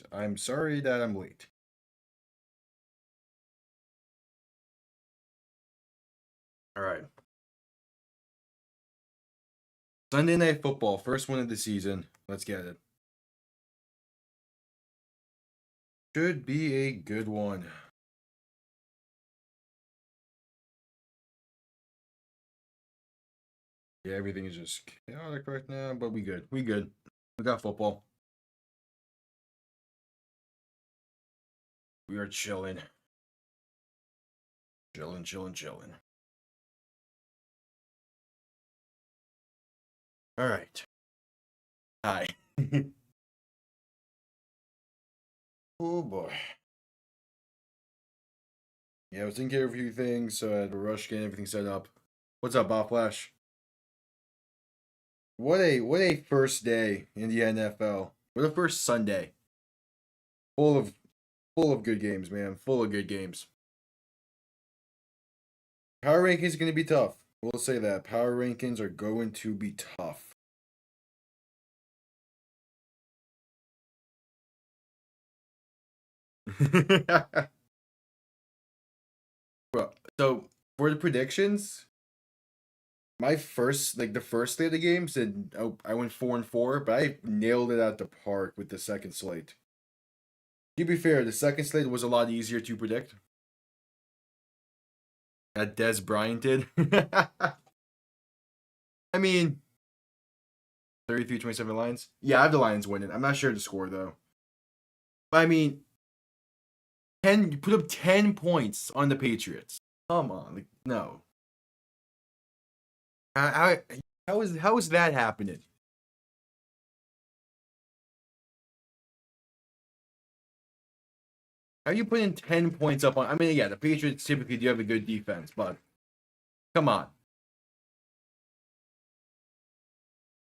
apologies. I'm sorry that I'm late. All right. Sunday Night Football, first one of the season. Let's get it. Should be a good one. Yeah, everything is just chaotic right now, but we good. We good. We got football. We are chilling. Chilling. All right. Hi. Oh boy. Yeah, I was taking care of a few things, so I had to rush getting everything set up. What's up, Bob Flash? What a first day in the NFL. What a first Sunday. Full of full of good games, man. Full of good games. Power rankings are going to be tough. We'll say that. Power rankings are going to be tough. Well, so for the predictions, my first the first slate of the games said I went 4-4, but I nailed it at the park with the second slate. To be fair, the second slate was a lot easier to predict. That Des Bryant did. I mean, 33-27 Lions. Yeah, I have the Lions winning. I'm not sure the score though. But I mean, 10 you put up 10 points on the Patriots. Come on, like, no. How, how is that happening? How are you putting 10 points up on? I mean, yeah, the Patriots typically do have a good defense, but come on.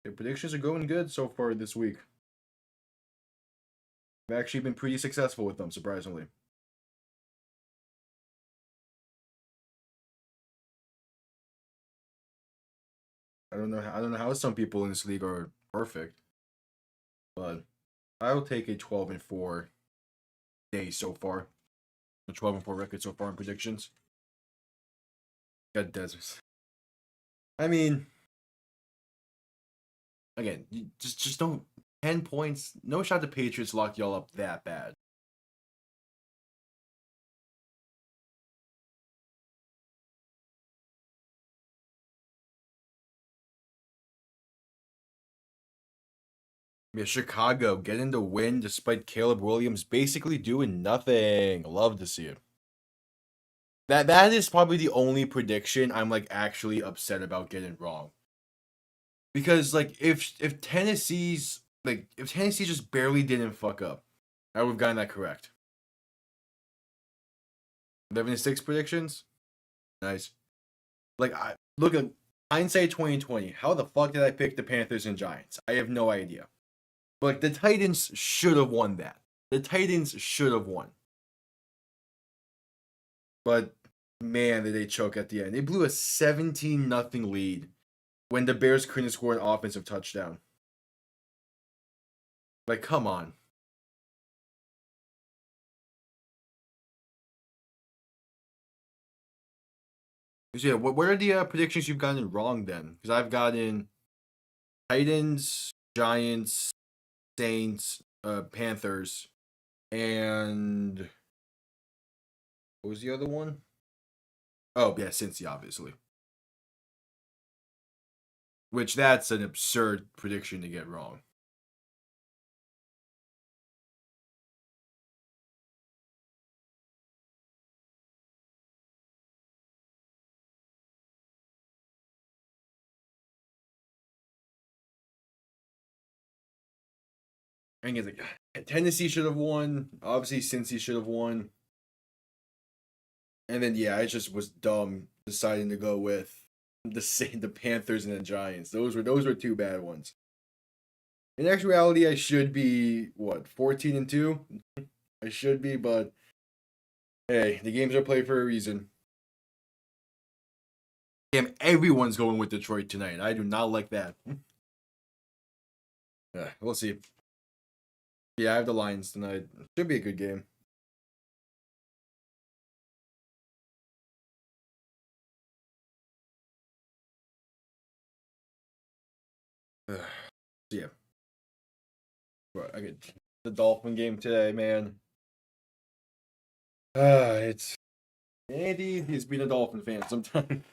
The predictions are going good so far this week. I've actually been pretty successful with them, surprisingly. I don't know how some people in this league are perfect, but I will take a 12-4 day so far. A 12-4 record so far in predictions. Got deserts. I mean, again, you just don't 10 points. No shot the Patriots locked y'all up that bad. Yeah, Chicago getting the win despite Caleb Williams basically doing nothing. Love to see it. That is probably the only prediction I'm like actually upset about getting wrong. Because like if Tennessee just barely didn't fuck up, I would have gotten that correct. 11-6 predictions? Nice. Like I look at hindsight 2020. How the fuck did I pick the Panthers and Giants? I have no idea. But like, the Titans should have won that. The Titans should have won. But man, did they choke at the end. They blew a 17-0 lead when the Bears couldn't score an offensive touchdown. Like, come on. So yeah, what are the predictions you've gotten wrong then? Because I've gotten Titans, Giants, Saints, Panthers, and what was the other one? Oh yeah, Cincy, obviously. Which that's an absurd prediction to get wrong. And he's like, Tennessee should have won. Obviously, Cincy should have won. And then yeah, I just was dumb deciding to go with the Panthers and the Giants. Those were two bad ones. In actuality, I should be what 14-2. I should be, but hey, the games are played for a reason. Damn, everyone's going with Detroit tonight. I do not like that. We'll see. Yeah, I have the Lions tonight. Should be a good game. Ugh. So yeah, bro, I get the Dolphin game today, man. It's Andy. He's been a Dolphin fan sometime.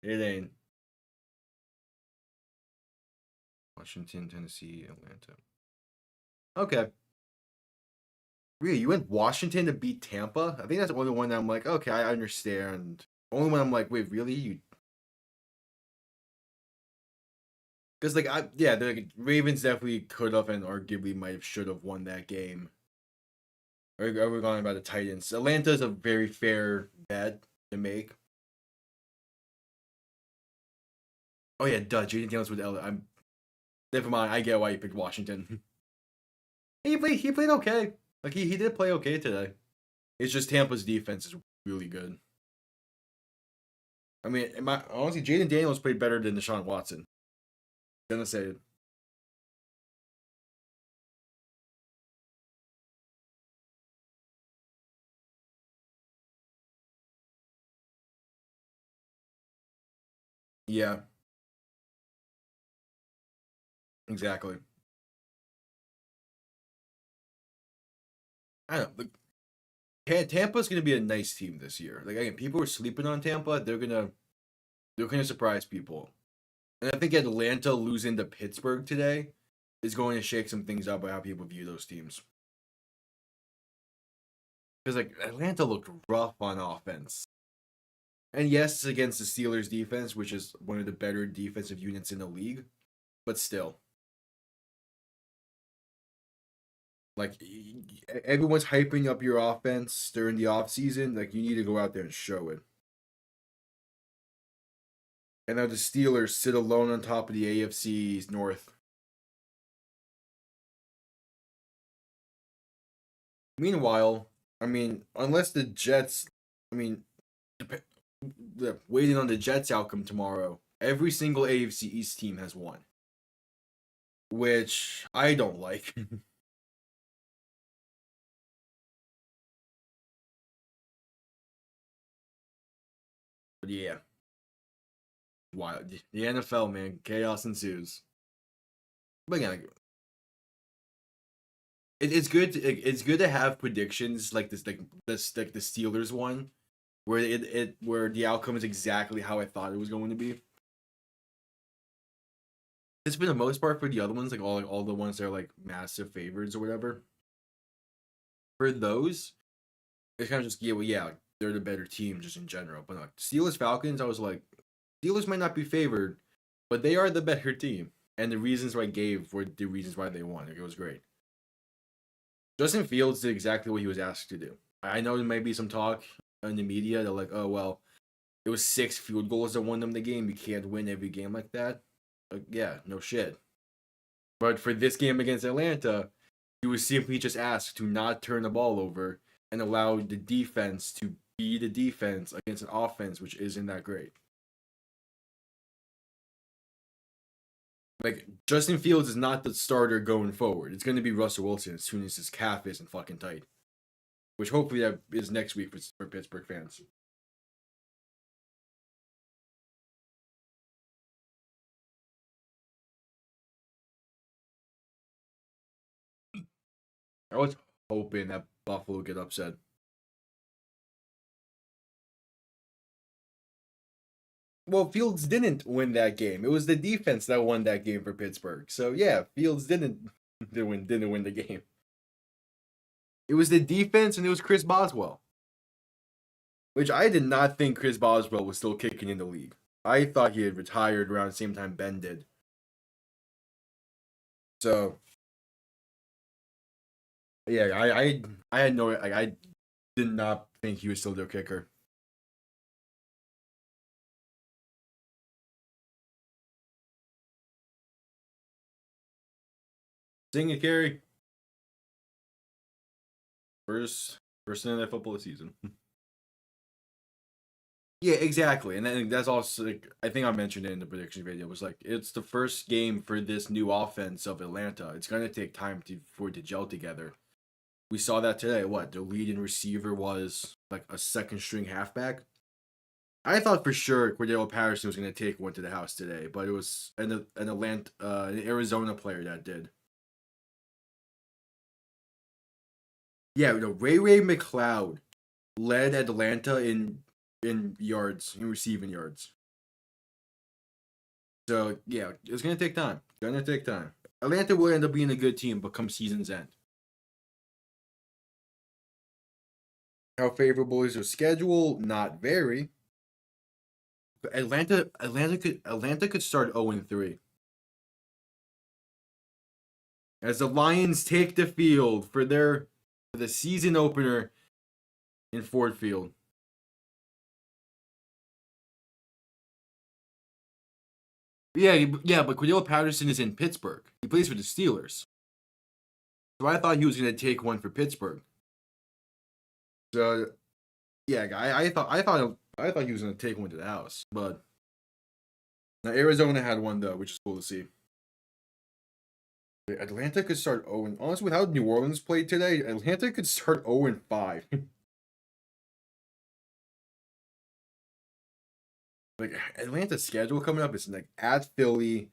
It ain't. Washington, Tennessee, Atlanta. Okay. Really, you went Washington to beat Tampa? I think that's the only one that I'm like, okay, I understand. Only one I'm like, wait, really? You? Because like, yeah, the like, Ravens definitely could have and arguably might have should have won that game. Or we're going about the Titans. Atlanta is a very fair bet to make. Oh yeah, duh. Jaden Daniels with L. I'm never mind. I get why you picked Washington. He played okay. Like he did play okay today. It's just Tampa's defense is really good. I mean, honestly, Jaden Daniels played better than Deshaun Watson. Gonna say it. Yeah, exactly. I don't know. Tampa's gonna be a nice team this year. Like again, people are sleeping on Tampa. They're gonna surprise people. And I think Atlanta losing to Pittsburgh today is going to shake some things up by how people view those teams. Because like Atlanta looked rough on offense. And yes, it's against the Steelers defense, which is one of the better defensive units in the league. But still. Like everyone's hyping up your offense during the offseason. Like you need to go out there and show it. And now the Steelers sit alone on top of the AFC North. Meanwhile, I mean, unless the Jets, I mean, waiting on the Jets' outcome tomorrow, every single AFC East team has won, which I don't like. But yeah, wild. The NFL, man, chaos ensues. But again, like, it's good. It's good to have predictions like like the Steelers one, where where the outcome is exactly how I thought it was going to be. It's been the most part for the other ones, like all the ones that are like massive favorites or whatever. For those, it's kind of just yeah, like, they're the better team just in general. But like Steelers Falcons, I was like, Steelers might not be favored, but they are the better team. And the reasons why I gave were the reasons why they won. Like, it was great. Justin Fields did exactly what he was asked to do. I know there might be some talk in the media. They're like, oh well, it was 6 field goals that won them the game. You can't win every game like that. Like, yeah, no shit. But for this game against Atlanta, he was simply just asked to not turn the ball over and allow the defense to be the defense against an offense which isn't that great. Like Justin Fields is not the starter going forward. It's going to be Russell Wilson as soon as his calf isn't fucking tight. Which hopefully that is next week for Pittsburgh fans. I was hoping that Buffalo get upset. Well, Fields didn't win that game. It was the defense that won that game for Pittsburgh. So yeah, Fields didn't win the game. It was the defense and it was Chris Boswell. Which I did not think Chris Boswell was still kicking in the league. I thought he had retired around the same time Ben did. So yeah, I had no like I did not think he was still their kicker. Sing it, Carey. First Sunday night football of the season. Yeah, exactly. And then that's also like, I think I mentioned it in the prediction video. It was like it's the first game for this new offense of Atlanta. It's gonna take time for it to gel together. We saw that today. What the leading receiver was like a second string halfback. I thought for sure Cordero Patterson was going to take one to the house today, but it was an Arizona player that did. Yeah, Ray McCloud led Atlanta in yards, in receiving yards. So yeah, it's gonna take time. Gonna take time. Atlanta will end up being a good team, but come season's end. How favorable is their schedule? Not very. But Atlanta could start 0-3. As the Lions take the field for the season opener in Ford Field. Yeah, but Cordell Patterson is in Pittsburgh. He plays for the Steelers. So I thought he was going to take one for Pittsburgh. So yeah, I thought he was going to take one to the house, but now Arizona had one though, which is cool to see. Atlanta could start 0. Honestly, with how New Orleans played today, Atlanta could start 0-5. Like Atlanta's schedule coming up is like at Philly,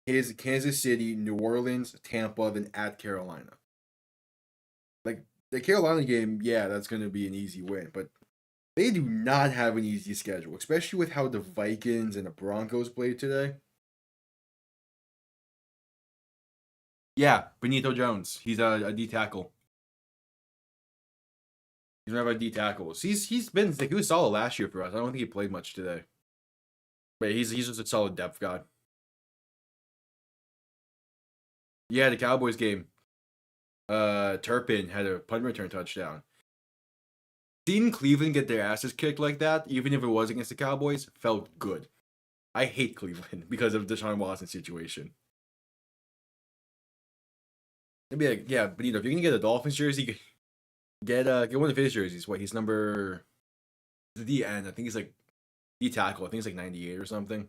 Kansas City, New Orleans, Tampa, then at Carolina. Like the Carolina game, yeah, that's going to be an easy win, but they do not have an easy schedule, especially with how the Vikings and the Broncos played today. Yeah, Benito Jones. He's a D tackle. He's one of our D tackles. He's been like, he was solid last year for us. I don't think he played much today, but he's just a solid depth guy. Yeah, the Cowboys game. Turpin had a punt return touchdown. Seeing Cleveland get their asses kicked like that, even if it was against the Cowboys, felt good. I hate Cleveland because of Deshaun Watson situation. It'd be like, yeah, but if you can get a Dolphins jersey, get one of his jerseys. What, he's number the end. I think he's like D tackle. I think he's like 98 or something.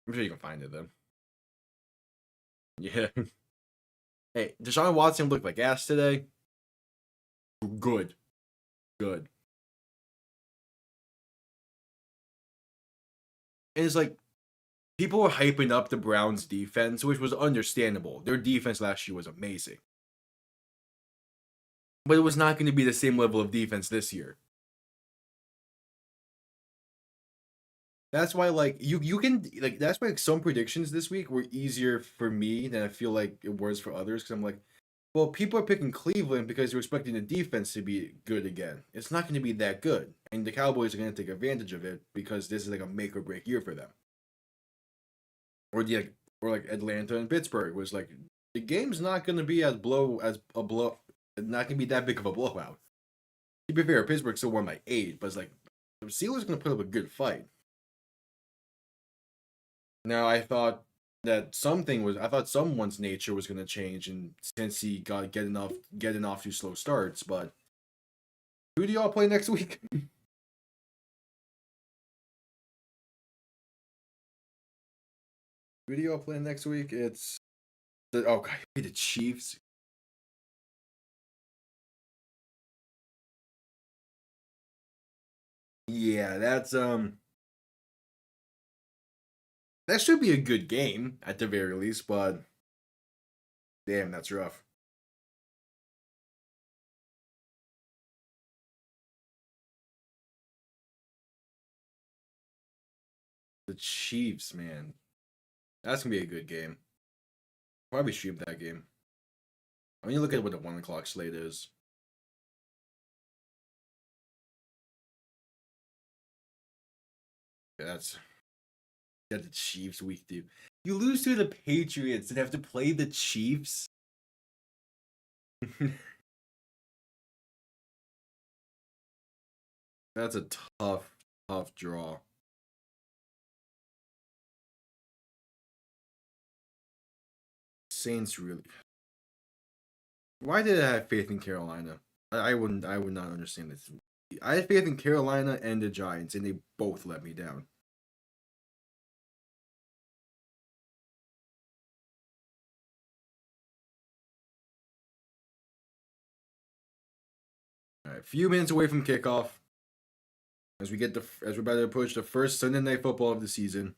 I'm sure you can find it then. Yeah. Hey, Deshaun Watson looked like ass today. Good. Good. And it's like people were hyping up the Browns defense, which was understandable. Their defense last year was amazing. But it was not going to be the same level of defense this year. That's why like you can like that's why like, some predictions this week were easier for me than I feel like it was for others because I'm like, well, people are picking Cleveland because they're expecting the defense to be good again. It's not going to be that good, and the Cowboys are going to take advantage of it because this is like a make or break year for them. Or like Atlanta and Pittsburgh was like the game's not going to be not going to be that big of a blowout. To be fair, Pittsburgh still won by 8, but it's like the Steelers going to put up a good fight. Now I thought someone's nature was going to change, and since he got getting off to slow starts, but who do y'all play next week? Who do y'all play next week? It's the Chiefs. Yeah, that should be a good game at the very least, but damn, that's rough. The Chiefs, man, that's gonna be a good game. Probably stream that game. I mean, you look at what the 1 o'clock slate is. Yeah, that's got the Chiefs week, dude. You lose to the Patriots and have to play the Chiefs. That's a tough draw. Saints really. Why did I have faith in Carolina? I would not understand this. I had faith in Carolina and the Giants, and they both let me down. All right, a few minutes away from kickoff, as we're about to approach the first Sunday night football of the season.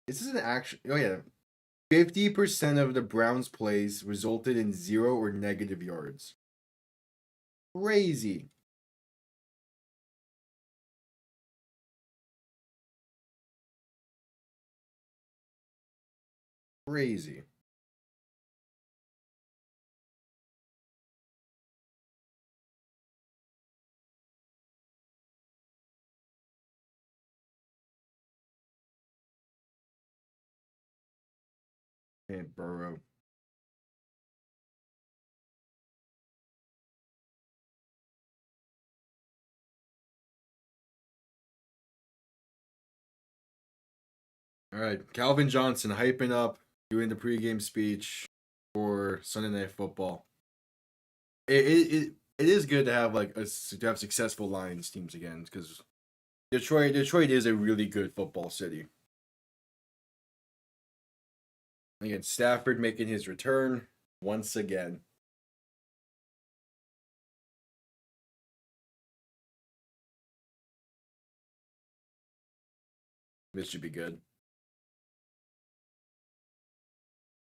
This is an action. Oh yeah, 50% of the Browns' plays resulted in 0 or negative yards. Crazy. Crazy. And Burrow. All right, Calvin Johnson hyping up, doing the pregame speech for Sunday Night Football. It is good to have to have successful Lions teams again because Detroit is a really good football city. Again, Stafford making his return once again. This should be good.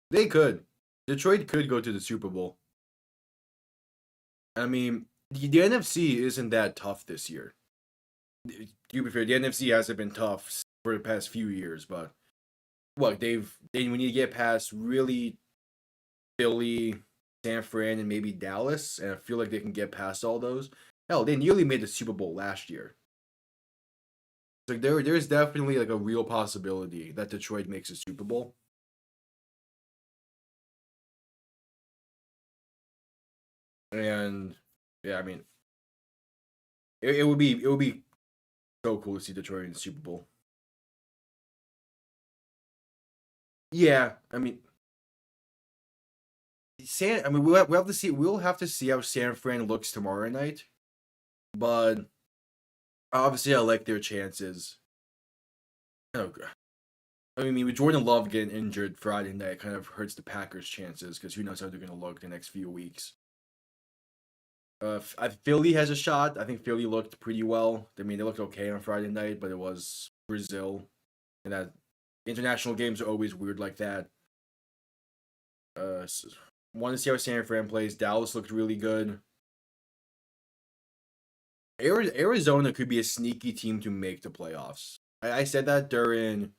They could. Detroit could go to the Super Bowl. I mean, the NFC isn't that tough this year. To be fair, the NFC hasn't been tough for the past few years, but look, they when you get past really Philly, San Fran, and maybe Dallas, and I feel like they can get past all those. Hell, they nearly made the Super Bowl last year. So there's definitely like a real possibility that Detroit makes a Super Bowl. And yeah, I mean, it would be so cool to see Detroit in the Super Bowl. Yeah, I mean, we'll have to see. We'll have to see how San Fran looks tomorrow night. But obviously, I like their chances. Oh, I mean, with Jordan Love getting injured Friday night, kind of hurts the Packers' chances because who knows how they're going to look the next few weeks. Philly has a shot. I think Philly looked pretty well. I mean, they looked okay on Friday night, but it was Brazil, and that international games are always weird like that. Uh, Want to see how San Fran plays. Dallas looked really good. Arizona could be a sneaky team to make the playoffs. I said that during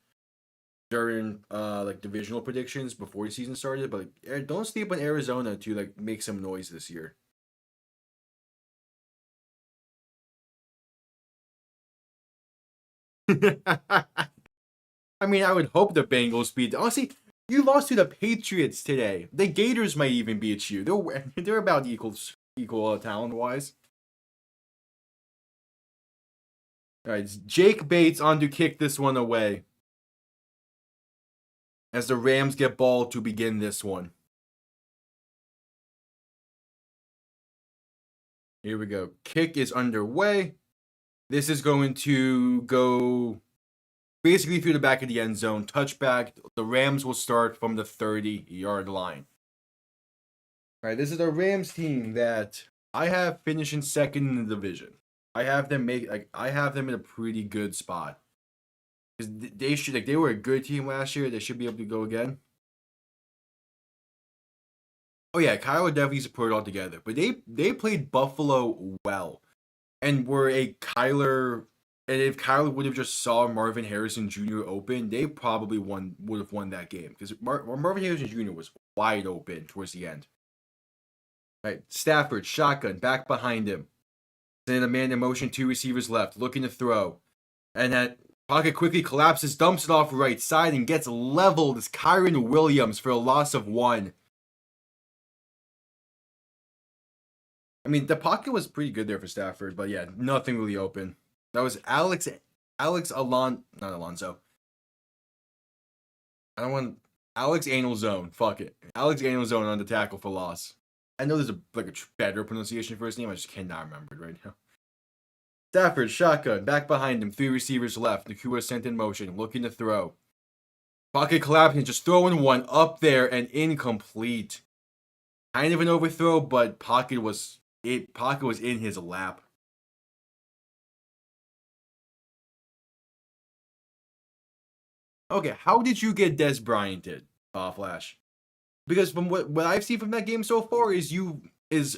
like divisional predictions before the season started, but don't sleep on Arizona to like make some noise this year. I mean, I would hope the Bengals beat. Honestly, you lost to the Patriots today. The Gators might even beat you. They're about equal talent wise. All right, Jake Bates on to kick this one away as the Rams get ball to begin this one. Here we go. Kick is underway. This is going to go basically through the back of the end zone. Touchback. The Rams will start from the 30-yard line. All right, this is a Rams team that I have finishing second in the division. I have them in a pretty good spot. Because they were a good team last year. They should be able to go again. Oh yeah, Kyler definitely put it all together. But they played Buffalo well. And were a Kyler and if Kyler would have just saw Marvin Harrison Jr. open, they probably would have won that game. Because Marvin Harrison Jr. was wide open towards the end. Right, Stafford, shotgun, back behind him. Sending a man in motion, 2 receivers left, looking to throw. And that pocket quickly collapses, dumps it off right side, and gets leveled as Kyren Williams for a loss of 1. I mean, the pocket was pretty good there for Stafford, but yeah, nothing really open. That was not Alonzo. I don't want Alex Anal Zone. Fuck it. Alex Anal Zone on the tackle for loss. I know there's a better pronunciation for his name. I just cannot remember it right now. Stafford, shotgun, back behind him, 3 receivers left. Nakua sent in motion, looking to throw. Pocket collapsing, just throwing one up there and incomplete. Kind of an overthrow, but Pocket was in his lap. Okay, how did you get Des Bryanted, Flash? Because from what I've seen from that game so far is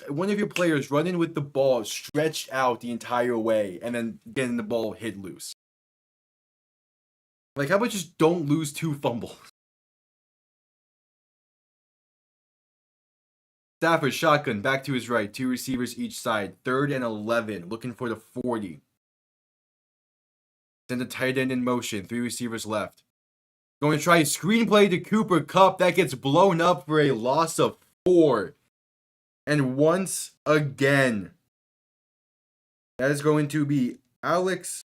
one of your players running with the ball stretched out the entire way and then getting the ball hit loose. Like, how about just don't lose 2 fumbles? Stafford, shotgun, back to his right, 2 receivers each side, 3rd and 11, looking for the 40. Send the tight end in motion, 3 receivers left. Going to try a screenplay to Cooper Kupp. That gets blown up for a loss of 4. And once again, that is going to be Alex.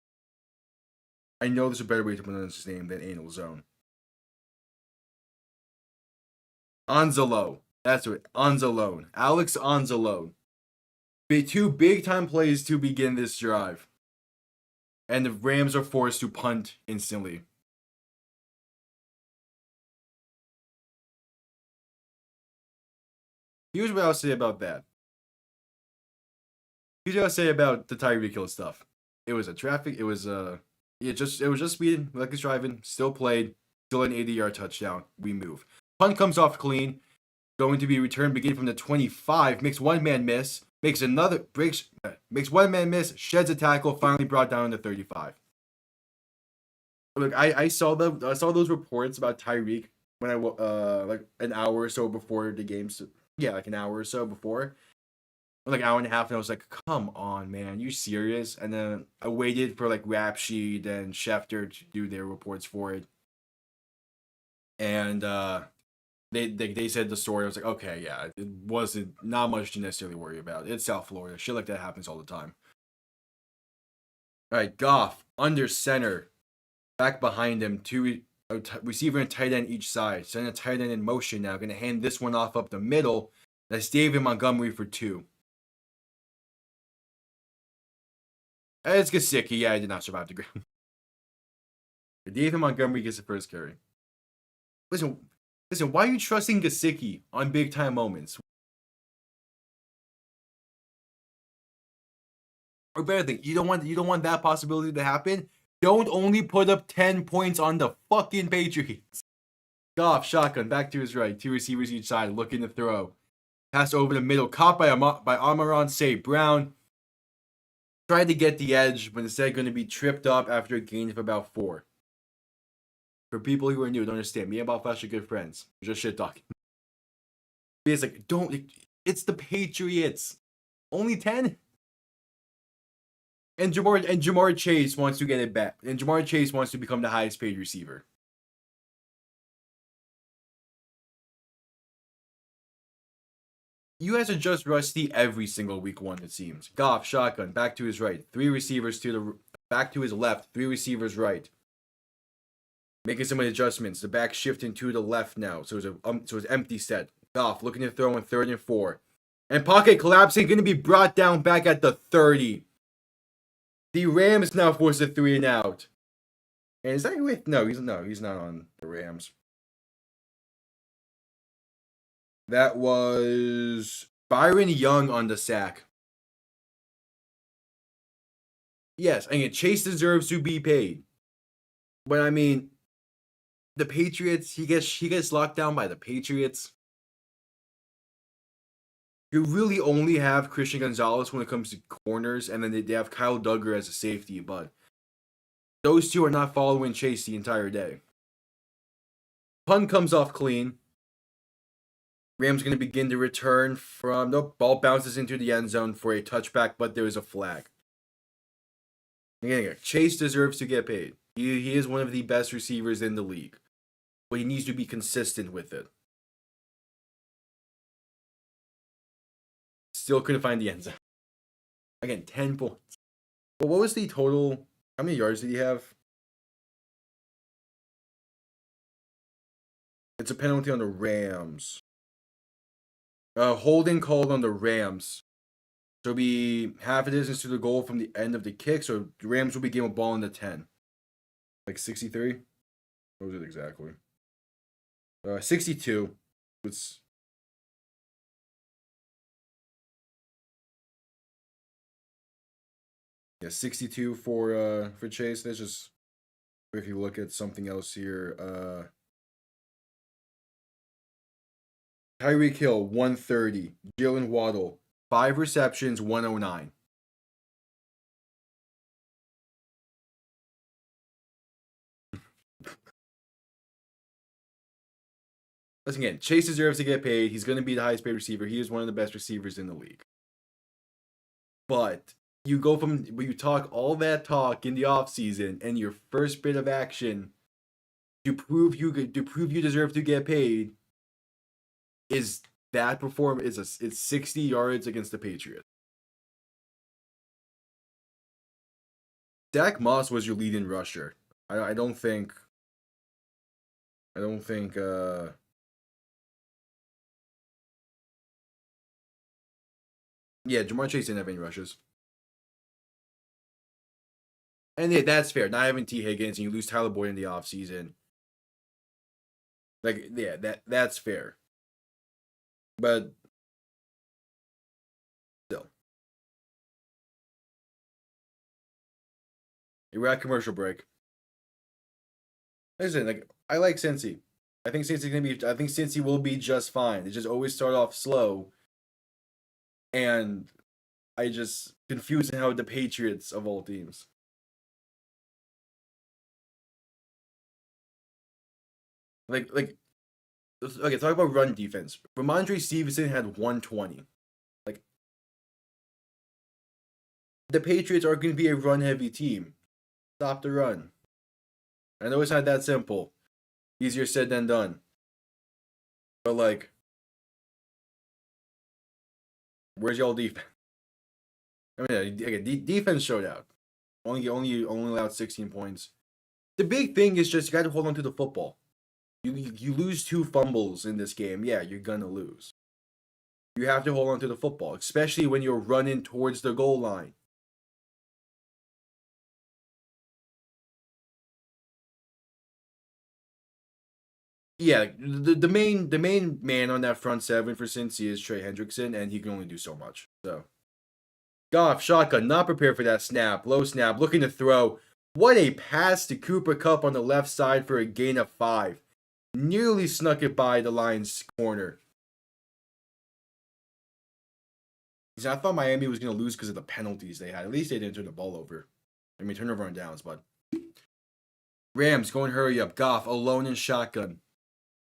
I know there's a better way to pronounce his name than Anal Zone. Anzalone. That's what. Anzalone. Alex Anzalone. 2 big-time plays to begin this drive. And the Rams are forced to punt instantly. Here's what I'll say about that. Here's what I'll say about the Tyreek Hill stuff. It was just speeding, like it's driving, still played, still an 80-yard touchdown. We move. Punt comes off clean. Going to be returned beginning from the 25. Makes one man miss. Makes one man miss. Sheds a tackle. Finally brought down to 35. Look, I saw those reports about Tyreek when I like an hour or so before the game. Yeah, like an hour or so before. Like an hour and a half, and I was like, come on, man, you serious? And then I waited for like Rap Sheet and Schefter to do their reports for it. And they said the story. I was like, okay, yeah, it wasn't not much to necessarily worry about. It's South Florida. Shit like that happens all the time. All right, Goff under center, back behind him, 2 receiver and tight end each side. Send a tight end in motion now. Going to hand this one off up the middle. That's David Montgomery for 2. It's Gesicki. Yeah, I did not survive the ground. David Montgomery gets the first carry. Listen, why are you trusting Gesicki on big time moments? Or better thing, you don't want that possibility to happen. Don't only put up 10 points on the fucking Patriots. Goff, shotgun, back to his right, 2 receivers each side, looking to throw. Pass over the middle, caught by Amon-Ra St. Brown. Tried to get the edge, but instead going to be tripped up after a gain of about 4. For people who are new, don't understand. Me and Bob Flash are good friends. We're just shit talking. It's like, it's the Patriots. Only 10? And Ja'Marr Chase wants to get it back. And Ja'Marr Chase wants to become the highest paid receiver. You guys are just rusty every single week 1, it seems. Goff, shotgun, back to his right. 3 receivers back to his left. 3 receivers right. Making some adjustments. The back shifting to the left now. So it's empty set. Goff looking to throw in 3rd and 4. And pocket collapsing, going to be brought down back at the 30. The Rams now force a 3 and out. And is that with? No, he's not on the Rams. That was Byron Young on the sack. Yes, I mean, Chase deserves to be paid. But I mean, the Patriots, he gets locked down by the Patriots. You really only have Christian Gonzalez when it comes to corners, and then they have Kyle Duggar as a safety, but those 2 are not following Chase the entire day. Punt comes off clean. Rams going to begin to return from... Nope, ball bounces into the end zone for a touchback, but there is a flag. Again, Chase deserves to get paid. He is one of the best receivers in the league. But he needs to be consistent with it. Still couldn't find the end zone. Again, 10 points. Well, what was the total? How many yards did he have? It's a penalty on the Rams. Holding called on the Rams. So it'll be half a distance to the goal from the end of the kick. So the Rams will be getting a ball in the 10. Like 63? What was it exactly? 62. It's... Yeah, 62 for Chase. That's just... If you look at something else here, Tyreek Hill, 130. Jalen Waddle, 5 receptions, 109. Listen again, Chase deserves to get paid. He's going to be the highest paid receiver. He is one of the best receivers in the league. But you go from when you talk all that talk in the offseason and your first bit of action to prove you deserve to get paid is that performance it's 60 yards against the Patriots. Zach Moss was your leading rusher. I don't think yeah, Ja'Marr Chase didn't have any rushes. And yeah, that's fair. Not having T. Higgins and you lose Tyler Boyd in the offseason. Like, yeah, that's fair. But still. We're at commercial break. Listen, like, I like Cincy. I think Cincy will be just fine. They just always start off slow. And I just confusing how the Patriots of all teams. Like, okay, talk about run defense. Ramondre Stevenson had 120. Like, the Patriots are going to be a run-heavy team. Stop the run. I know it's not that simple. Easier said than done. But, like, where's y'all defense? I mean, again, defense showed out. Only allowed 16 points. The big thing is just you got to hold on to the football. You lose 2 fumbles in this game, yeah, you're gonna lose. You have to hold on to the football, especially when you're running towards the goal line. Yeah, the main man on that front 7 for Cincy is Trey Hendrickson, and he can only do so much. So, Goff, shotgun, not prepared for that snap. Low snap, looking to throw. What a pass to Cooper Kupp on the left side for a gain of 5. Nearly snuck it by the Lions' corner. I thought Miami was going to lose because of the penalties they had. At least they didn't turn the ball over. I mean, turnover on downs, but... Rams going hurry up. Goff alone in shotgun.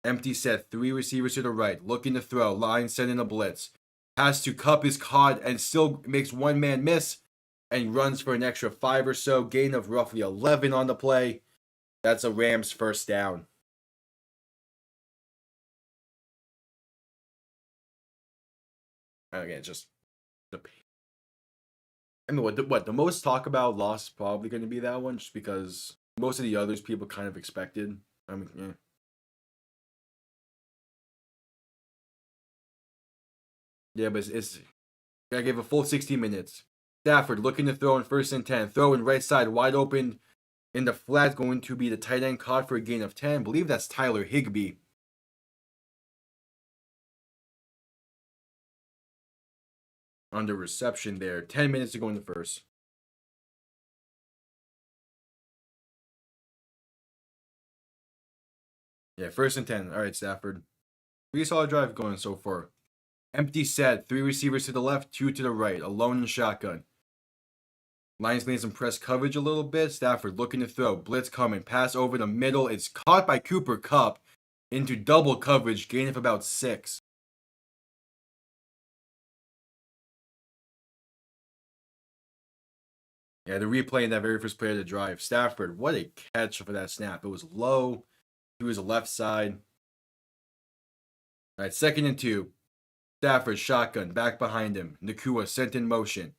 Empty set. 3 receivers to the right. Looking to throw. Lions sending a blitz. Pass to Kupp is caught and still makes one man miss. And runs for an extra 5 or so. Gain of roughly 11 on the play. That's a Rams first down. Again, just the. I mean, what the most talk about loss is probably going to be that one, just because most of the others people kind of expected. I mean, yeah. Yeah, but it's I gave a full 60 minutes. Stafford looking to throw in 1st and 10. Throw in right side wide open in the flat, going to be the tight end caught for a gain of 10. I believe that's Tyler Higbee. Under reception there. 10 minutes to go in the first. Yeah, 1st and 10. All right, Stafford. Pretty solid drive going so far. Empty set. 3 receivers to the left, 2 to the right. Alone in shotgun. Lions playing some press coverage a little bit. Stafford looking to throw. Blitz coming. Pass over the middle. It's caught by Cooper Kupp into double coverage. Gain of about 6. Yeah, the replay in that very first play of the drive. Stafford, what a catch for that snap. It was low to his left side. All right, 2nd and 2. Stafford, shotgun, back behind him. Nacua sent in motion.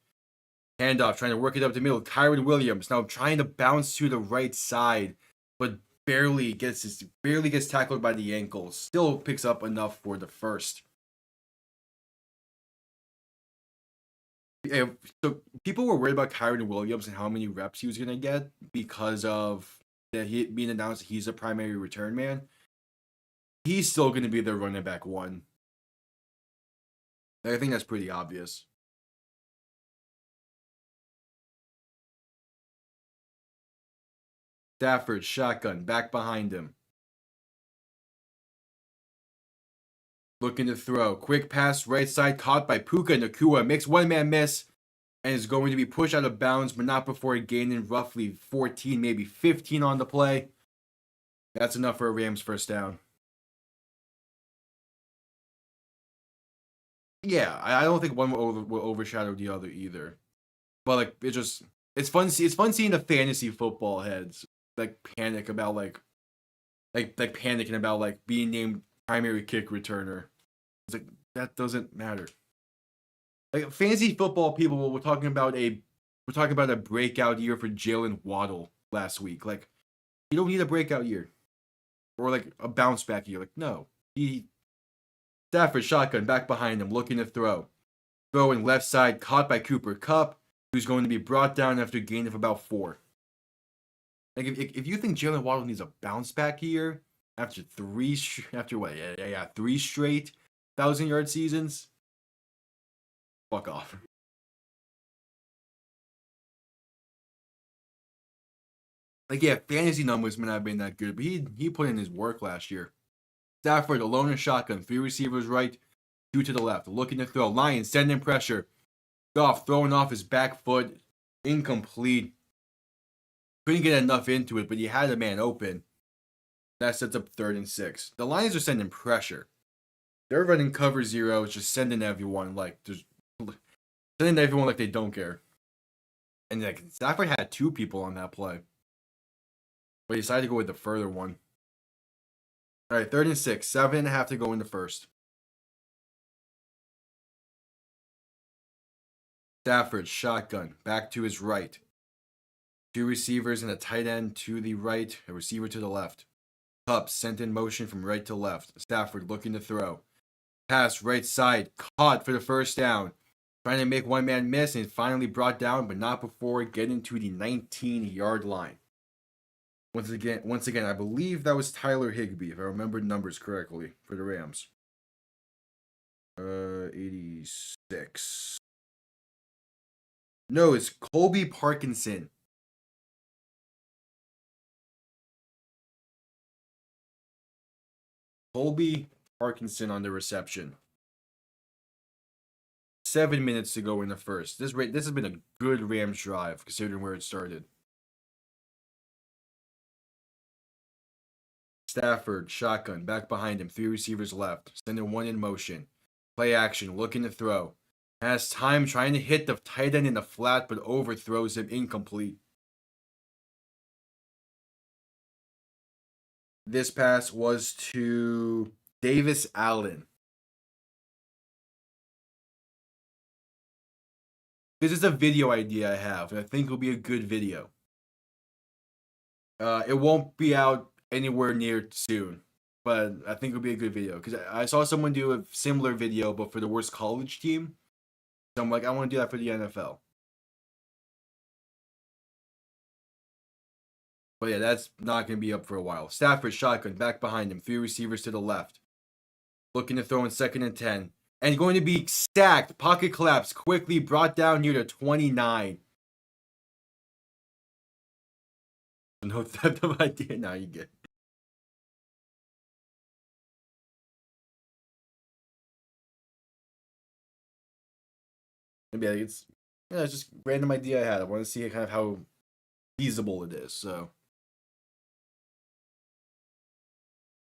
Handoff, trying to work it up the middle. Kyren Williams now trying to bounce to the right side, but barely gets tackled by the ankles. Still picks up enough for the first. Yeah, so people were worried about Kyren Williams and how many reps he was gonna get because of he being announced he's a primary return man. He's still gonna be the running back one. I think that's pretty obvious. Stafford, shotgun, back behind him. Looking to throw. Quick pass, right side, caught by Puka Nacua. Makes one-man miss and is going to be pushed out of bounds, but not before gaining roughly 14, maybe 15 on the play. That's enough for a Rams first down. Yeah, I don't think one will overshadow the other either. But like it's fun seeing the fantasy football heads like panic about like panicking about like being named primary kick returner. It's like that doesn't matter. Like fantasy football people were talking about a breakout year for Jalen Waddle last week. Like you don't need a breakout year or like a bounce back year. Like no, Stafford shotgun back behind him, looking to throw. Throwing left side, caught by Cooper Kupp, who's going to be brought down after a gain of about 4. Like if you think Jalen Waddle needs a bounce back year after 3 straight 1,000-yard seasons, fuck off. Like yeah, fantasy numbers may not have been that good, but he put in his work last year. Stafford alone in shotgun, 3 receivers right, 2 to the left, looking to throw. Lions sending pressure. Goff throwing off his back foot, incomplete. Couldn't get enough into it, but he had a man open. That sets up 3rd and 6. The Lions are sending pressure. They're running cover 0, just sending everyone like they don't care. And like Stafford had 2 people on that play, but he decided to go with the further one. All right, 3rd and 6, 7.5 to go in the first. Stafford shotgun back to his right. 2 receivers and a tight end to the right, a receiver to the left. Kupp sent in motion from right to left. Stafford looking to throw. Pass right side, caught for the first down. Trying to make one man miss and finally brought down, but not before getting to the 19-yard line. Once again, I believe that was Tyler Higbee, if I remember numbers correctly, for the Rams. 86. No, it's Colby Parkinson. Colby Parkinson on the reception. 7 minutes to go in the first. This has been a good Rams drive considering where it started. Stafford, shotgun, back behind him, 3 receivers left. Sending 1 in motion. Play action, looking to throw. Has time trying to hit the tight end in the flat, but overthrows him, incomplete. This pass was to Davis Allen. This is a video idea I have, and I think it'll be a good video. It won't be out anywhere near soon, but I think it'll be a good video because I saw someone do a similar video, but for the worst college team. So I'm like, I want to do that for the NFL. But yeah, that's not going to be up for a while. Stafford shotgun back behind him, 3 receivers to the left, looking to throw in 2nd and 10, and going to be sacked. Pocket collapse, quickly brought down near the 29. No theft of idea. Now you get. Maybe it's just a random idea I had. I want to see kind of how feasible it is. So,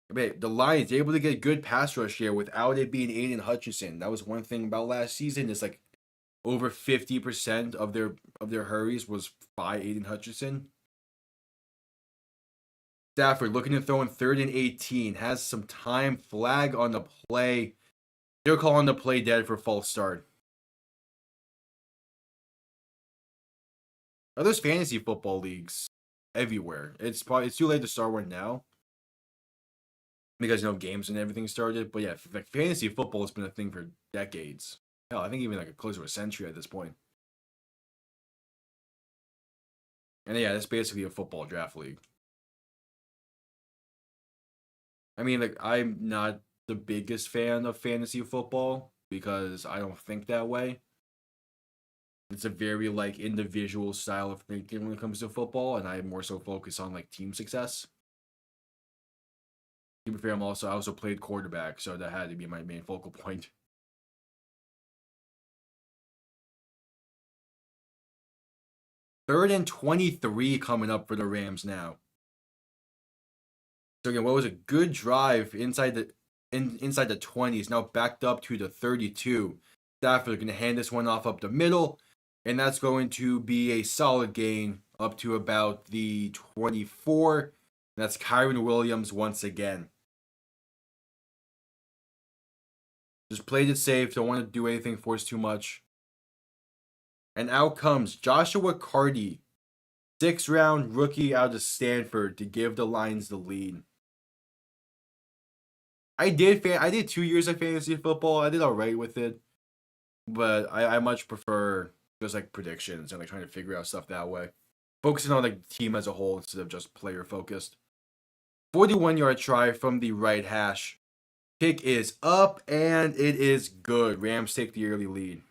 the Lions able to get good pass rush here without it being Aiden Hutchinson. That was one thing about last season. Is like over 50% of their hurries was by Aiden Hutchinson. Stafford looking to throw in 3rd and 18. Has some time. Flag on the play. They're calling the play dead for false start. Are those fantasy football leagues everywhere? It's too late to start one now because games and everything started. But yeah, like fantasy football has been a thing for decades. Hell, I think even like close to a century at this point. And yeah, that's basically a football draft league. I mean, like I'm not the biggest fan of fantasy football because I don't think that way. It's a very like individual style of thinking when it comes to football, and I more so focus on like team success. To be fair, I also played quarterback, so that had to be my main focal point. Third and 23 coming up for the Rams now. So again, what was a good drive inside the 20s, now backed up to the 32. Stafford going to hand this one off up the middle, and that's going to be a solid gain up to about the 24. That's Kyren Williams once again. Just played it safe, don't want to do anything, force too much. And out comes Joshua Carty, 6th-round rookie out of Stanford to give the Lions the lead. I did 2 years of fantasy football. I did all right with it, but I much prefer just like predictions and like trying to figure out stuff that way, focusing on like the team as a whole instead of just player focused. 41-yard try from the right hash. Kick is up and it is good. Rams take the early lead.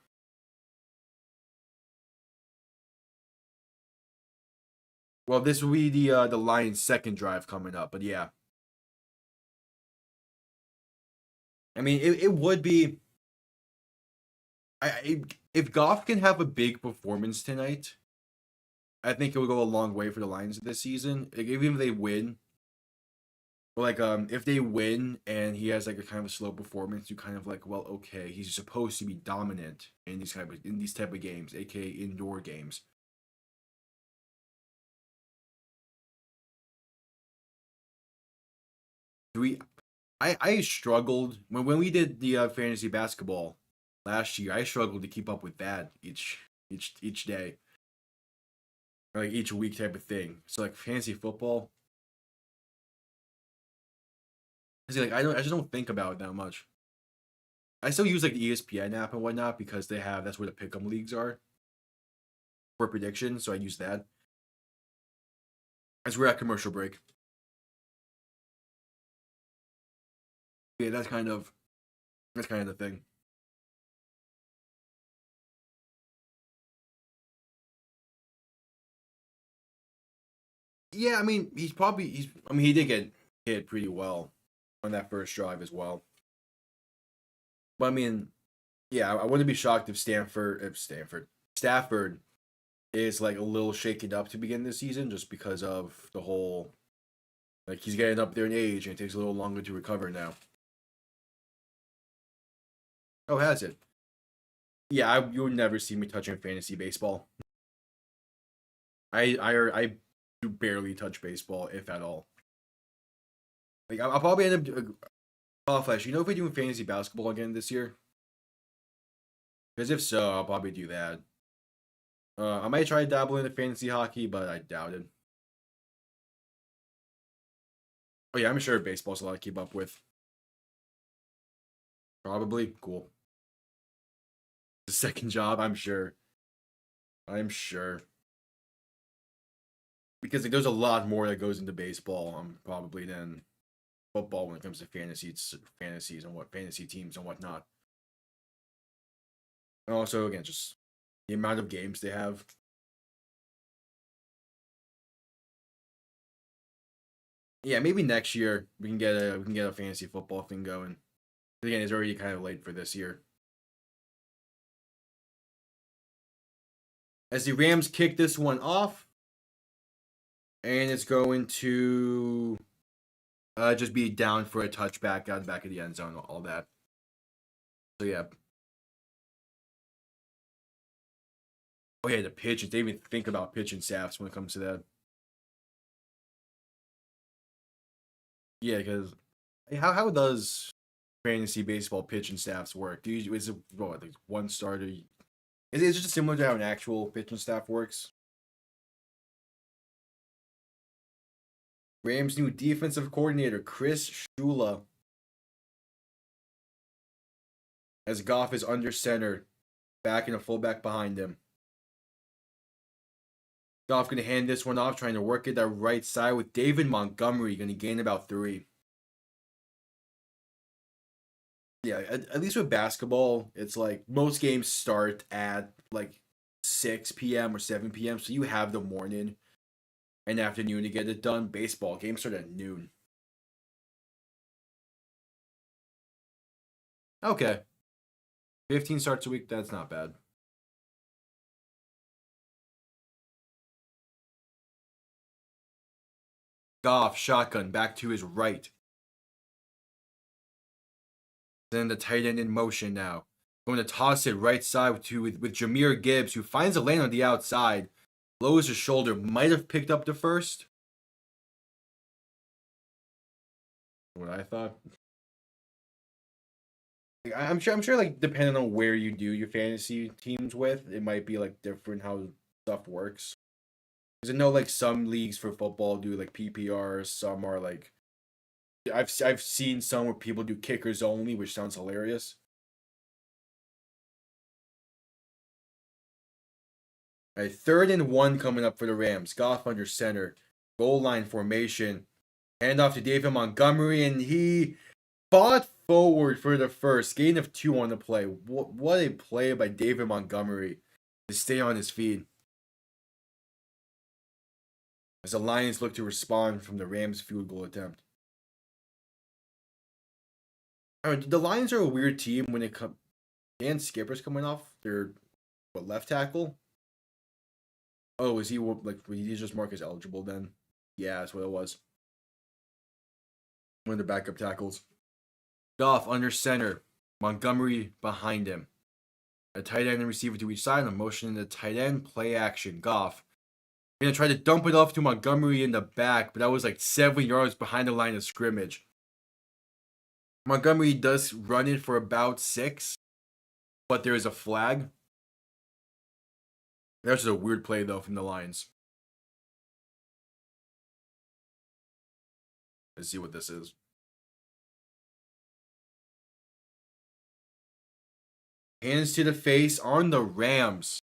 Well, this will be the Lions' second drive coming up, but yeah. I mean, it would be. If Goff can have a big performance tonight, I think it would go a long way for the Lions this season. Like, even if they win, but like if they win and he has like a kind of a slow performance, you kind of like, well, okay, he's supposed to be dominant in these type of games, aka indoor games. I struggled when we did the fantasy basketball last year. I struggled to keep up with that each day, or like each week type of thing. So like fantasy football, like I just don't think about it that much. I still use like the ESPN app and whatnot because that's where the pick'em leagues are for predictions. So I use that. As we're at commercial break. Yeah, that's kind of the thing. Yeah, I mean he did get hit pretty well on that first drive as well. But I mean, yeah, I wouldn't be shocked if Stafford is like a little shaken up to begin this season just because of the whole like he's getting up there in age and it takes a little longer to recover now. Oh, has it? Yeah, you would never see me touching fantasy baseball. I do barely touch baseball, if at all. Like I'll probably end up. Flash, if we're doing fantasy basketball again this year? Because if so, I'll probably do that. I might try to dabble into fantasy hockey, but I doubt it. Oh yeah, I'm sure baseball's a lot to keep up with. Probably cool. The second job, I'm sure. I'm sure. Because like, there's a lot more that goes into baseball, probably than football when it comes to fantasies and what fantasy teams and whatnot. And also, again, just the amount of games they have. Yeah, maybe next year we can get a fantasy football thing going. Again, it's already kind of late for this year. As the Rams kick this one off, and it's going to just be down for a touchback out the back of the end zone, all that. So yeah. Oh yeah, the pitches. They even think about pitching staffs when it comes to that. Yeah, because how does fantasy baseball pitching staffs work? Do you is it what, like one starter? Is it just similar to how an actual pitching staff works? Rams' new defensive coordinator Chris Shula, as Goff is under center, back and a fullback behind him. Goff gonna hand this one off, trying to work it that right side with David Montgomery gonna gain about 3. Yeah, at least with basketball, it's like most games start at like 6 p.m. or 7 p.m. So you have the morning and afternoon to get it done. Baseball games start at noon. Okay. 15 starts a week, that's not bad. Goff, shotgun, back to his right. Then the tight end in motion now. Going to toss it right side with Jahmyr Gibbs, who finds a lane on the outside. Lowers his shoulder. Might have picked up the first. What I thought. I'm sure, like, depending on where you do your fantasy teams with, it might be, like, different how stuff works. Because I know, like, some leagues for football do, like, PPR. Some are, like... I've seen some where people do kickers only, which sounds hilarious. All right, 3rd and 1 coming up for the Rams. Goff under center. Goal line formation. Hand off to David Montgomery, and he fought forward for the first. Gain of 2 on the play. What a play by David Montgomery to stay on his feet. As the Lions look to respond from the Rams' field goal attempt. The Lions are a weird team when it comes. Dan Skipper's coming off their left tackle. Oh, is he like he's just Marcus eligible then? Yeah, that's what it was. One of the backup tackles. Goff under center. Montgomery behind him. A tight end and receiver to each side. A motion in the tight end. Play action. Goff. Gonna try to dump it off to Montgomery in the back, but that was like 7 yards behind the line of scrimmage. Montgomery does run it for about 6, but there is a flag. That's just a weird play though from the Lions. Let's see what this is. Hands to the face on the Rams.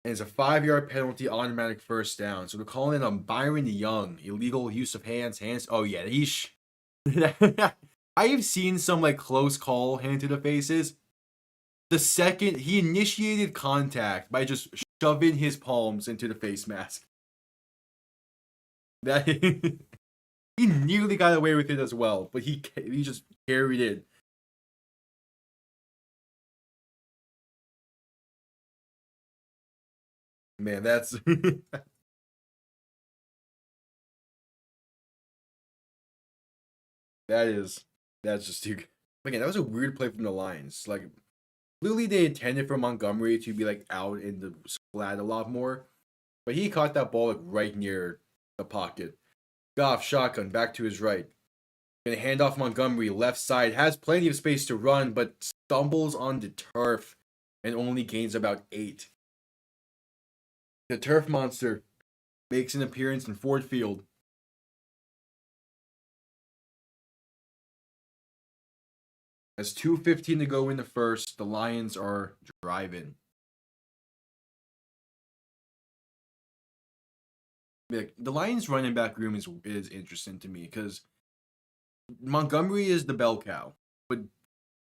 And it's a 5-yard penalty, automatic first down. So they're calling it on Byron Young. Illegal use of hands. Oh, yeah. I have seen some like close call hand to the faces. The second he initiated contact by just shoving his palms into the face mask. That he nearly got away with it as well, but he just carried it. Man, that's that's just too. Again, that was a weird play from the Lions. Like, clearly they intended for Montgomery to be like out in the splat a lot more, but he caught that ball like right near the pocket. Goff shotgun back to his right. Gonna hand off Montgomery left side, has plenty of space to run, but stumbles on the turf and only gains about 8. The turf monster makes an appearance in Ford Field. As 2:15 to go in the first, the Lions are driving. Like, the Lions running back room is interesting to me because Montgomery is the bell cow, but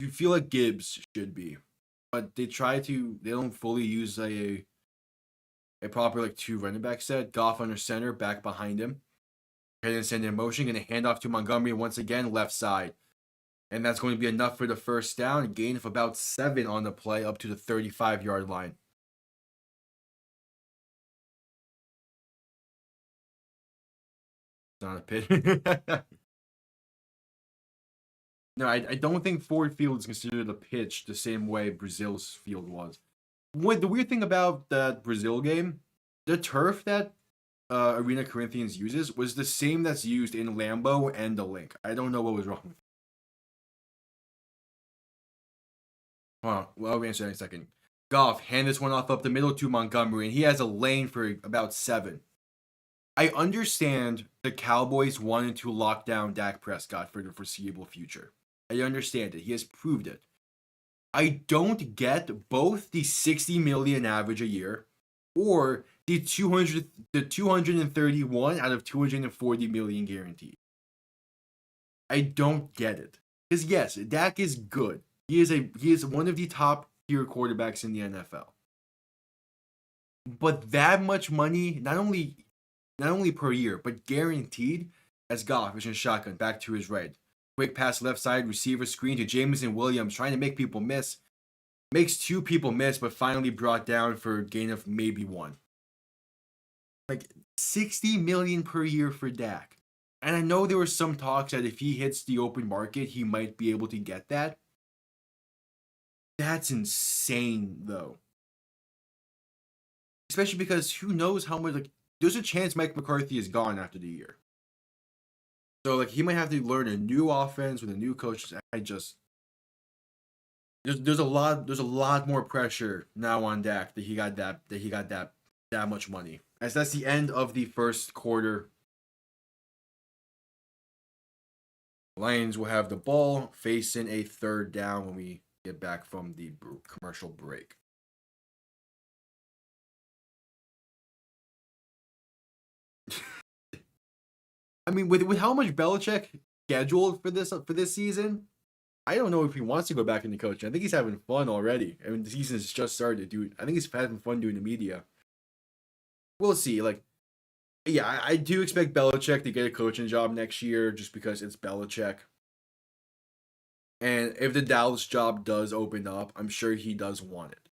you feel like Gibbs should be. But they don't fully use a proper like 2 running back set. Goff under center, back behind him. Head and send in motion, gonna hand off to Montgomery once again, left side. And that's going to be enough for the first down. A gain of about 7 on the play up to the 35-yard line. It's not a pit. No, I don't think Ford Field is considered a pitch the same way Brazil's field was. What the weird thing about that Brazil game, the turf that Arena Corinthians uses was the same that's used in Lambeau and the Link. I don't know what was wrong with it. Well, I'll answer that in a second. Goff, hand this one off up the middle to Montgomery, and he has a lane for about 7. I understand the Cowboys wanted to lock down Dak Prescott for the foreseeable future. I understand it. He has proved it. I don't get both the 60 million average a year or the 231 out of 240 million guaranteed. I don't get it. Because yes, Dak is good. He is one of the top tier quarterbacks in the NFL. But that much money, not only per year, but guaranteed, as Goff is in shotgun back to his right. Quick pass left side, receiver screen to Jameson Williams, trying to make people miss. Makes 2 people miss, but finally brought down for a gain of maybe 1. Like 60 million per year for Dak. And I know there were some talks that if he hits the open market, he might be able to get that. That's insane, though. Especially because who knows how much, like, there's a chance Mike McCarthy is gone after the year. So, like, he might have to learn a new offense with a new coach. There's a lot more pressure now on Dak that he got that much money. As that's the end of the first quarter. Lions will have the ball facing a 3rd down when we get back from the commercial break. I mean, with how much Belichick scheduled for this season, I don't know if he wants to go back into coaching. I think he's having fun already. I mean, the season has just started, dude. I think he's having fun doing the media. We'll see. Like, yeah, I do expect Belichick to get a coaching job next year just because it's Belichick. And if the Dallas job does open up, I'm sure he does want it.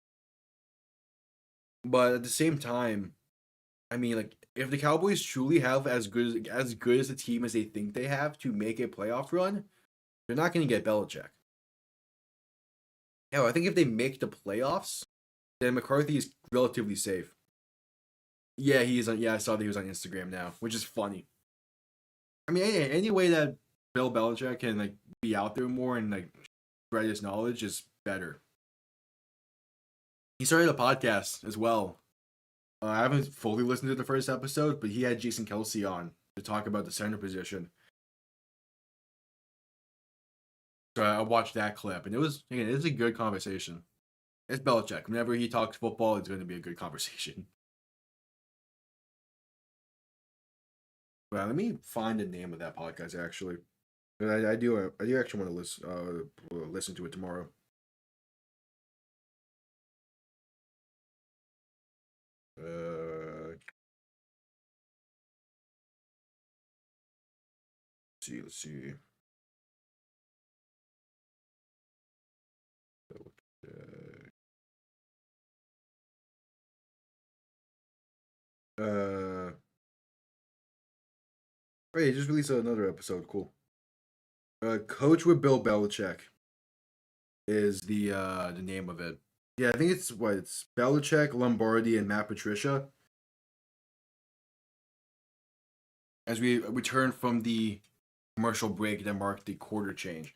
But at the same time, I mean, like, if the Cowboys truly have as good as a team as they think they have to make a playoff run, they're not going to get Belichick. Hell, I think if they make the playoffs, then McCarthy is relatively safe. Yeah, he is on. Yeah, I saw that he was on Instagram now, which is funny. I mean, any way that Bill Belichick can like be out there more and like spread his knowledge is better. He started a podcast as well. I haven't fully listened to the first episode, but he had Jason Kelce on to talk about the center position. So I watched that clip, and it was a good conversation. It's Belichick. Whenever he talks football, it's going to be a good conversation. Well, let me find the name of that podcast actually. I do actually want to listen to it tomorrow. Let's see. Oh, yeah, just released another episode. Cool. Coach with Bill Belichick is the name of it. Yeah, I think it's Belichick, Lombardi, and Matt Patricia. As we return from the commercial break that marked the quarter change.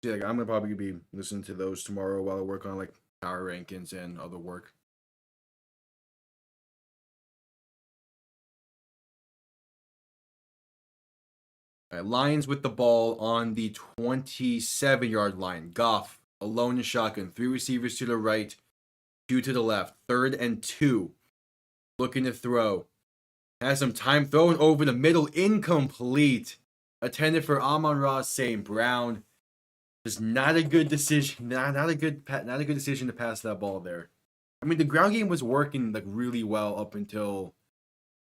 So, yeah, like, I'm gonna probably be listening to those tomorrow while I work on like power rankings and other work. Lions with the ball on the 27-yard line. Goff alone in shotgun. 3 receivers to the right, 2 to the left. 3rd and 2. Looking to throw. Has some time thrown over the middle. Incomplete. Intended for Amon-Ra St. Brown. Just not a good decision. Not a good decision to pass that ball there. I mean, the ground game was working like really well up until.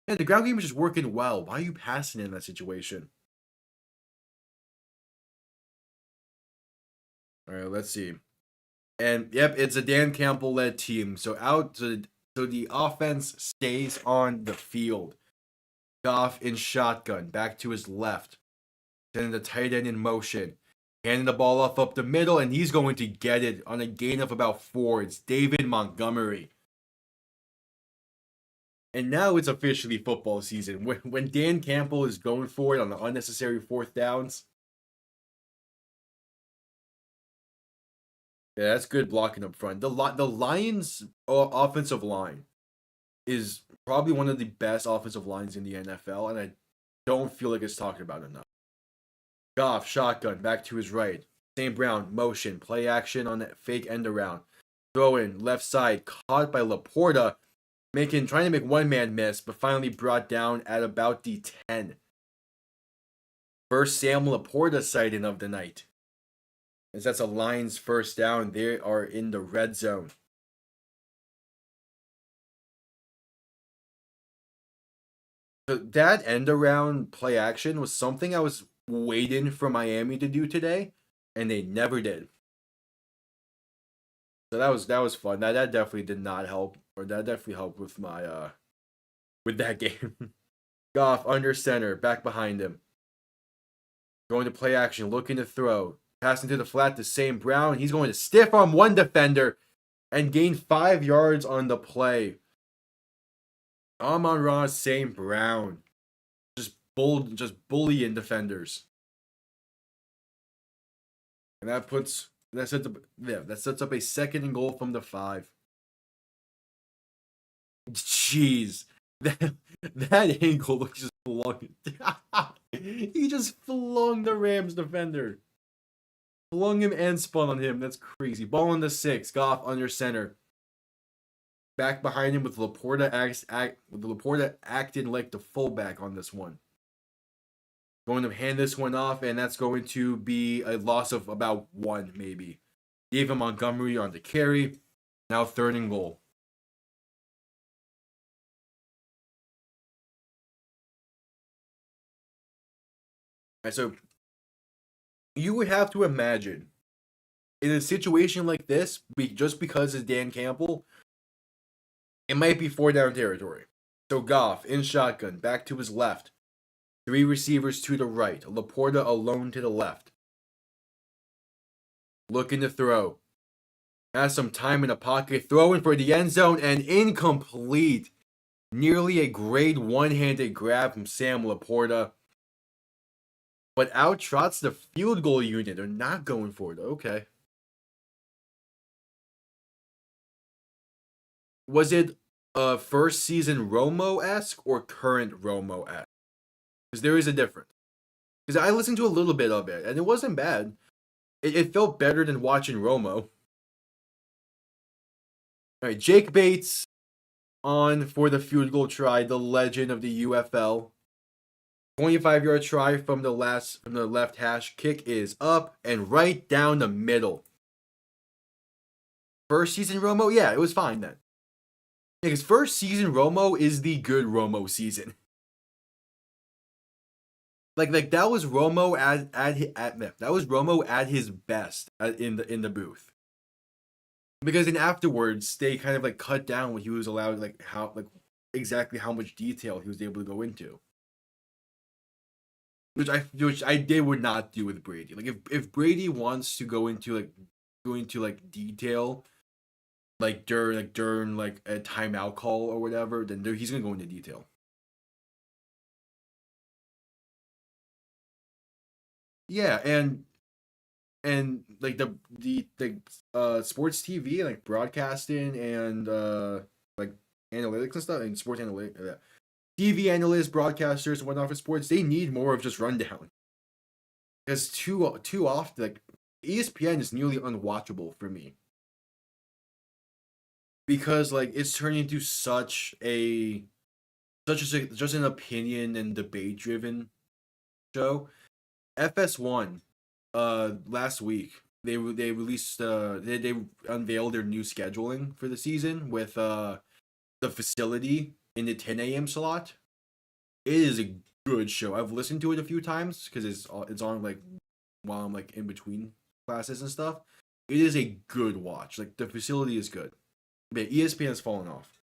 Yeah, the ground game was just working well. Why are you passing in that situation? All right, let's see. And yep, it's a Dan Campbell led team. So the offense stays on the field. Goff in shotgun, back to his left. Sending the tight end in motion. Handing the ball off up the middle, and he's going to get it on a gain of about 4. It's David Montgomery. And now it's officially football season. When Dan Campbell is going for it on the unnecessary 4th downs. Yeah, that's good blocking up front. The Lions' offensive line is probably one of the best offensive lines in the NFL, and I don't feel like it's talked about enough. Goff, shotgun, back to his right. St. Brown, motion, play action on that fake end around. Throw in, left side, caught by Laporta, trying to make one man miss, but finally brought down at about the 10. First Sam Laporta sighting of the night. As that's a Lions first down, they are in the red zone. So that end around play action was something I was waiting for Miami to do today, and they never did. So that was fun. That definitely did not help, or that definitely helped with my with that game. Goff under center, back behind him. Going to play action, looking to throw. Passing to the flat to St. Brown. He's going to stiff arm one defender and gain 5 yards on the play. Amon-Ra St. Brown. Just bullying defenders. And that sets up a 2nd and goal from the 5. Jeez. That ankle looks just flung. He just flung the Rams defender. Flung him and spun on him. That's crazy. Ball on the 6. Goff under center. Back behind him with Laporta acting like the fullback on this one. Going to hand this one off, and that's going to be a loss of about 1, maybe. David Montgomery on the carry. Now 3rd and goal. All right, so you would have to imagine in a situation like this, just because it's Dan Campbell, it might be 4 down territory. So Goff in shotgun, back to his left. 3 receivers to the right. Laporta alone to the left. Looking to throw. Has some time in the pocket. Throwing for the end zone and incomplete. Nearly a grade 1-handed grab from Sam Laporta. But out trots the field goal unit. They're not going for it. Okay. Was it first season Romo-esque or current Romo-esque? Because there is a difference. Because I listened to a little bit of it, and it wasn't bad. It felt better than watching Romo. All right, Jake Bates on for the field goal try, the legend of the UFL. 25-yard try from the left hash. Kick is up and right down the middle. First season Romo, yeah, it was fine then. Because first season Romo is the good Romo season. Like that was Romo at his best in the booth. Because then afterwards they kind of like cut down what he was allowed, exactly how much detail he was able to go into. Which they would not do with Brady. Like if Brady wants to go into detail, during a timeout call or whatever, then he's gonna go into detail. Yeah, and like the sports TV, like broadcasting and like analytics and stuff, and sports analytics, TV analysts, broadcasters, and whatnot for sports, they need more of just rundown. Because too often, like ESPN is nearly unwatchable for me. Because like it's turning into such an opinion and debate driven show. FS1 last week they released they unveiled their new scheduling for the season with the facility in the 10 a.m. slot. It is a good show. I've listened to it a few times because it's on like while I'm like in between classes and stuff. It is a good watch. Like the facility is good. But ESPN has fallen off.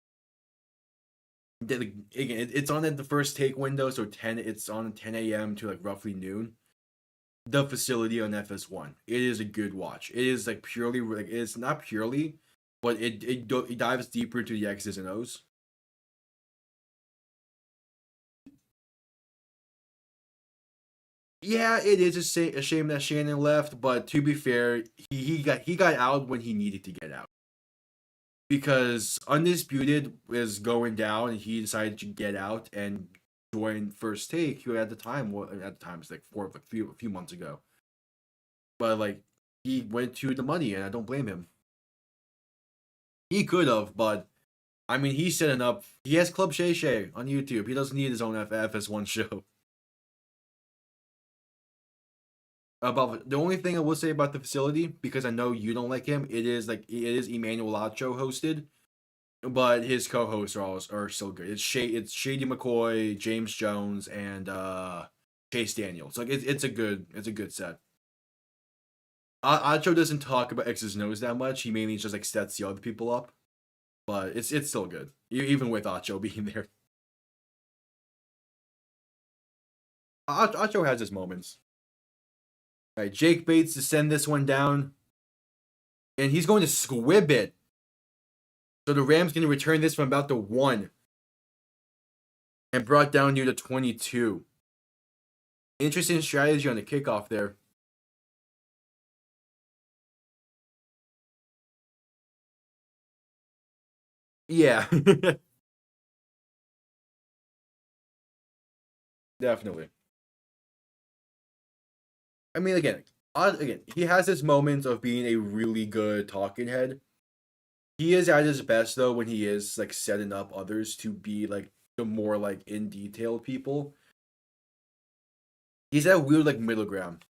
Again, it's on at the first take window, so it's on 10 a.m. to like roughly noon. The Facility on FS1. It is a good watch. It is like purely like it's not purely, but it dives deeper into the X's and O's. Yeah, it is a shame that Shannon left, but to be fair, he got out when he needed to get out because Undisputed was going down, and he decided to get out and join First Take. Who at the time, it's like a few months ago, but like he went to the money, and I don't blame him. He could have, but I mean, he's setting up. He has Club Shay Shay on YouTube. He doesn't need his own FS1 show. About the only thing I will say about the Facility, because I know you don't like him, it is Emmanuel Acho hosted, but his co-hosts are still good. It's Shady McCoy, James Jones, and Chase Daniels. Like it's a good set. Acho doesn't talk about X's nose that much. He mainly just like sets the other people up, but it's still good, even with Acho being there. Acho has his moments. All right, Jake Bates to send this one down, and he's going to squib it. So the Rams going to return this from about the 1 and brought down near the 22. Interesting strategy on the kickoff there. Yeah. Definitely. I mean, again, he has his moments of being a really good talking head. He is at his best though when he is like setting up others to be like the more like in detail people. He's that weird like middle ground.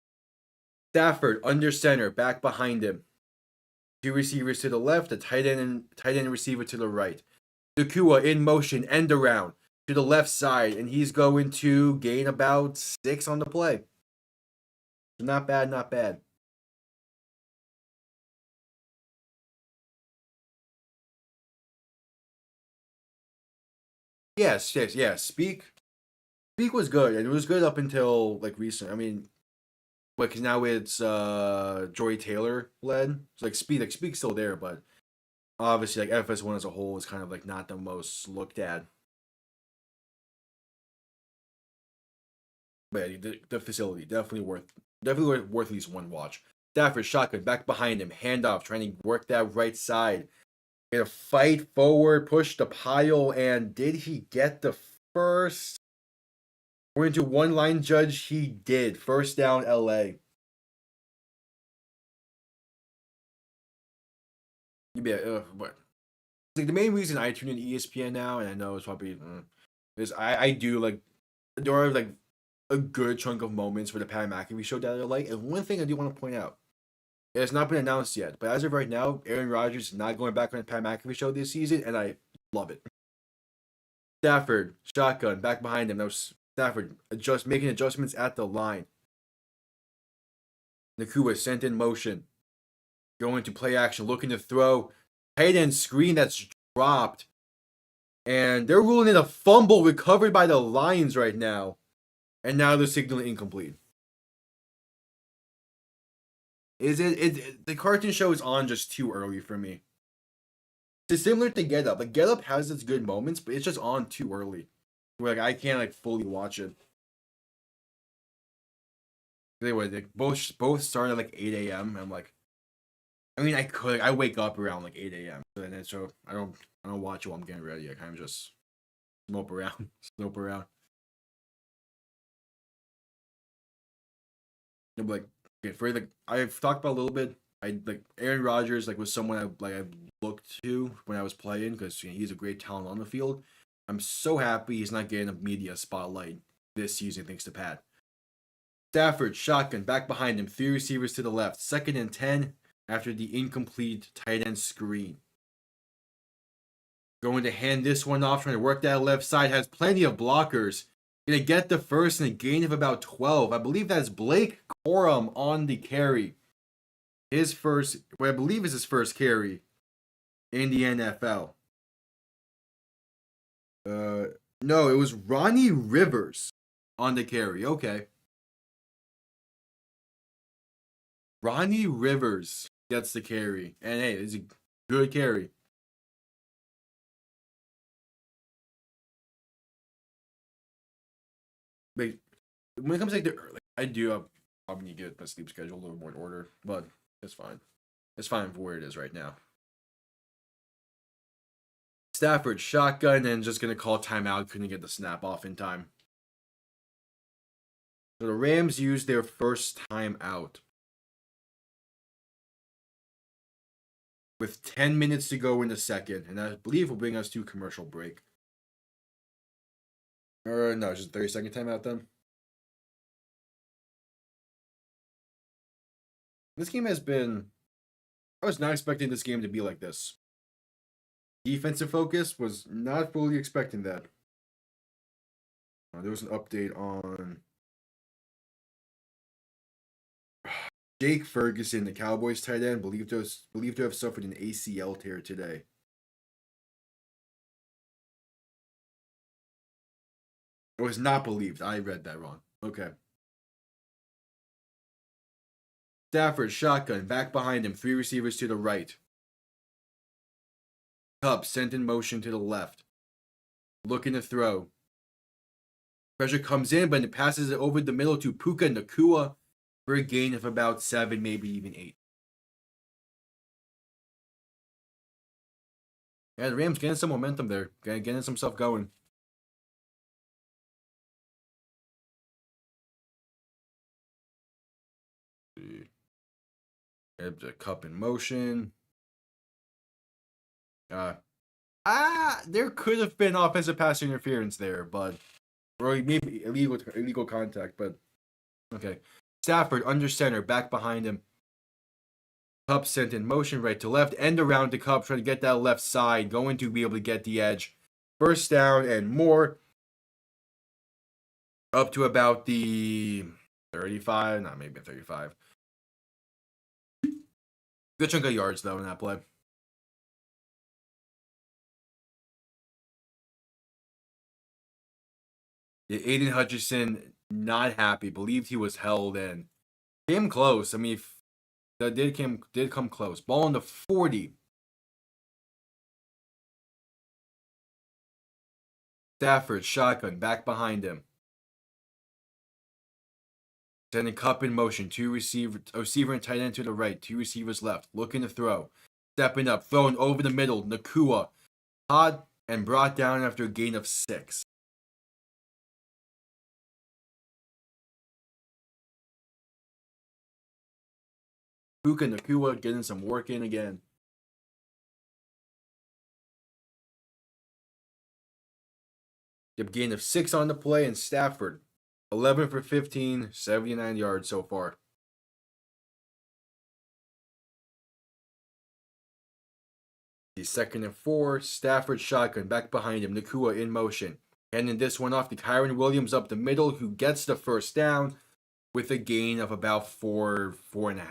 Stafford under center, back behind him. Two receivers to the left, a tight end and receiver to the right. Nacua in motion, end around to the left side, and he's going to gain about 6 on the play. Not bad, not bad. Yes. Speak was good, and it was good up until like recent. I mean, because now it's Jory Taylor led. So like Speak's still there, but obviously like FS1 as a whole is kind of like not the most looked at. But yeah, the Facility definitely worth at least one watch. Stafford shotgun back behind him, handoff, trying to work that right side. Gonna fight forward, push the pile, and did he get the first? According to one line judge, he did. First down, LA. Yeah, but like the main reason I tune in ESPN now, and I know it's probably is I do like there are like a good chunk of moments for the Pat McAfee show that I like. And one thing I do want to point out, it has not been announced yet, but as of right now, Aaron Rodgers is not going back on the Pat McAfee show this season, and I love it. Stafford, shotgun, back behind him. That was Stafford making adjustments at the line. Nacua sent in motion. Going to play action, looking to throw. Tight end screen that's dropped. And they're ruling it a fumble recovered by the Lions right now. And now they're signaling incomplete. Is it the cartoon show is on just too early for me. It's similar to Get Up. Like Get Up has its good moments, but it's just on too early. Where like I can't like fully watch it. Anyway, they both start at like 8 a.m. I'm like, I mean, I wake up around like 8 a.m. So I don't watch it while I'm getting ready. I kind of just snope around, snope around. No, but like okay, for like I've talked about a little bit. I like Aaron Rodgers like was someone I looked to when I was playing because he's a great talent on the field. I'm so happy he's not getting a media spotlight this season thanks to Pat. Stafford shotgun back behind him, 3 receivers to the left, 2nd and 10 after the incomplete tight end screen. Going to hand this one off, trying to work that left side, has plenty of blockers. Gonna get the first in a gain of about 12. I believe that's Blake Corum on the carry. His first, what I believe is his first carry in the NFL. No, it was Ronnie Rivers on the carry. Okay. Ronnie Rivers gets the carry. And hey, it's a good carry. But when it comes to I do probably need to get my sleep schedule a little more in order, but it's fine. It's fine for where it is right now. Stafford shotgun and just gonna call timeout. Couldn't get the snap off in time. So the Rams used their first timeout with 10 minutes to go in the second, and I believe will bring us to commercial break. Or no, just 30-second timeout then. This game has been. I was not expecting this game to be like this. Defensive focus was not fully expecting that. There was an update on Jake Ferguson, the Cowboys tight end, believed to have suffered an ACL tear today. It was not believed. I read that wrong. Okay. Stafford, shotgun, back behind him, 3 receivers to the right. Kupp sent in motion to the left. Looking to throw. Pressure comes in, but it passes it over the middle to Puka Nacua for a gain of about 7, maybe even 8. Yeah, the Rams getting some momentum there. Getting some stuff going. The Kupp in motion. There could have been offensive pass interference there, but or maybe illegal contact, but okay. Stafford under center, back behind him. Kupp sent in motion right to left, end around to Kupp, trying to get that left side, going to be able to get the edge. First down and more. Up to about the 35, not maybe 35. Good chunk of yards though in that play. Aiden Hutchinson not happy. Believed he was held in. Came close. I mean, that did come close. Ball on the 40. Stafford shotgun back behind him. Sending Kupp in motion. Receiver and tight end to the right. 2 receivers left. Looking to throw. Stepping up. Throwing over the middle. Nacua. Caught and brought down after a gain of 6. Puka Nacua getting some work in again. Yep, gain of 6 on the play, and Stafford 11 for 15, 79 yards so far. The 2nd and 4, Stafford shotgun back behind him. Nacua in motion. Handing this one off to Kyren Williams up the middle, who gets the first down with a gain of about 4.5.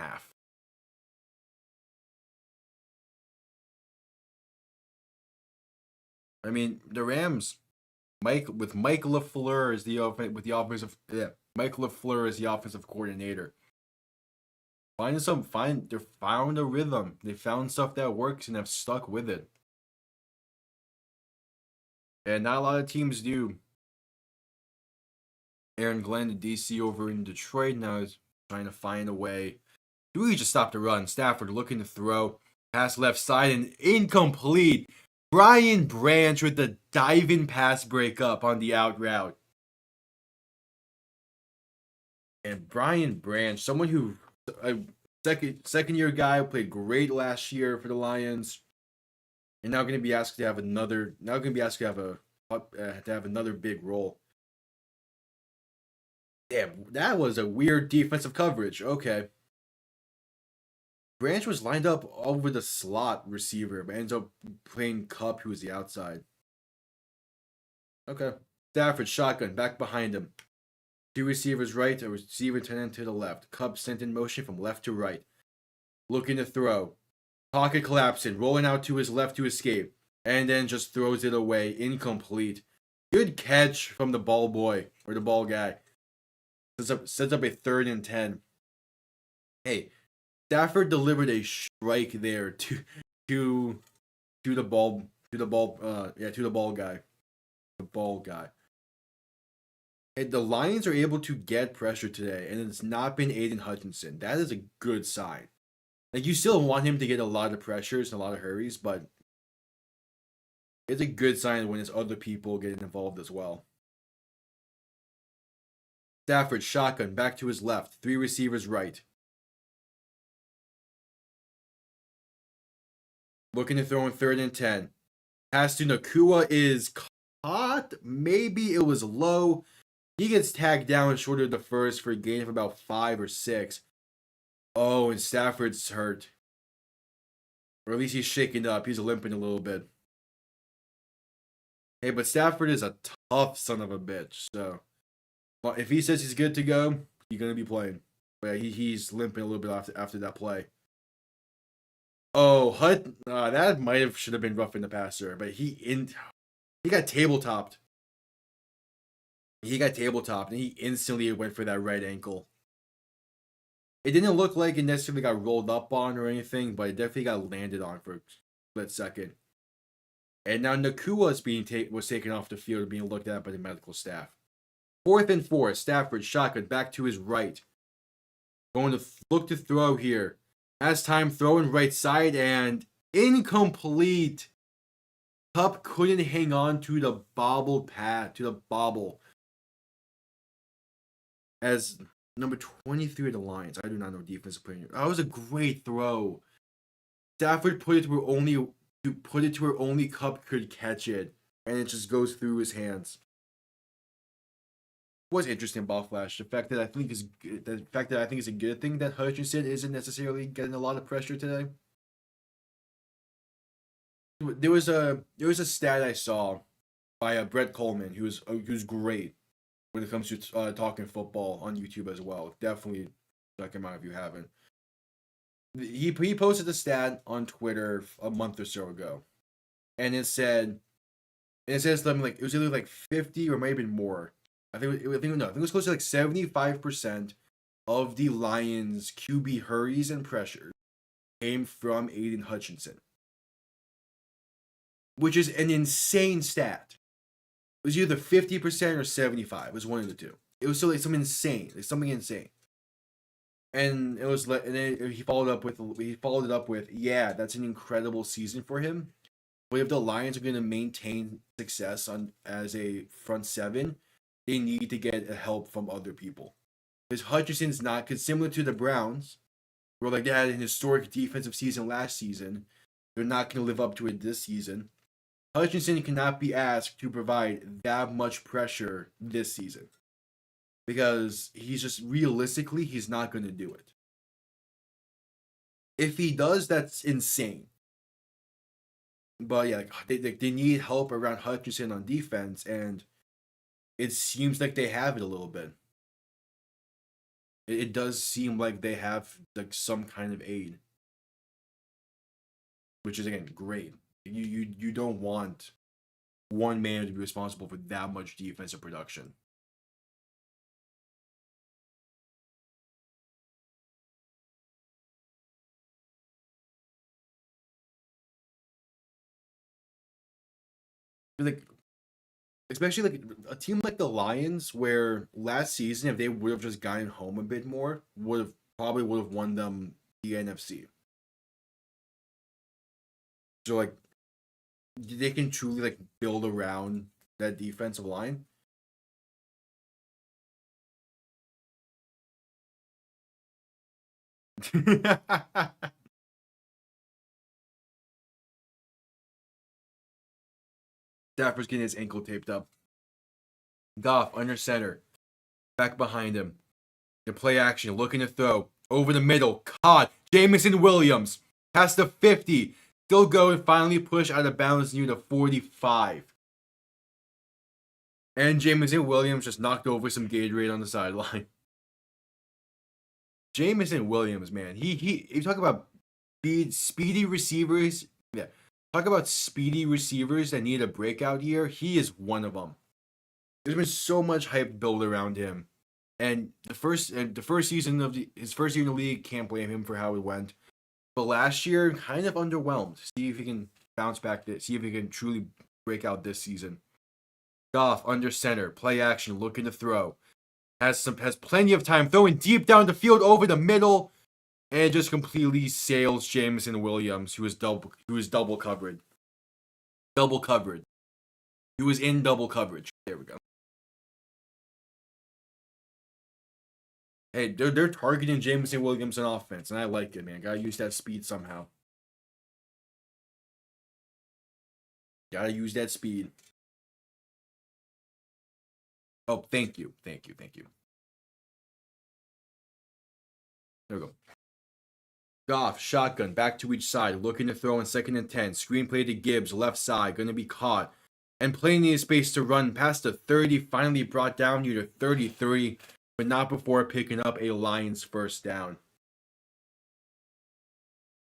I mean, the Rams, Mike LaFleur is the Mike LaFleur is the offensive coordinator. They found a rhythm. They found stuff that works and have stuck with it. And not a lot of teams do. Aaron Glenn, the DC over in Detroit, now is trying to find a way. Do we just stop the run? Stafford looking to throw. Pass left side and incomplete. Brian Branch with the diving pass breakup on the out route. And Brian Branch, someone who a second year guy who played great last year for the Lions, and now going to be asked to have another. Now going to be asked to have another big role. Damn, that was a weird defensive coverage. Okay. Branch was lined up over the slot receiver, but ends up playing Kupp, who was the outside. Okay. Stafford shotgun back behind him. 2 receivers right, a receiver turning to the left. Kupp sent in motion from left to right. Looking to throw. Pocket collapsing, rolling out to his left to escape. And then just throws it away. Incomplete. Good catch from the ball boy, or the ball guy. Sets up a 3rd and 10. Hey, Stafford delivered a strike there to to the ball to the ball to the ball guy. The ball guy. And the Lions are able to get pressure today, and it's not been Aiden Hutchinson. That is a good sign. Like, you still want him to get a lot of pressures and a lot of hurries, but it's a good sign when it's other people getting involved as well. Stafford shotgun back to his left, 3 receivers right. Looking to throw in 3rd and 10. Pass to Nacua is caught. Maybe it was low. He gets tagged down short of the first for a gain of about 5 or 6. Oh, and Stafford's hurt. Or at least he's shaken up. He's limping a little bit. Hey, but Stafford is a tough son of a bitch. So, well, if he says he's good to go, he's going to be playing. But yeah, he's limping a little bit after that play. Oh, that should have been rough in the passer, but he got tabletopped. He got tabletopped, and he instantly went for that right ankle. It didn't look like it necessarily got rolled up on or anything, but it definitely got landed on for a split second. And now Nacua was taken off the field, being looked at by the medical staff. 4th and 4, Stafford shotgun back to his right. Going to look to throw here. As time throwing right side and incomplete. Kupp couldn't hang on to the bobbled pad, to the bobble. As number 23 of the Lions, I do not know defensive player. That was a great throw. Stafford put it to where only Kupp could catch it, and it just goes through his hands. Was interesting ball flash. The fact that I think is a good thing that Hutchinson isn't necessarily getting a lot of pressure today. There was a stat I saw by Brett Coleman, who's great when it comes to talking football on YouTube as well. Definitely check him out if you haven't. He posted a stat on Twitter a month or so ago, and it says something like it was either like 50 or maybe more. I think it was close to like 75% of the Lions' QB hurries and pressures came from Aiden Hutchinson, which is an insane stat. It was either 50% or 75%. It was one of the two. It was something insane. And it was and then he followed it up with, yeah, that's an incredible season for him. But if the Lions are going to maintain success as a front seven, they need to get help from other people. Because Hutchinson's not, because similar to the Browns, where like they had an historic defensive season last season, they're not going to live up to it this season. Hutchinson cannot be asked to provide that much pressure this season. Because he's not going to do it. If he does, that's insane. But yeah, they need help around Hutchinson on defense, and it seems like they have it a little bit. It does seem like they have like some kind of aid, which is again great. You don't want one man to be responsible for that much defensive production. Like, especially like a team like the Lions, where last season, if they would have just gotten home a bit more, would have won them the NFC. So like, they can truly like build around that defensive line. Stafford's getting his ankle taped up. Goff under center, back behind him. The play action, looking to throw over the middle. Caught. Jameson Williams past the 50. Still go and finally push out of bounds near the 45. And Jameson Williams just knocked over some Gatorade on the sideline. Jameson Williams, man, you talk about speedy receivers. Yeah, talk about speedy receivers that need a breakout year. He is one of them. There's been so much hype built around him And the first season of his first year in the league, can't blame him for how it went. But last year, kind of underwhelmed. See if he can bounce back. See if he can truly break out this season. Goff under center, play action, looking to throw. Has plenty of time, throwing deep down the field over the middle, and just completely sails Jameson Williams, who is double covered. Double covered. He was in double coverage. There we go. Hey, they're targeting Jameson Williams on offense, and I like it, man. Gotta use that speed somehow. Gotta use that speed. Oh, thank you. There we go. Goff, shotgun, back to each side, looking to throw in 2nd and 10. Screenplay to Gibbs, left side, gonna be caught. And plenty of space to run past the 30, finally brought down near the 33, but not before picking up a Lions first down.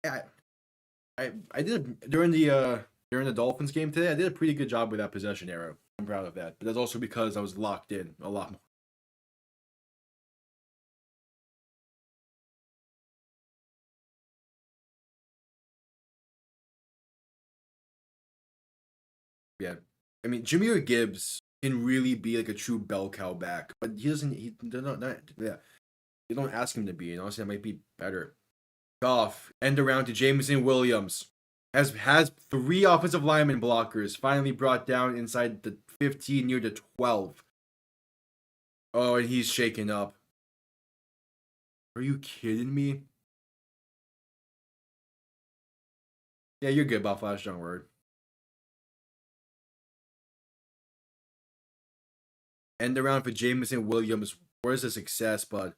I did during the Dolphins game today. I did a pretty good job with that possession arrow. I'm proud of that. But that's also because I was locked in a lot more. Yeah. I mean, Jahmyr Gibbs can really be like a true bell cow back, but he doesn't. They're not. Yeah. They don't ask him to be, and honestly, that might be better. Goff, end around to Jameson Williams. Has 3 offensive lineman blockers, finally brought down inside the 15 near the 12. Oh, and he's shaken up. Are you kidding me? Yeah, you're good about Flash John Word. End around for Jameson Williams. Where's the success, bud?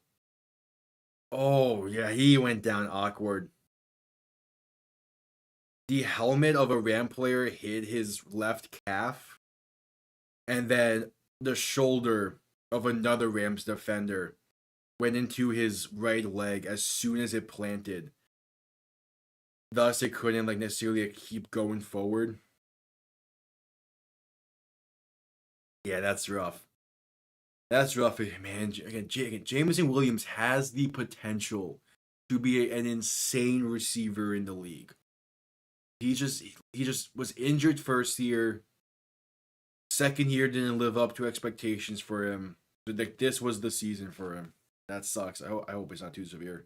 Oh, yeah, he went down awkward. The helmet of a Ram player hit his left calf, and then the shoulder of another Rams defender went into his right leg as soon as it planted. Thus, it couldn't necessarily keep going forward. Yeah, that's rough. That's rough, man. Again, Jameson Williams has the potential to be an insane receiver in the league. He just was injured first year. Second year didn't live up to expectations for him. So this was the season for him. That sucks. I hope it's not too severe.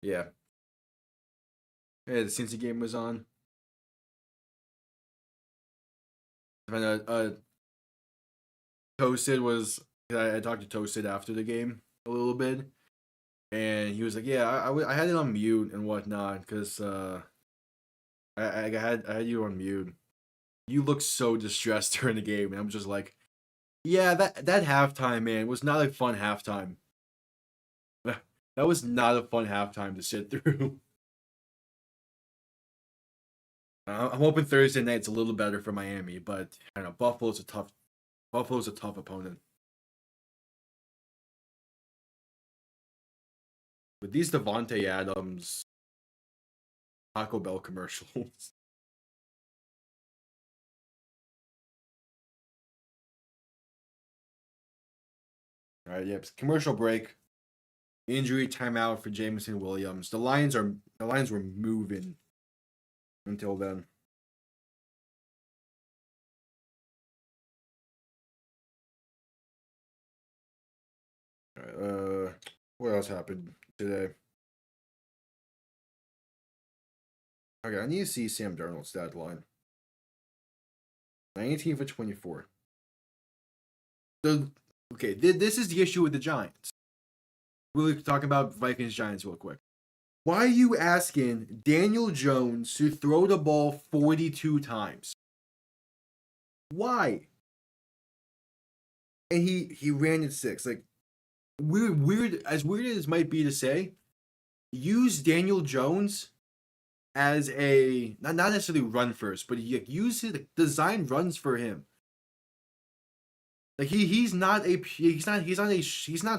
Yeah. Yeah, the Cincy game was on. And Toasted was. I talked to Toasted after the game a little bit, and he was like, "Yeah, I had it on mute and whatnot because I had you on mute. You look so distressed during the game, and I'm just like, yeah, that halftime, man, was not a fun halftime. That was not a fun halftime to sit through. I'm hoping Thursday night's a little better for Miami, but I don't know. Buffalo's a tough opponent. With these Devontae Adams Taco Bell commercials. All right, yep. Commercial break. Injury timeout for Jameson Williams. The Lions were moving until then. All right, what else happened today? Okay, I need to see Sam Darnold's stat line. 19 for 24. Okay, this is the issue with the Giants. We'll talk about Vikings Giants real quick. Why are you asking Daniel Jones to throw the ball 42 times? Why? And he ran it 6. Like weird as it might be to say, use Daniel Jones as a not necessarily run first, but use his design runs for him. Like he's not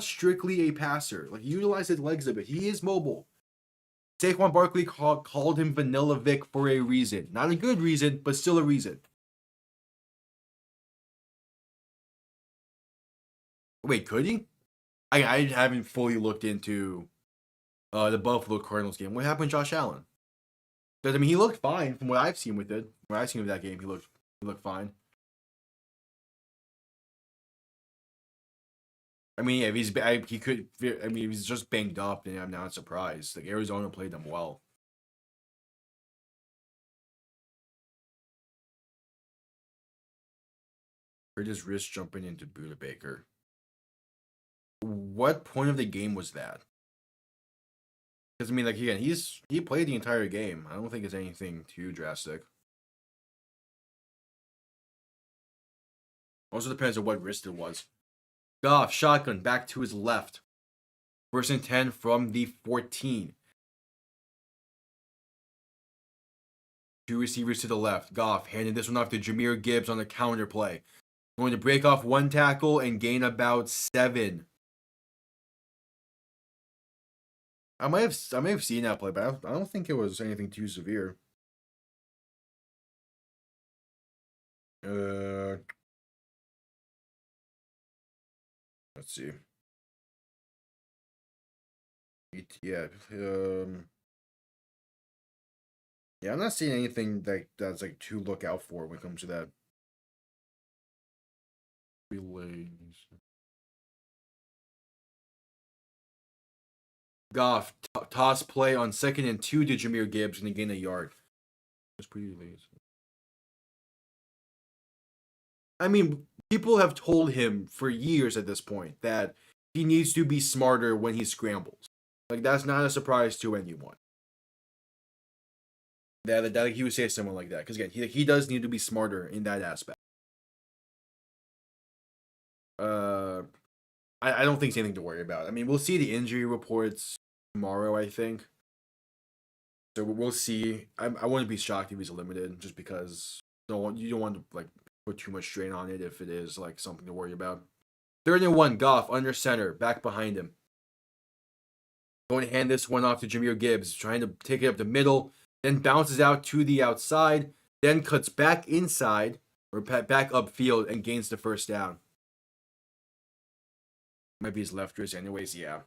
strictly a passer. Like utilize his legs a bit. He is mobile. Saquon Barkley called him Vanilla Vic for a reason. Not a good reason, but still a reason. Wait, could he? I haven't fully looked into the Buffalo Cardinals game. What happened to Josh Allen? Because I mean, he looked fine from what I've seen with it. What I've seen of that game, he looked fine. I mean, if he could. I mean, if he's just banged up, then I'm not surprised. Like Arizona played them well. Hurt his wrist jumping into Buda Baker. What point of the game was that? Because I mean, like again, he played the entire game. I don't think it's anything too drastic. Also depends on what wrist it was. Goff, shotgun, back to his left. 1st and 10 from the 14. 2 receivers to the left. Goff handing this one off to Jahmyr Gibbs on the counter play. Going to break off 1 tackle and gain about 7. I may have seen that play, but I don't think it was anything too severe. Let's see. Yeah, yeah, I'm not seeing anything that's like to look out for when it comes to that. Relays. Goff toss play on 2nd and 2 to Jahmyr Gibbs and he gained a yard. That's pretty lazy. I mean, people have told him for years at this point that he needs to be smarter when he scrambles. Like that's not a surprise to anyone. That he would say someone like that because again, he does need to be smarter in that aspect. I don't think it's anything to worry about. I mean, we'll see the injury reports tomorrow, I think. So we'll see. I wouldn't be shocked if he's limited, just because you don't want to like put too much strain on it if it is like something to worry about. 3rd and 1, Goff under center, back behind him. Going to hand this one off to Jahmyr Gibbs, trying to take it up the middle, then bounces out to the outside, then cuts back inside or back upfield and gains the 1st down. Might be his left wrist, anyways. Yeah.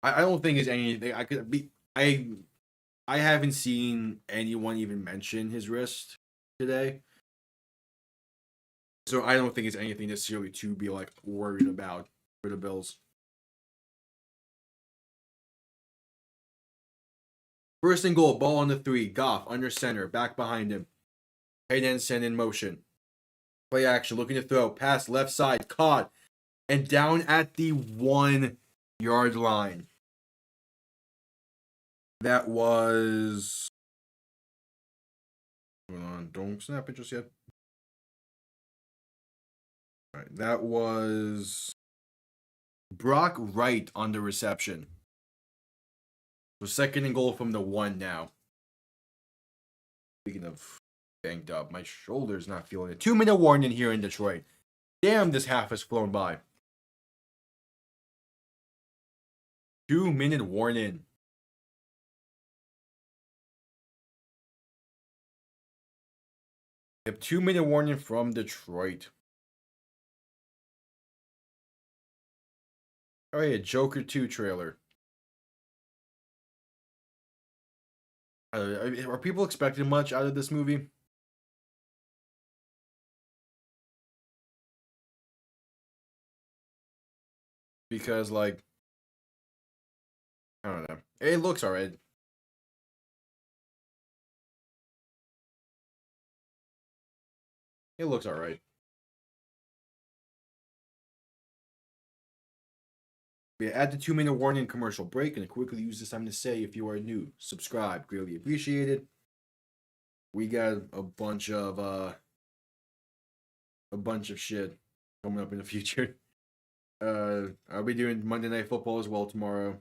I don't think it's anything. I could be. I haven't seen anyone even mention his wrist today, so I don't think it's anything necessarily to be like worried about for the Bills. 1st and goal, ball on the 3. Goff under center, back behind him. Tight end send in motion. Play action, looking to throw. Pass left side, caught, and down at the 1-yard line. That was. Hold on, don't snap it just yet. All right, that was Brock Wright on the reception. So 2nd and goal from the 1 now. Speaking of banged up, my shoulder's not feeling it. 2-minute warning here in Detroit. Damn, this half has flown by. 2-minute warning. We have 2-minute warning from Detroit. All right, a Joker 2 trailer. Are people expecting much out of this movie? Because, like, I don't know. It looks alright. It looks alright. We add the 2-minute warning commercial break and quickly use this time to say if you are new, subscribe, greatly appreciated. We got a bunch of shit coming up in the future. I'll be doing Monday Night Football as well tomorrow.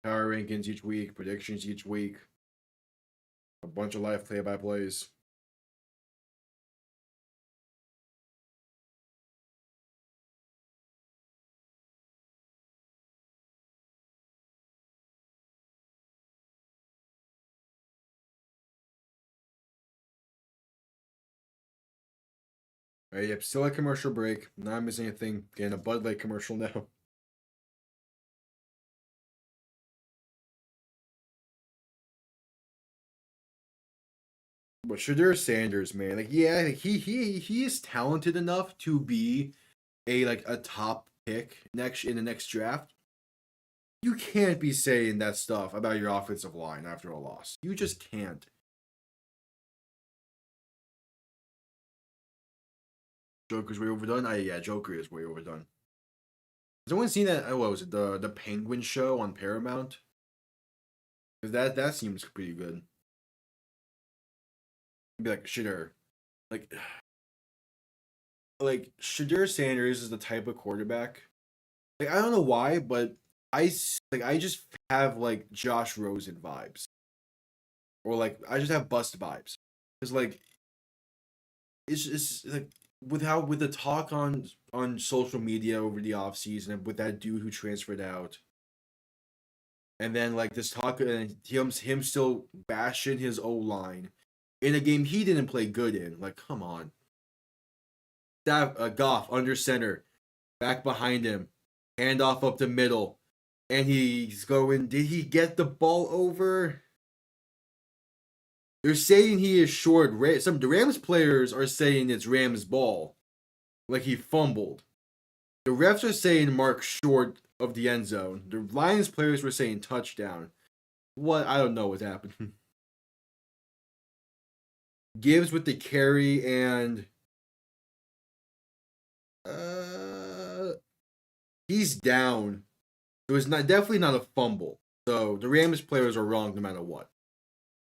Power rankings each week, predictions each week. A bunch of live play-by-plays. All right, yep, still a commercial break. Not missing anything. Getting a Bud Light commercial now. But Shadur Sanders, man, like yeah, like, he is talented enough to be a top pick next in the next draft. You can't be saying that stuff about your offensive line after a loss. You just can't. Joker's way overdone. Yeah, Joker is way overdone. Has anyone seen that? What was it? The Penguin show on Paramount? Because that seems pretty good. Be like Shadur, like Shadur Sanders is the type of quarterback. Like I don't know why, but I just have like Josh Rosen vibes, or like I just have Bust vibes. It's like it's like with the talk on social media over the offseason with that dude who transferred out, and then like this talk and him still bashing his O line in a game he didn't play good in. Like, come on. That Goff under center, back behind him, handoff up the middle, and he's going. Did he get the ball over? They're saying he is short. Some the Rams players are saying it's Rams ball, like he fumbled. The refs are saying Mark short of the end zone. The Lions players were saying touchdown. What? I don't know what happened. Gibbs with the carry and he's down. It was definitely not a fumble. So the Rams players are wrong no matter what.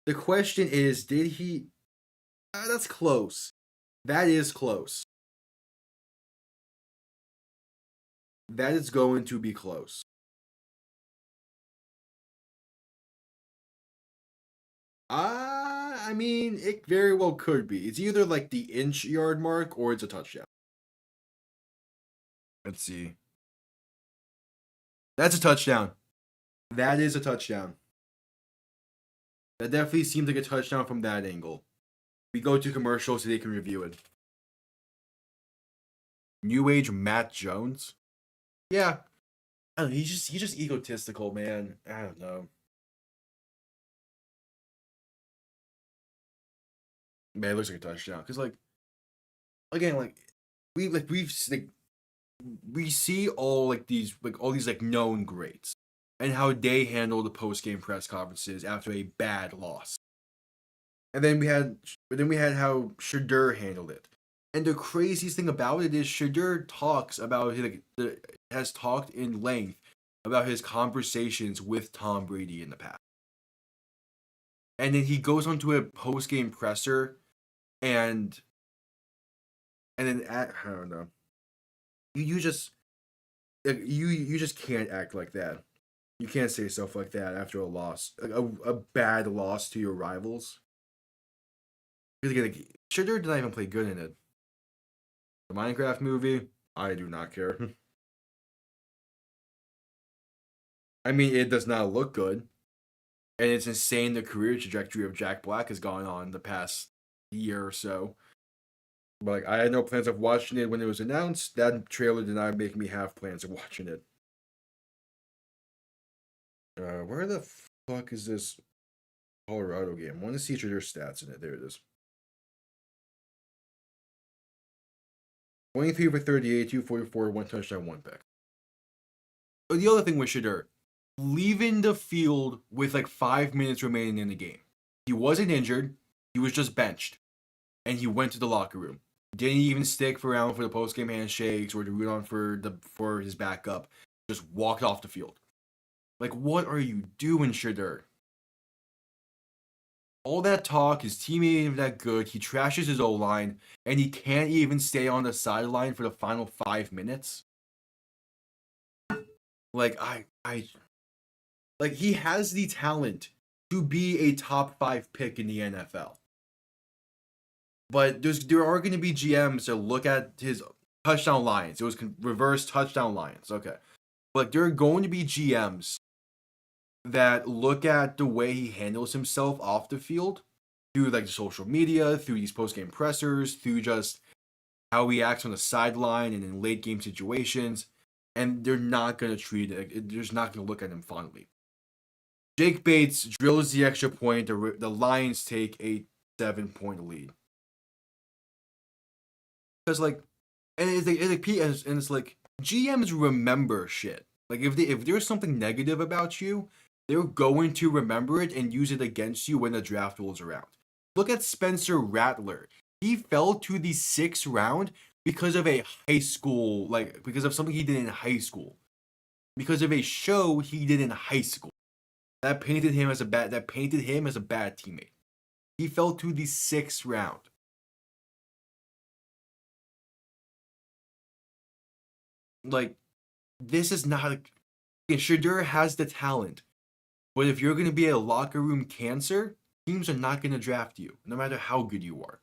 The question is, did he? That's close. That is close. That is going to be close. I mean, it very well could be. It's either like the inch yard mark or it's a touchdown. Let's see. That's a touchdown. That is a touchdown. That definitely seems like a touchdown from that angle. We go to commercials so they can review it. New age Matt Jones? Yeah. I don't know, he's just egotistical, man. I don't know. Man, it looks like a touchdown. Cause like again, we see all these like known greats and how they handle the post game press conferences after a bad loss. And then we had how Shadur handled it. And the craziest thing about it is Shadur talks about has talked in length about his conversations with Tom Brady in the past. And then he goes onto a post game presser and then I don't know. You just you just can't act like that. You can't say stuff like that after a loss, a bad loss to your rivals. Because again, Shadur did not even play good in it. The Minecraft movie, I do not care. I mean, it does not look good, and it's insane the career trajectory of Jack Black has gone on the past year or so. But like, I had no plans of watching it when it was announced. That trailer did not make me have plans of watching it. Where the fuck is this Colorado game? I want to see their stats in it. There it is. 23 for 38, 244, one touchdown, one pick. But the other thing with Shadur, leaving the field with like 5 minutes remaining in the game. He wasn't injured. He was just benched. And he went to the locker room. Didn't even stick around for the post-game handshakes or to root on for his backup. Just walked off the field. Like, what are you doing, Shadur? All that talk, his team ain't even that good. He trashes his O-line, and he can't even stay on the sideline for the final 5 minutes. Like, like he has the talent to be a top 5 pick in the NFL. But there are going to be GMs that look at his touchdown lines. It was reverse touchdown lines. Okay. But there are going to be GMs that look at the way he handles himself off the field through like social media, through these post-game pressers, through just how he acts on the sideline and in late game situations, and they're not going to treat it. They're just not going to look at him fondly. Jake Bates drills the extra point. The Lions take a 7-point lead. Because like, and it's like GMs remember shit. Like if there's something negative about you, they're going to remember it and use it against you when the draft rolls around. Look at Spencer Rattler. He fell to the 6th round because of a high school, like because of something he did in high school. Because of a show he did in high school. That painted him as a bad teammate. He fell to the 6th round. Like, this is not Shedeur has the talent. But if you're gonna be a locker room cancer, teams are not gonna draft you, no matter how good you are.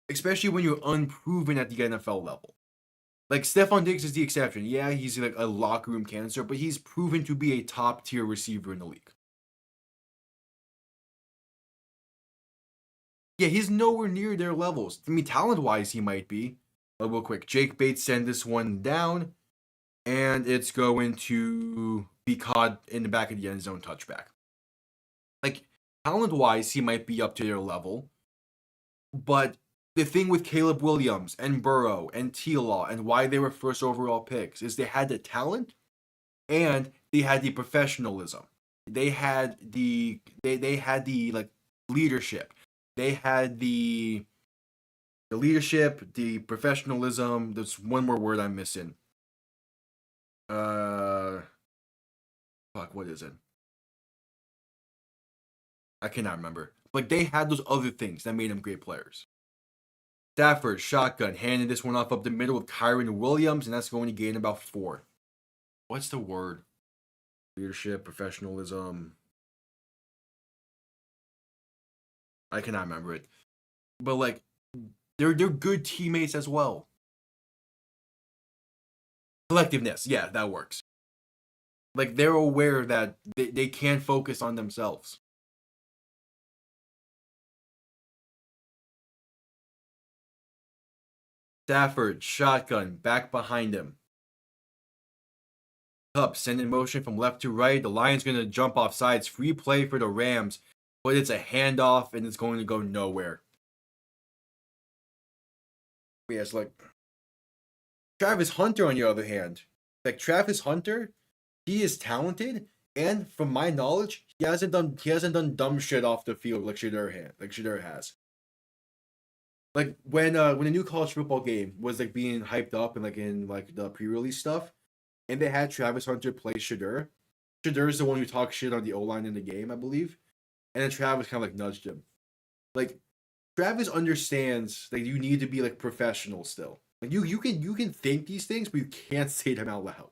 Especially when you're unproven at the NFL level. Like Stefon Diggs is the exception. Yeah, he's like a locker room cancer, but he's proven to be a top tier receiver in the league. Yeah, he's nowhere near their levels. I mean, talent wise, he might be. Real quick, Jake Bates send this one down, and it's going to be caught in the back of the end zone touchback. Like, talent wise, he might be up to their level, but the thing with Caleb Williams and Burrow and T-Law and why they were first overall picks is they had the talent and they had the professionalism. They had they had the like leadership. They had the leadership, the professionalism. There's one more word I'm missing. Fuck, what is it? I cannot remember. But they had those other things that made them great players. Stafford, shotgun, handing this one off up the middle with Kyren Williams, and that's going to gain about 4. What's the word? Leadership, professionalism. I cannot remember it. But like, they're good teammates as well. Collectiveness, yeah, that works. Like they're aware that they can't focus on themselves. Stafford, shotgun, back behind him. Kupp, send in motion from left to right. The Lions going to jump off sides. Free play for the Rams, but it's a handoff and it's going to go nowhere. Yeah, it's like Travis Hunter, on the other hand. Like Travis Hunter, he is talented, and from my knowledge, he hasn't done dumb shit off the field like Shedeur has. Like when a new college football game was like being hyped up and like in like the pre-release stuff, and they had Travis Hunter play Shedeur. Shedeur is the one who talks shit on the O line in the game, I believe, and then Travis kind of like nudged him. Like Travis understands that you need to be like professional still. Like you can think these things, but you can't say them out loud.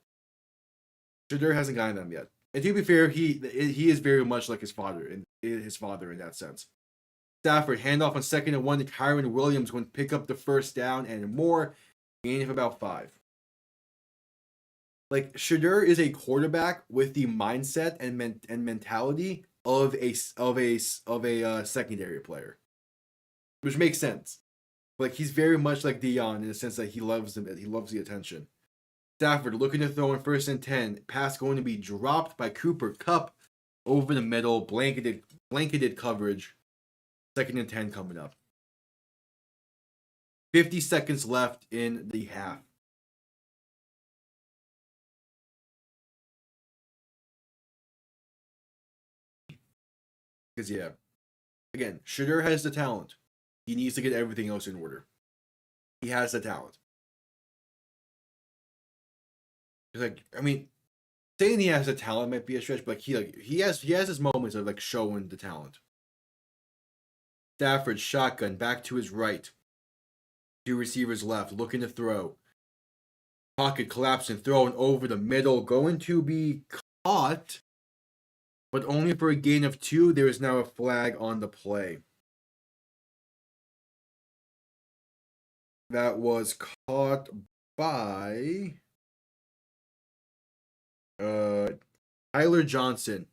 Shedeur hasn't gotten them yet. And to be fair, he is very much like his father in that sense. Stafford, handoff on 2nd and 1 to Kyren Williams, going to pick up the first down and more, gain of about 5. Like Shedeur is a quarterback with the mindset and mentality of a secondary player, which makes sense. Like he's very much like Dion in the sense that he loves the attention. Stafford looking to throw in 1st and 10. Pass going to be dropped by Cooper Kupp over the middle, blanketed coverage. 2nd and 10 coming up. 50 seconds left in the half. Because yeah, again, Shedeur has the talent. He needs to get everything else in order. He has the talent. It's like, I mean, saying he has the talent might be a stretch, but he has his moments of like showing the talent. Stafford shotgun back to his right. 2 receivers left, looking to throw. Pocket collapsing, throwing over the middle, going to be caught, but only for a gain of 2. There is now a flag on the play. That was caught by Tyler Johnson.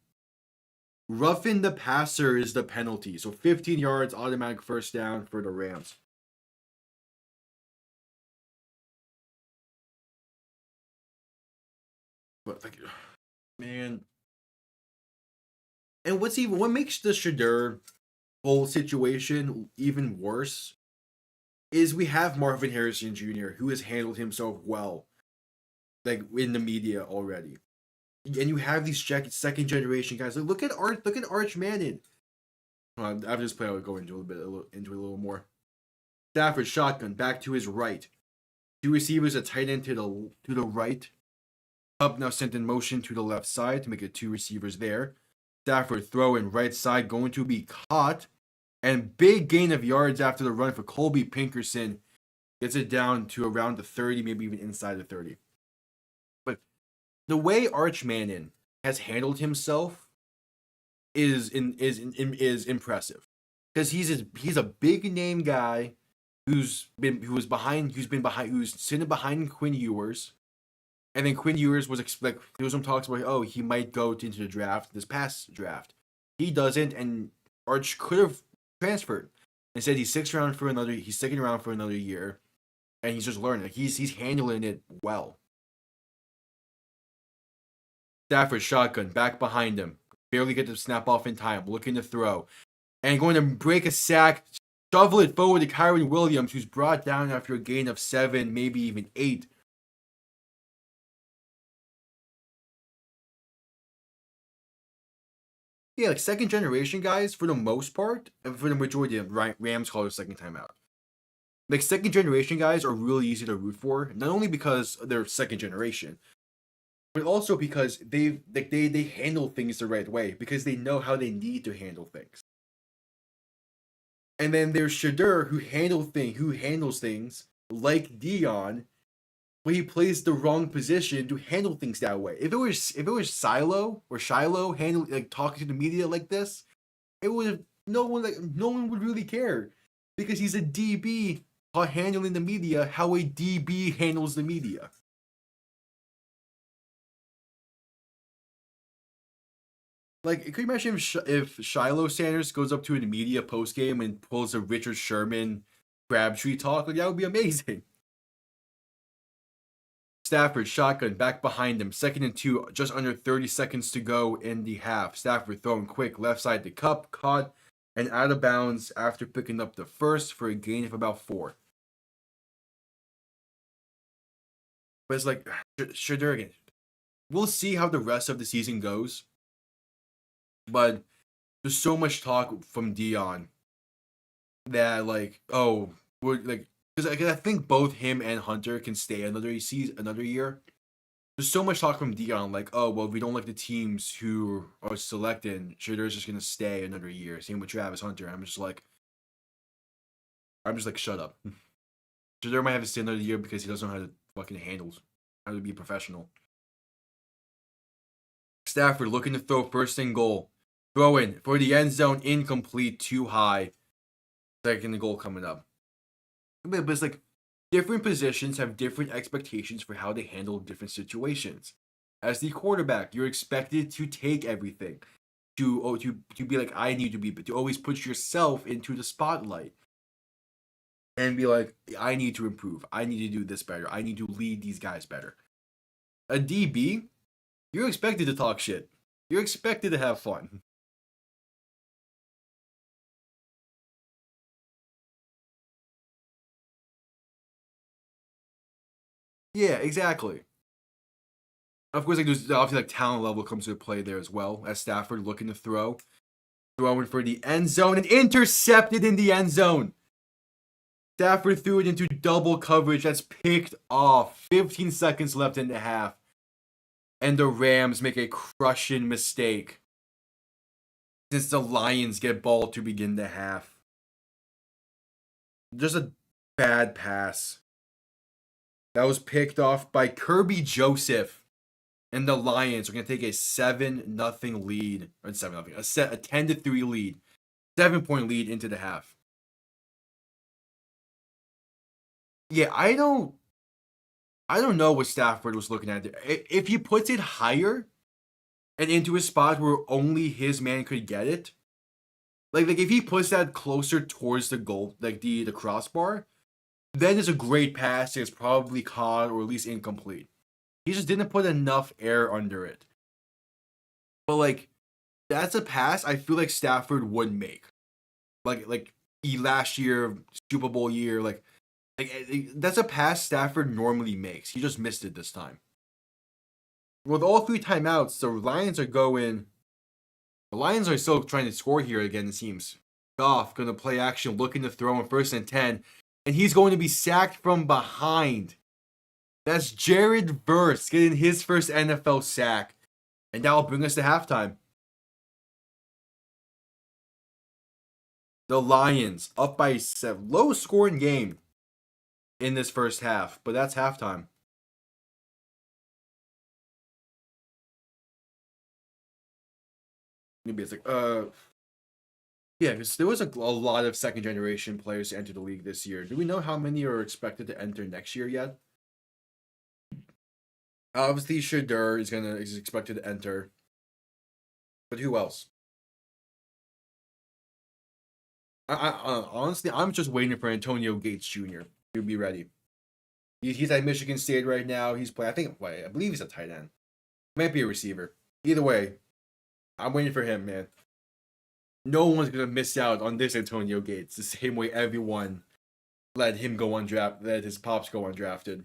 Roughing the passer is the penalty. So 15 yards, automatic first down for the Rams. But like, man. And what makes the Shedeur whole situation even worse is we have Marvin Harrison Jr. who has handled himself well, like in the media already. And you have these second generation guys. Like look at Arch Manning. After this play, I would go into into it a little more. Stafford shotgun back to his right. Two receivers, a tight end to the right. Up now sent in motion to the left side to make it two receivers there. Stafford throw in right side going to be caught. And big gain of yards after the run for Colby Pinkerson. Gets it down to around the 30, maybe even inside the 30. But the way Arch Manning has handled himself is impressive. Because he's a big name guy who's sitting behind Quinn Ewers. And then Quinn Ewers was there was some talks about, oh, he might go into the draft, this past draft. He doesn't, and Arch could have transferred. Instead, he's sticking around for another year, and he's just learning. Like, he's handling it well. Stafford shotgun back behind him, barely get the snap off in time, looking to throw, and going to break a sack, shovel it forward to Kyren Williams, who's brought down after a gain of 7, maybe even 8. Yeah, like second generation guys, for the most part, and for the majority of Rams call it second time out. Like second generation guys are really easy to root for, not only because they're second generation, but also because they handle things the right way, because they know how they need to handle things. And then there's Shedeur who handles things like Dion, but he plays the wrong position to handle things that way. If it was Shiloh handling, like, talking to the media like this, it would no one would really care, because he's a DB handling the media how a DB handles the media. Like, could you imagine if Shiloh Sanders goes up to the media post game and pulls a Richard Sherman Crabtree talk? Like, that would be amazing. Stafford shotgun back behind him, 2nd and 2, just under 30 seconds to go in the half. Stafford throwing quick left side to Kupp, caught and out of bounds after picking up the first for a gain of about 4. But it's like, Shedeur, we'll see how the rest of the season goes. But there's so much talk from Dion that, like, oh, we're like, because I think both him and Hunter can stay another year. There's so much talk from Dion, like, oh, well, we don't like the teams who are selecting. Shedeur's just gonna stay another year. Same with Travis Hunter. I'm just like, shut up. Shedeur might have to stay another year because he doesn't know how to fucking handle, how to be professional. Stafford looking to throw first and goal. Throw in for the end zone, incomplete, too high. Second goal coming up. But it's like, different positions have different expectations for how they handle different situations. As the quarterback, you're expected to take everything. To be like, I need to be, but to always put yourself into the spotlight. And be like, I need to improve. I need to do this better. I need to lead these guys better. A DB, you're expected to talk shit. You're expected to have fun. Yeah, exactly. Of course, like, there's obviously, like, talent level comes to play there as well, as Stafford looking to throwing for the end zone and intercepted in the end zone. Stafford threw it into double coverage. That's picked off. 15 seconds left in the half. And the Rams make a crushing mistake, since the Lions get ball to begin the half. Just a bad pass. That was picked off by Kirby Joseph. And the Lions are going to take a 7-0 lead. Or 7-0. A 10-3 lead. 7-point lead into the half. Yeah, I don't know what Stafford was looking at there. If he puts it higher, and into a spot where only his man could get it. Like if he puts that closer towards the goal, like the crossbar, then it's a great pass. It's probably caught or at least incomplete. He just didn't put enough air under it. But like that's a pass I feel like Stafford would make. Like last year Super Bowl year, that's a pass Stafford normally makes. He just missed it this time. With all three timeouts, the Lions are going. The Lions are still trying to score here again, it seems. Goff going to play action, looking to throw on 1st and 10, and he's going to be sacked from behind. That's Jared Verse getting his first NFL sack, and that will bring us to halftime. The Lions up by 7, low scoring game in this first half, but that's halftime. Maybe it's like, yeah, because there was a lot of second generation players to enter the league this year. Do we know how many are expected to enter next year yet? Obviously, Shedeur is expected to enter, but who else? I honestly, I'm just waiting for Antonio Gates Jr. to be ready. He's at Michigan State right now. He's playing. I believe he's a tight end. Might be a receiver. Either way, I'm waiting for him, man. No one's gonna miss out on this Antonio Gates the same way everyone let his pops go undrafted.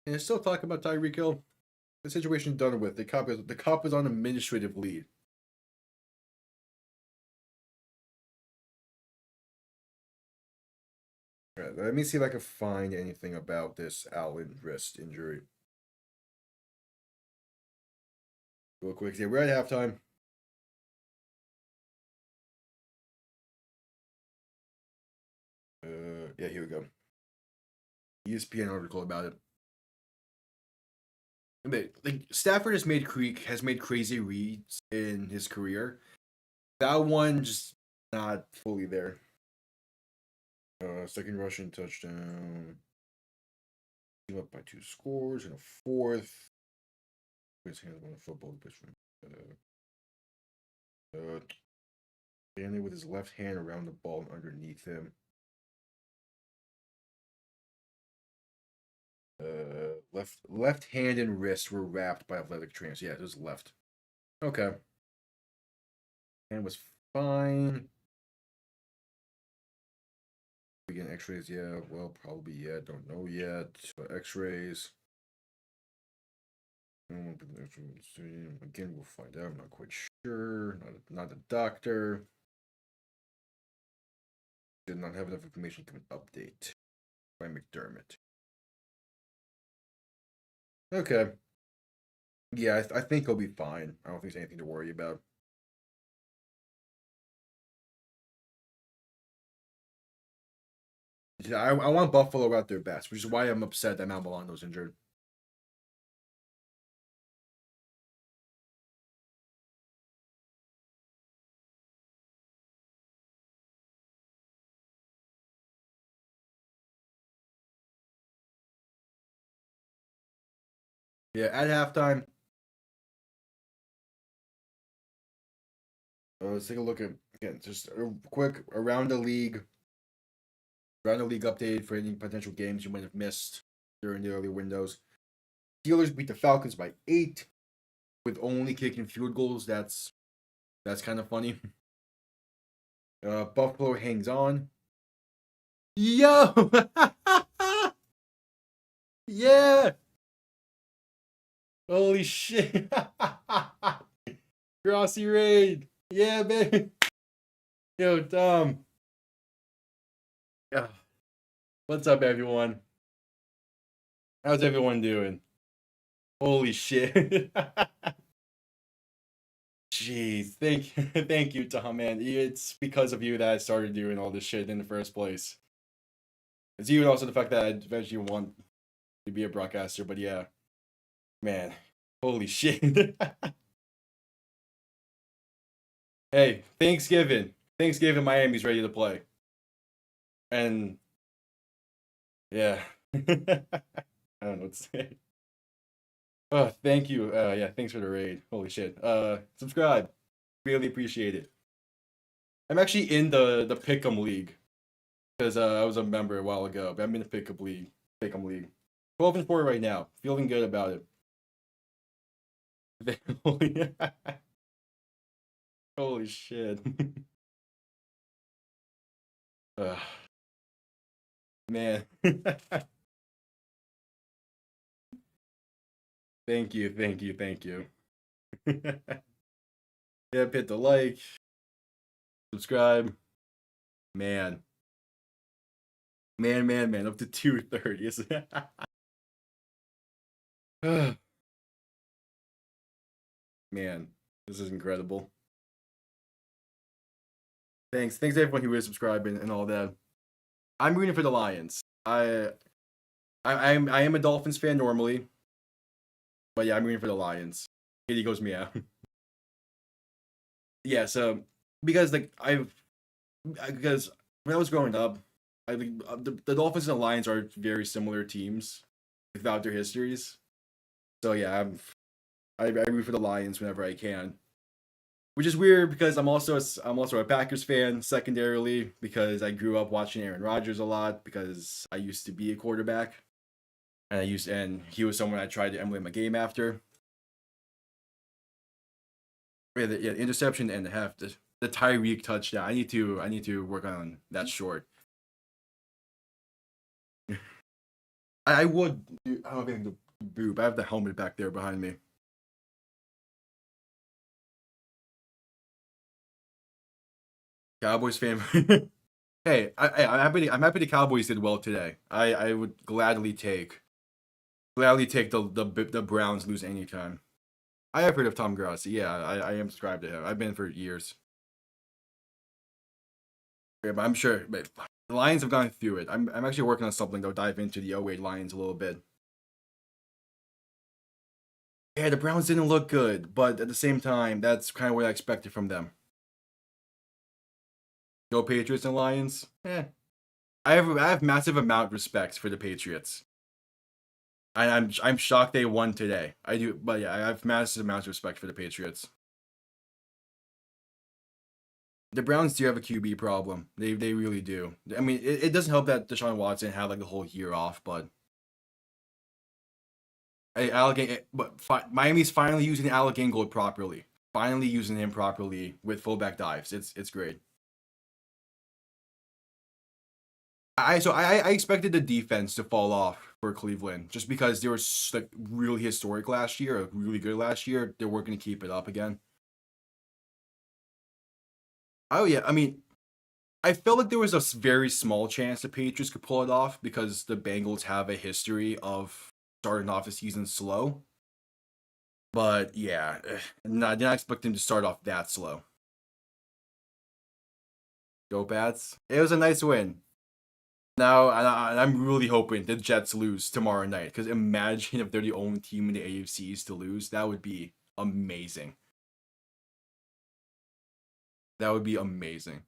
And still talking about Tyreek Hill. The situation's done with. The cop is on administrative leave. All right, let me see if I can find anything about this Allen wrist injury. Real quick, yeah, we're at halftime. Yeah, here we go. ESPN article about it. Like Stafford has made crazy reads in his career. That one just not fully there. Second rushing touchdown. Team up by 2 scores and a fourth. His hands on the football. Standing with his left hand around the ball and underneath him. Left hand and wrist were wrapped by athletic trainers. Yeah, it was left. Okay. Hand was fine. Again, X-rays. Yeah, well, probably yeah. Don't know yet. But X-rays. Again, we'll find out. I'm not quite sure. Not a doctor. Did not have enough information to give an update by McDermott. Okay. Yeah, I think he'll be fine. I don't think there's anything to worry about. Yeah, I want Buffalo at their best, which is why I'm upset that Matt Milano's injured. Yeah, at halftime. Let's take a look at again, just a quick around the league update for any potential games you might have missed during the early windows. Steelers beat the Falcons by 8 with only kicking field goals. That's kind of funny. Buffalo hangs on. Yo! Yeah! Holy shit! Crossy Raid! Yeah, baby! Yo, Tom. Yeah. What's up, everyone? How's everyone doing? Holy shit! Jeez, thank you, Tom, man. It's because of you that I started doing all this shit in the first place. It's you and also the fact that I eventually want to be a broadcaster, but yeah. Man, holy shit. Hey, Thanksgiving. Miami's ready to play. And Yeah. I don't know what to say. Oh, thank you. Yeah, thanks for the raid. Holy shit. Subscribe. Really appreciate it. I'm actually in the Pick'em League because I was a member a while ago, but I'm in the Pick'em League. 12-4 right now. Feeling good about it. Holy, holy shit. Ugh, man. Thank you, thank you, thank you. Yeah, hit the like, subscribe. Man. Man, up to 230. Man, this is incredible. Thanks everyone who is subscribing and all that. I'm rooting for the Lions. I am a Dolphins fan normally, but yeah, I'm rooting for the Lions. Kitty goes meow. Yeah, so because like because when I was growing up, I think the Dolphins and the Lions are very similar teams without their histories. So yeah, I root for the Lions whenever I can, which is weird because I'm also a Packers fan secondarily because I grew up watching Aaron Rodgers a lot because I used to be a quarterback and he was someone I tried to emulate my game after. Yeah, the interception and the Tyreek touchdown. I need to work on that short. I would. I don't think the boop. I have the helmet back there behind me. Cowboys fan. Hey, I'm happy the Cowboys did well today. I would gladly take the Browns lose anytime. I have heard of Tom Grassi. Yeah, I am subscribed to him. I've been for years. Yeah, but I'm sure. But the Lions have gone through it. I'm actually working on something that'll dive into the '08 Lions a little bit. Yeah, the Browns didn't look good, but at the same time, that's kind of what I expected from them. Go Patriots and Lions. I have massive amount of respect for the Patriots. I'm shocked they won today. I do, but yeah, I have massive amounts of respect for the Patriots. The Browns do have a QB problem. They really do. I mean, it doesn't help that Deshaun Watson had like the whole year off, but Miami's finally using Alec Ingold properly. Finally using him properly with fullback dives. It's great. I expected the defense to fall off for Cleveland just because they were like really historic last year, really good last year. They weren't going to keep it up again. Oh yeah, I mean, I felt like there was a very small chance the Patriots could pull it off because the Bengals have a history of starting off the season slow. But yeah, I did not expect them to start off that slow. Go Pats! It was a nice win. Now, I'm really hoping the Jets lose tomorrow night because imagine if they're the only team in the AFCs to lose. That would be amazing. That would be amazing.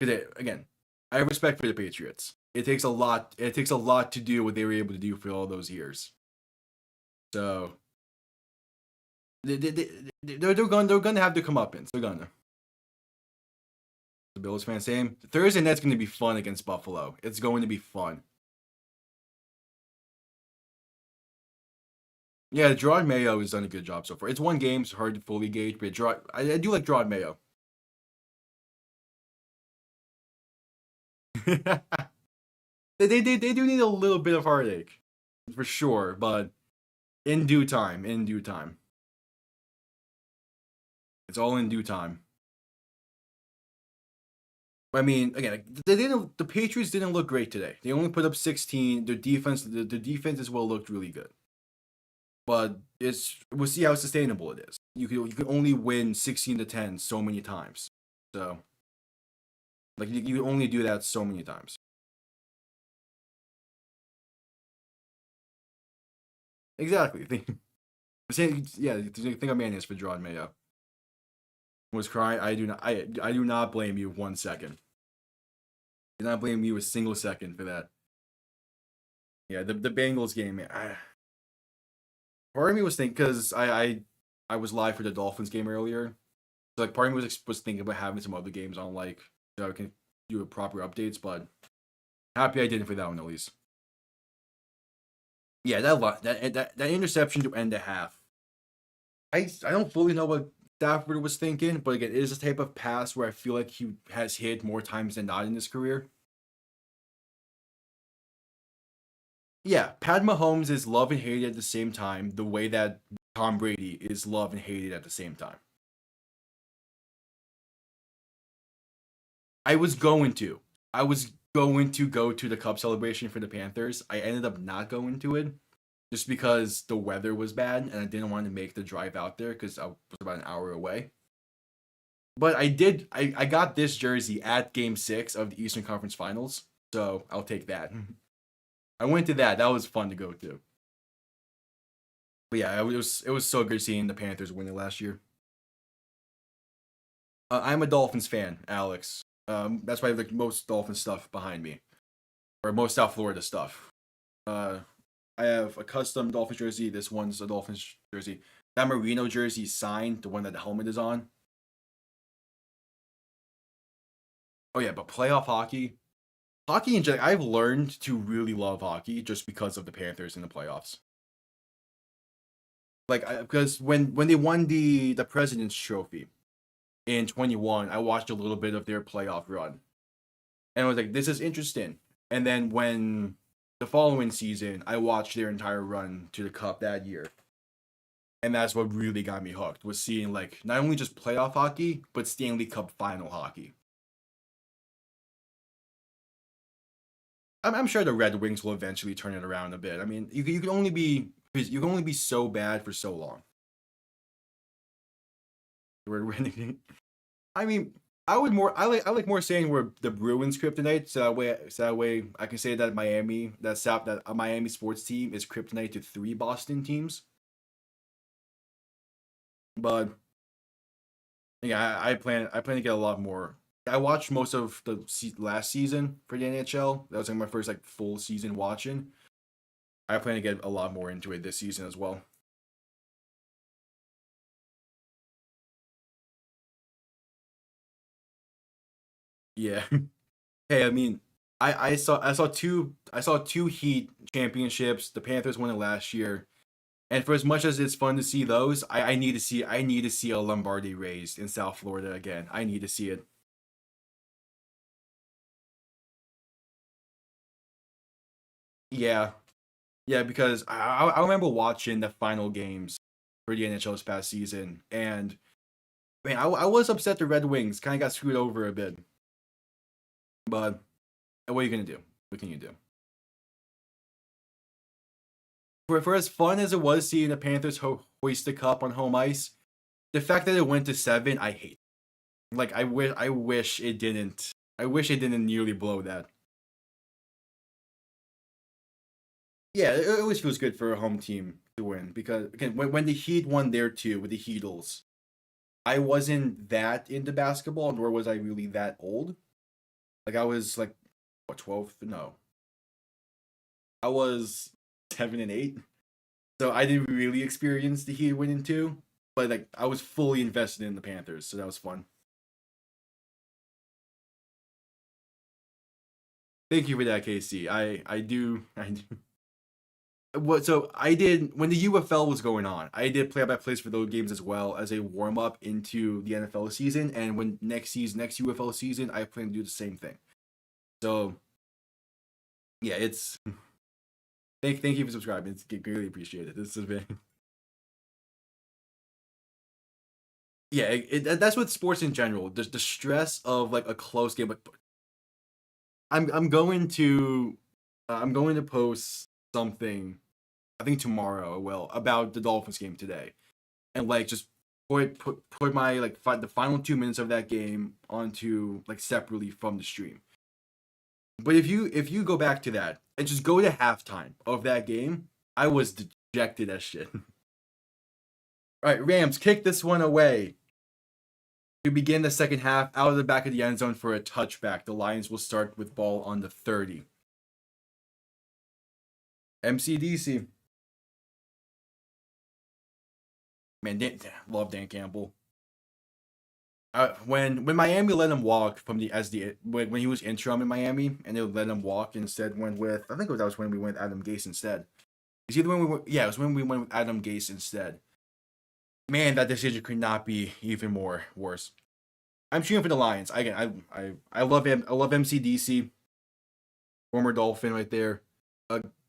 Because again, I have respect for the Patriots. It takes a lot. It takes a lot to do what they were able to do for all those years. So they're gonna have to come up in. They're gonna. The Bills fan same. Thursday night's gonna be fun against Buffalo. It's going to be fun. Yeah, Gerard Mayo has done a good job so far. It's one game, so hard to fully gauge, but I do like Gerard Mayo. They do need a little bit of heartache, for sure, but in due time, in due time. It's all in due time. I mean, again, they didn't. The Patriots didn't look great today. They only put up 16. The defense as well looked really good, but we'll see how sustainable it is. You can only win 16-10 so many times. So like you only do that so many times. Exactly. Yeah, think of mayonnaise for Gerard Mayo. Was crying. I do not blame you 1 second. Do not blame you a single second for that. Yeah, the Bengals game. Part of me was thinking because I was live for the Dolphins game earlier. So like part of me was thinking about having some other games on like so I can do proper updates, but happy I didn't for that one at least. Yeah, that interception to end the half. I don't fully know what Stafford was thinking, but again, it is a type of pass where I feel like he has hit more times than not in his career. Yeah, Pat Mahomes is loved and hated at the same time, the way that Tom Brady is loved and hated at the same time. I was going to. I was going to go to the Cup celebration for the Panthers. I ended up not going to it just because the weather was bad and I didn't want to make the drive out there because I was about an hour away. But I did. I got this jersey at Game 6 of the Eastern Conference Finals, so I'll take that. I went to that. That was fun to go to. But yeah, it was so good seeing the Panthers win it last year. I'm a Dolphins fan, Alex. That's why I have like most Dolphins stuff behind me, or most South Florida stuff. Uh, I have a custom Dolphins jersey. This one's a Dolphins jersey. That Marino jersey signed, the one that the helmet is on. Oh yeah, but playoff hockey in general, I've learned to really love hockey just because of the Panthers in the playoffs. Like, because when they won the President's Trophy in 21, I watched a little bit of their playoff run, and I was like, this is interesting. And then when the following season, I watched their entire run to the Cup that year, and that's what really got me hooked was seeing like not only just playoff hockey but Stanley Cup final hockey. I'm sure the Red Wings will eventually turn it around a bit. I mean, you can only be so bad for so long. We're winning. I mean, I like more saying we're the Bruins kryptonite, so that way I can say that that a Miami sports team is kryptonite to three Boston teams. But yeah, I plan to get a lot more. I watched most of the last season for the NHL. That was like my first like full season watching. I plan to get a lot more into it this season as well. Yeah. Hey, I mean, I saw two Heat championships. The Panthers won it last year, and for as much as it's fun to see those, I need to see a Lombardi raised in South Florida again. I need to see it. Yeah, yeah, because I remember watching the final games for the NHL this past season, and man, I was upset the Red Wings kind of got screwed over a bit. But what are you gonna do? What can you do? For as fun as it was seeing the Panthers hoist the cup on home ice, the fact that it went to seven, I hate. Like I wish it didn't. I wish it didn't nearly blow that. Yeah, it always feels good for a home team to win because again, when the Heat won there too with the Heatles, I wasn't that into basketball, nor was I really that old. Like I was like what 12? No, I was 7 and 8. So I didn't really experience the Heat winning too, but like I was fully invested in the Panthers, so that was fun. Thank you for that, KC. I do. What so I did when the UFL was going on. I did play-by-plays for those games as well as a warm up into the NFL season. And when next UFL season, I plan to do the same thing. So yeah, it's thank you for subscribing. It's greatly appreciated. This has been yeah. That's with sports in general. The stress of like a close game. Like I'm going to post something. I think tomorrow I will about the Dolphins game today and like just put my like the final 2 minutes of that game onto like separately from the stream. But if you go back to that and just go to halftime of that game, I was dejected as shit. All right, Rams kick this one away to begin the second half out of the back of the end zone for a touchback. The Lions will start with ball on the 30. MCDC. Man, love Dan Campbell. When Miami let him walk from the as the when he was interim in Miami and they let him walk instead went with I think that was when we went with Adam Gase instead. It's either when we went, yeah, it was when we went with Adam Gase instead. Man, that decision could not be even more worse. I'm cheering for the Lions. I love him. I love MCDC, former Dolphin right there.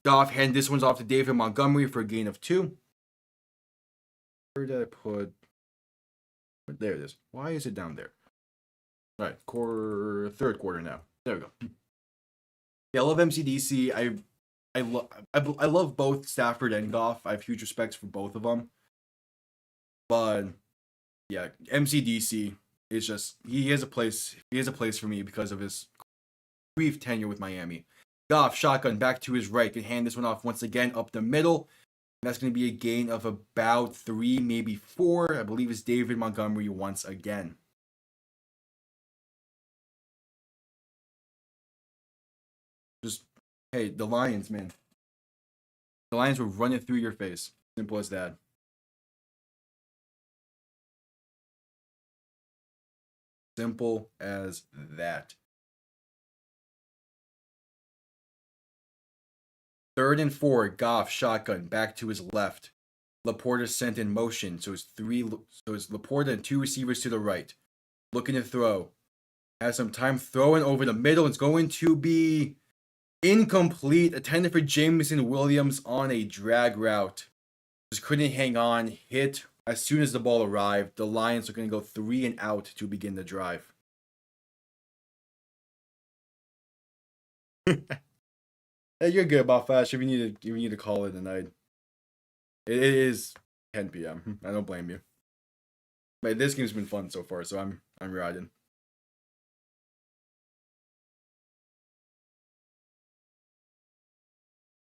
Goff hand this one's off to David Montgomery for a gain of 2. Where did I put? There it is. Why is it down there? All right, third quarter now. There we go. Yeah, I love MCDC. I love both Stafford and Goff. I have huge respects for both of them. But yeah, MCDC is just he has a place. He has a place for me because of his brief tenure with Miami. Goff shotgun back to his right, can hand this one off once again up the middle. That's going to be a gain of about 3, maybe 4. I believe it's David Montgomery once again. Just, hey, the Lions, man. The Lions will run it through your face. Simple as that. Simple as that. 3rd and 4, Goff shotgun back to his left. Laporta sent in motion, so it's Laporta and 2 receivers to the right. Looking to throw. Has some time throwing over the middle. It's going to be incomplete. Intended for Jameson Williams on a drag route. Just couldn't hang on. Hit as soon as the ball arrived. The Lions are going to go 3 and out to begin the drive. Hey, you're good, about Flash. If you need to call it a night. It is 10 p.m. I don't blame you. But this game's been fun so far, so I'm riding.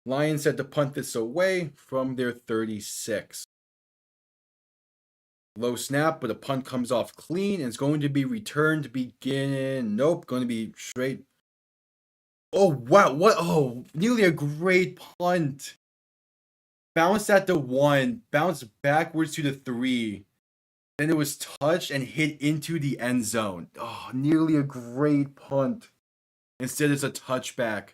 Lions had to punt this away from their 36. Low snap, but the punt comes off clean and it's going to be returned beginning. Nope, going to be straight. Oh, wow. What? Oh, nearly a great punt. Bounced at the 1, bounced backwards to the 3. Then it was touched and hit into the end zone. Oh, nearly a great punt. Instead, it's a touchback.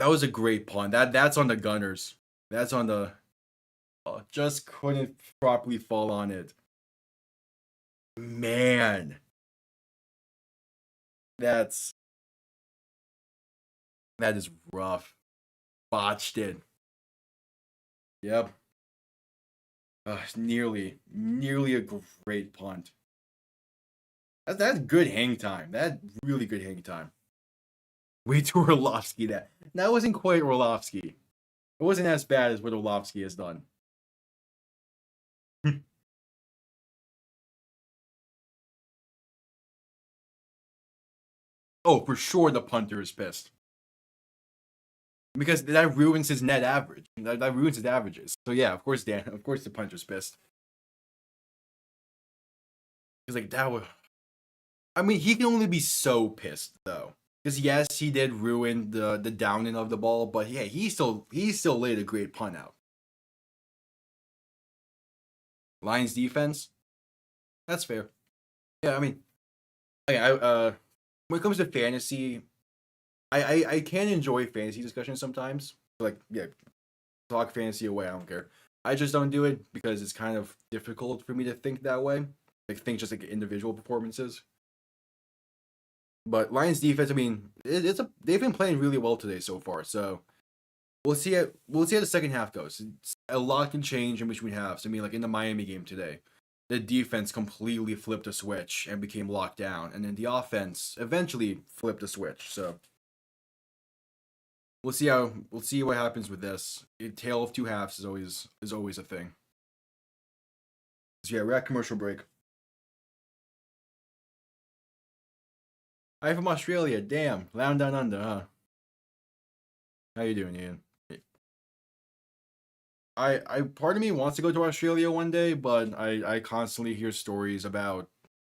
That was a great punt. That's on the Gunners. That's on the... Oh, just couldn't properly fall on it. Man. That is rough. Botched it. Yep. Nearly a great punt. That's good hang time. That's really good hang time. Way to Orlovsky that. That wasn't quite Orlovsky. It wasn't as bad as what Orlovsky has done. Oh, for sure the punter is pissed. Because that ruins his net average. That ruins his averages. So yeah, of course the punter's pissed. He's like, that would... I mean, he can only be so pissed, though. Because yes, he did ruin the downing of the ball, but yeah, he still laid a great punt out. Lions defense, that's fair. Yeah, I mean, when it comes to fantasy, I can enjoy fantasy discussions sometimes. Like, yeah, talk fantasy away, I don't care. I just don't do it because it's kind of difficult for me to think that way. Like, think just like individual performances. But Lions defense, I mean, they've been playing really well today so far. So we'll see how the second half goes. A lot can change in between halves. I mean, like in the Miami game today, the defense completely flipped a switch and became locked down, and then the offense eventually flipped a switch. So we'll see what happens with this. A tale of two halves is always a thing. So yeah, we're at commercial break. I'm from Australia. Damn, down under, huh? How you doing, Ian? I part of me wants to go to Australia one day, but I constantly hear stories about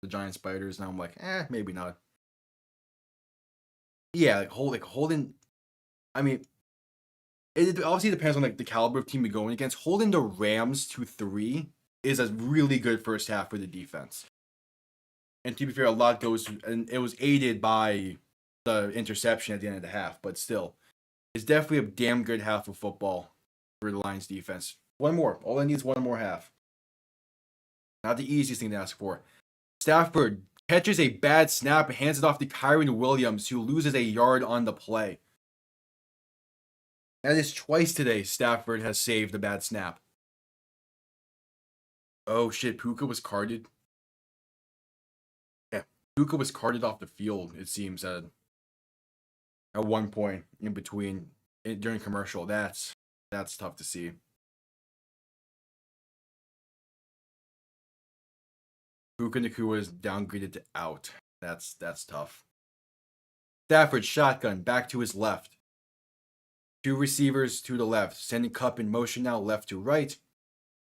the giant spiders, and I'm like, maybe not. Yeah, like holding. I mean, It obviously depends on like the caliber of team you're going against. Holding the Rams to 3 is a really good first half for the defense. And to be fair, a lot goes, and it was aided by the interception at the end of the half, but still, it's definitely a damn good half of football for the Lions defense. One more. All I need is one more half. Not the easiest thing to ask for. Stafford catches a bad snap and hands it off to Kyren Williams, who loses a yard on the play. That is twice today Stafford has saved a bad snap. Oh shit, Puka was carded. Yeah, Puka was carded off the field, it seems, at one point in between during commercial. That's tough to see. Puka Nacua is downgraded to out. That's tough. Stafford shotgun back to his left. 2 receivers to the left. Sending Kupp in motion now, left to right.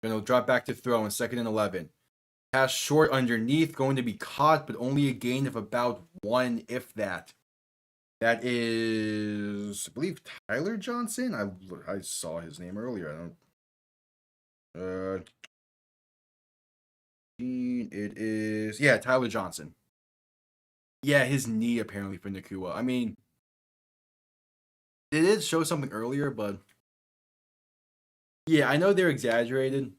Going to drop back to throw in 2nd and 11. Pass short underneath, going to be caught, but only a gain of about 1, if that. That is, I believe, Tyler Johnson. I saw his name earlier. It is, yeah, Tyler Johnson. Yeah, his knee apparently for Nacua. I mean, it did show something earlier, but yeah, I know they're exaggerated.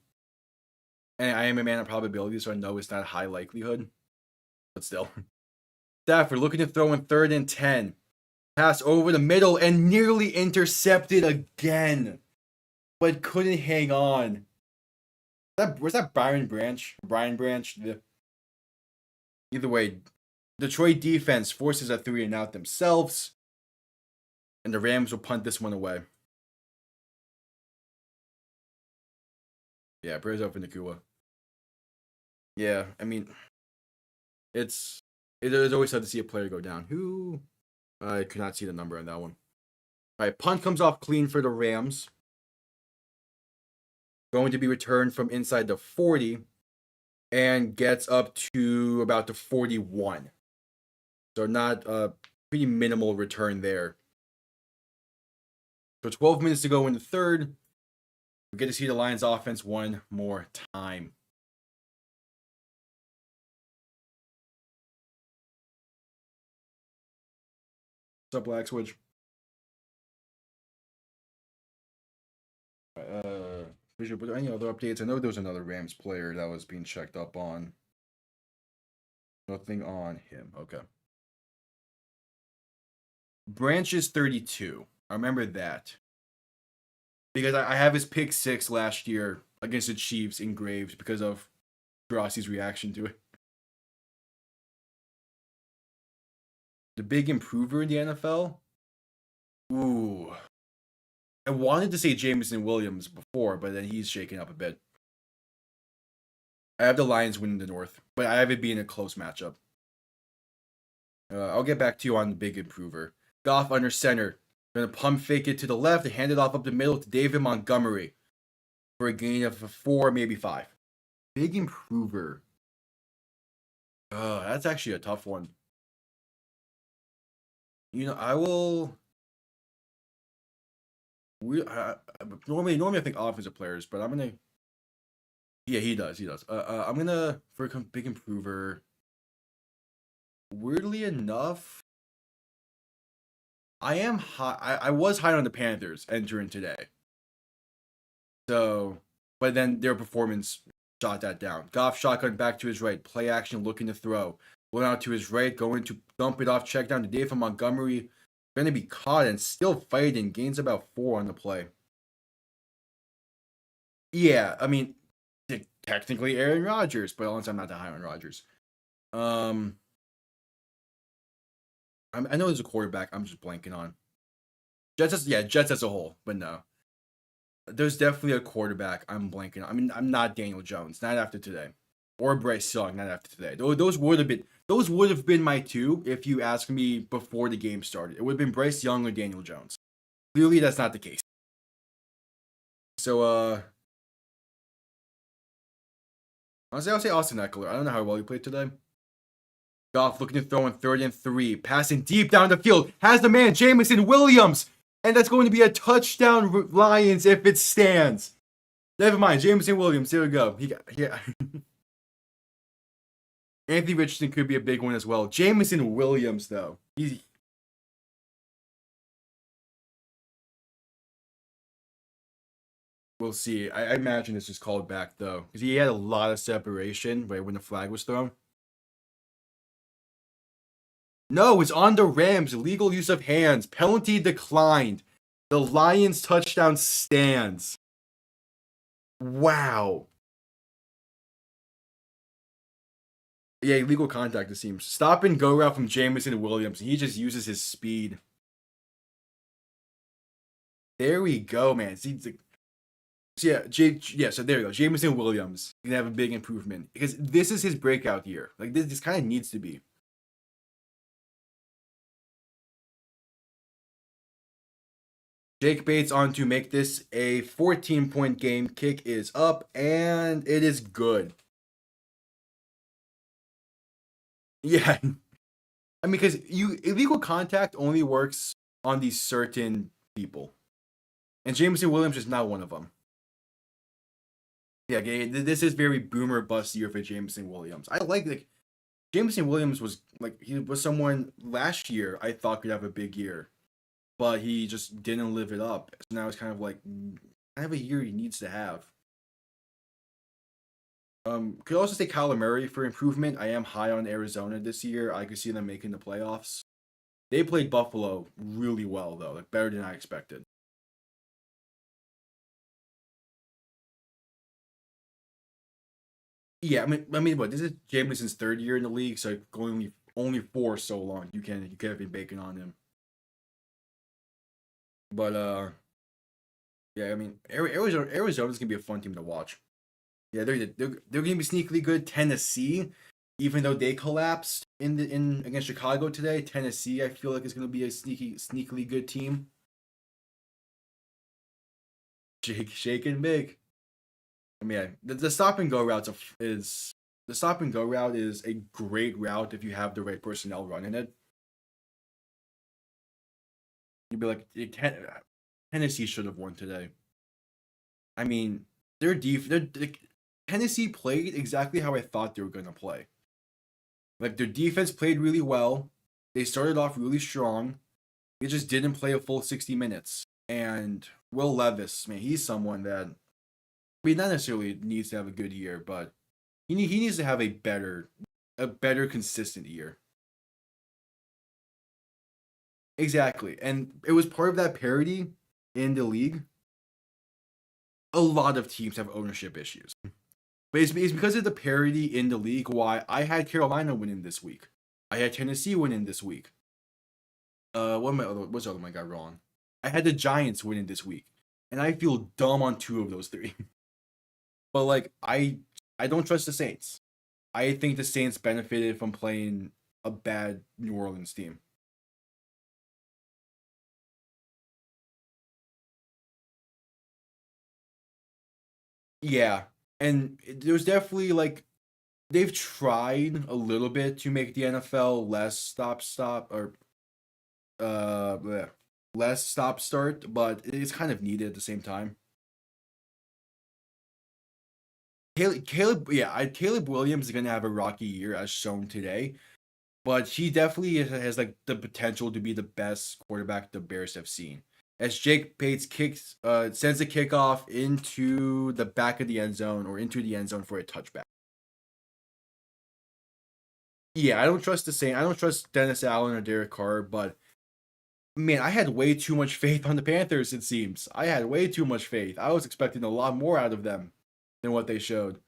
And I am a man of probability, so I know it's not high likelihood. But still. Stafford looking to throw in 3rd and 10. Pass over the middle and nearly intercepted again. But couldn't hang on. Was that Brian Branch? Brian Branch? Either way, Detroit defense forces a 3 and out themselves. And the Rams will punt this one away. Yeah, prayers up for Nacua. Yeah, I mean, it is always sad to see a player go down. Who? I could not see the number on that one. All right, punt comes off clean for the Rams. Going to be returned from inside the 40 and gets up to about the 41. So not a pretty minimal return there. So 12 minutes to go in the third. We get to see the Lions offense one more time. What's up, Black Switch? But any other updates? I know there was another Rams player that was being checked up on. Nothing on him. Okay. Branch is 32. I remember that. Because I have his pick 6 last year against the Chiefs engraved because of Rossi's reaction to it. The big improver in the NFL? Ooh. I wanted to say Jameson Williams before, but then he's shaken up a bit. I have the Lions winning the North, but I have it being a close matchup. I'll get back to you on the big improver. Goff under center. Gonna pump fake it to the left and hand it off up the middle to David Montgomery for a gain of 4, maybe 5. Big improver. That's actually a tough one. You know, I will. Normally I think offensive players, but I'm gonna. Yeah, he does. I'm gonna for a big improver. Weirdly enough, I am high. I was high on the Panthers entering today. So, but then their performance shot that down. Goff shotgun back to his right, play action, looking to throw. Went out to his right, going to dump it off, check down to David Montgomery. Going to be caught and still fighting. Gains about 4 on the play. Yeah, I mean, technically Aaron Rodgers, but honestly, I'm not that high on Rodgers. I know there's a quarterback I'm just blanking on. Jets as a whole, but no. There's definitely a quarterback I'm blanking on. I mean, I'm not Daniel Jones, not after today. Or Bryce Young, not after today. Those would have been my 2 if you asked me before the game started. It would have been Bryce Young or Daniel Jones. Clearly, that's not the case. So, honestly, I'll say Austin Eckler. I don't know how well he played today. Goff looking to throw in 3rd and 3. Passing deep down the field. Has the man, Jameson Williams. And that's going to be a touchdown, Lions, if it stands. Never mind. Jameson Williams. There we go. Yeah. Anthony Richardson could be a big one as well. Jameson Williams, though. We'll see. I imagine it's just called back, though. Because he had a lot of separation right when the flag was thrown. No, it's on the Rams. Illegal use of hands. Penalty declined. The Lions touchdown stands. Wow. Yeah, illegal contact, it seems. Stop and go route from Jameson Williams. He just uses his speed. There we go, man. See, so there we go. Jameson Williams can have a big improvement because this is his breakout year. Like this kind of needs to be. Jake Bates on to make this a 14-point game. Kick is up and it is good. Yeah. I mean, because illegal contact only works on these certain people. And Jameson Williams is not one of them. Yeah, this is very boomer bust year for Jameson Williams. I like Jameson Williams was he was someone last year I thought could have a big year, but he just didn't live it up. So now it's kind of a year he needs to have. Could also say Kyler Murray for improvement. I am high on Arizona this year. I could see them making the playoffs. They played Buffalo really well though, better than I expected. Yeah, I mean, what this is Jameson's third year in the league, so going only for so long, you can't have been baking on him. But yeah, I mean, Arizona's gonna be a fun team to watch. Yeah, they're gonna be sneakily good. Tennessee, even though they collapsed in against Chicago today, Tennessee I feel like is gonna be a sneakily good team. Shaking big. I mean, yeah, the stop and go route is the stop and go route is a great route if you have the right personnel running it. You'd be like, Tennessee should have won today. I mean, Tennessee played exactly how I thought they were gonna play. Like their defense played really well. They started off really strong. They just didn't play a full 60 minutes. And Will Levis, man, he's someone that not necessarily needs to have a good year, but he needs to have a better consistent year. Exactly. And it was part of that parity in the league. A lot of teams have ownership issues. But it's because of the parity in the league why I had Carolina winning this week. I had Tennessee winning this week. What's the other one I got wrong? I had the Giants winning this week. And I feel dumb on two of those three. But I don't trust the Saints. I think the Saints benefited from playing a bad New Orleans team. Yeah. And there's definitely they've tried a little bit to make the NFL less stop or less stop start, but it's kind of needed at the same time. Caleb Williams is gonna have a rocky year as shown today, but he definitely has the potential to be the best quarterback the Bears have seen. As Jake Bates sends a kickoff into the back of the end zone or into the end zone for a touchback. Yeah, I don't trust the Saints. I don't trust Dennis Allen or Derek Carr, but man, I had way too much faith on the Panthers, it seems. I had way too much faith. I was expecting a lot more out of them than what they showed.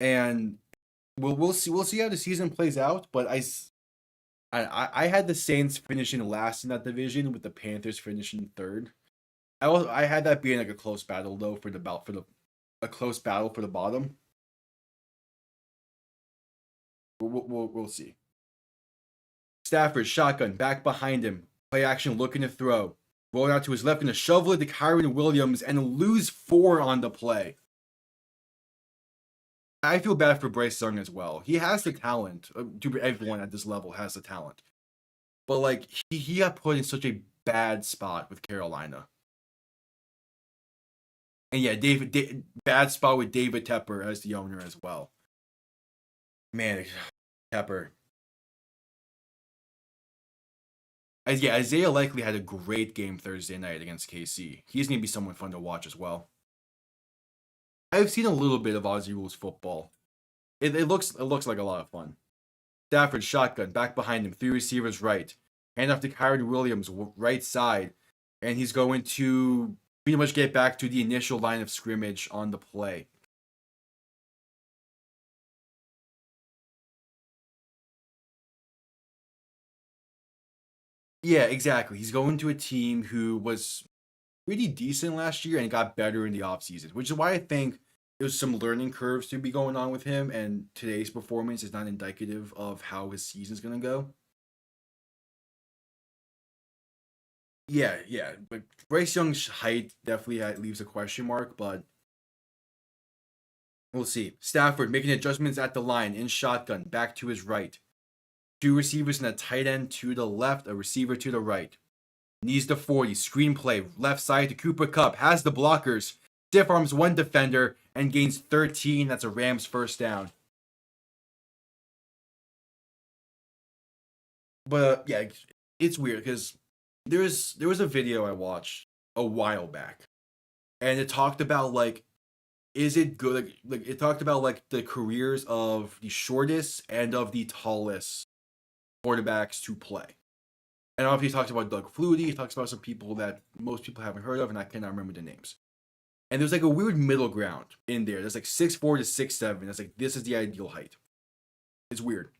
And we'll see how the season plays out, but I had the Saints finishing last in that division with the Panthers finishing third. I had that being a close battle though a close battle for the bottom. We'll see. Stafford shotgun back behind him. Play action looking to throw. Rolling out to his left and a shovel it to Kyren Williams and lose 4 on the play. I feel bad for Bryce Young as well. He has the talent. Everyone at this level has the talent. but like he got put in such a bad spot with Carolina. And yeah, bad spot with David Tepper as the owner as well. Man, Tepper. Yeah, Isaiah Likely had a great game Thursday night against KC. He's gonna be someone fun to watch as well. I've seen a little bit of Aussie rules football. It looks like a lot of fun. Stafford shotgun back behind him, 3 receivers right, hand off to Kyren Williams right side, and he's going to pretty much get back to the initial line of scrimmage on the play. Yeah, exactly. He's going to a team who was pretty decent last year and got better in the offseason, which is why I think there's some learning curves to be going on with him, and today's performance is not indicative of how his season's going to go. Yeah. But Bryce Young's height definitely leaves a question mark, but we'll see. Stafford making adjustments at the line in shotgun, back to his right. 2 receivers and a tight end to the left, a receiver to the right. Knees to 40, screenplay, left side to Cooper Kupp, has the blockers, stiff arms 1 defender, and gains 13. That's a Rams first down. But yeah, it's weird because there was a video I watched a while back, and it talked about like, is it good? Like it talked about like the careers of the shortest and of the tallest quarterbacks to play. And obviously, he talks about Doug Flutie. He talks about some people that most people haven't heard of, and I cannot remember the names. And there's like a weird middle ground in there. There's like 6'4" to 6'7". It's like this is the ideal height. It's weird.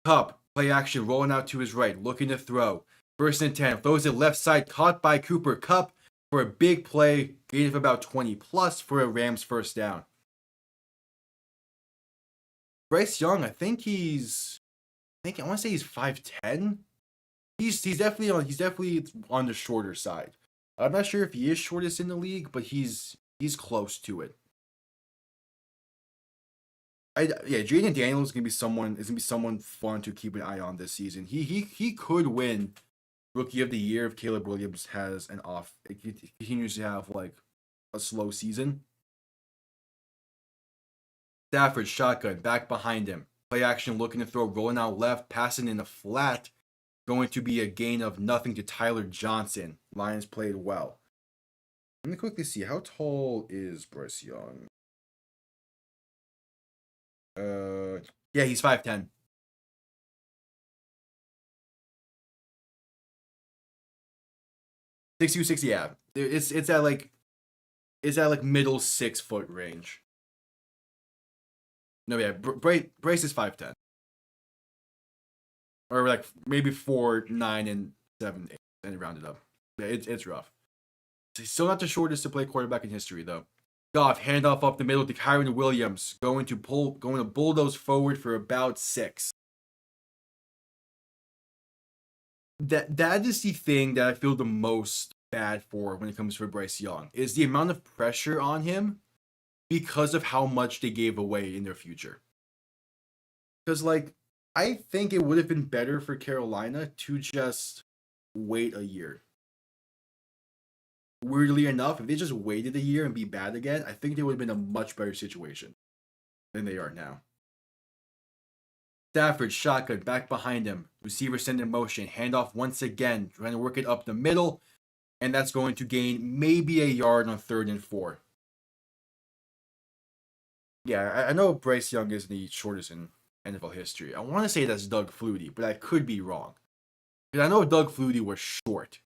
Kupp, play action, rolling out to his right, looking to throw. First and 10, throws it left side, caught by Cooper Kupp for a big play, gain of about 20 plus for a Rams first down. Bryce Young, I want to say he's 5'10". He's definitely on the shorter side. I'm not sure if he is shortest in the league, but he's close to it. Jaden Daniels is gonna be someone fun to keep an eye on this season. He could win Rookie of the Year if Caleb Williams has continues to have like a slow season. Stafford shotgun back behind him, play action looking to throw, rolling out left, passing in the flat. Going to be a gain of nothing to Tyler Johnson. Lions played well. Let me quickly see. How tall is Bryce Young? Yeah, he's 5'10". Six, yeah. It's at like middle 6 foot range. No, yeah, Bryce is 5'10". Or like maybe 4, 9, and 7, 8, and round it up. Yeah, it's rough. He's still not the shortest to play quarterback in history, though. Goff, handoff up the middle to Kyren Williams, going to bulldoze forward for about 6. That is the thing that I feel the most bad for when it comes to Bryce Young, is the amount of pressure on him because of how much they gave away in their future. Because like, I think it would have been better for Carolina to just wait a year. Weirdly enough, if they just waited a year and be bad again, I think they would have been a much better situation than they are now. Stafford shotgun back behind him. Receiver sent in motion. Handoff once again. Trying to work it up the middle. And that's going to gain maybe a yard on 3rd and 4. Yeah, I know Bryce Young is the shortest in NFL history. I want to say that's Doug Flutie, but I could be wrong. Because I know Doug Flutie was short.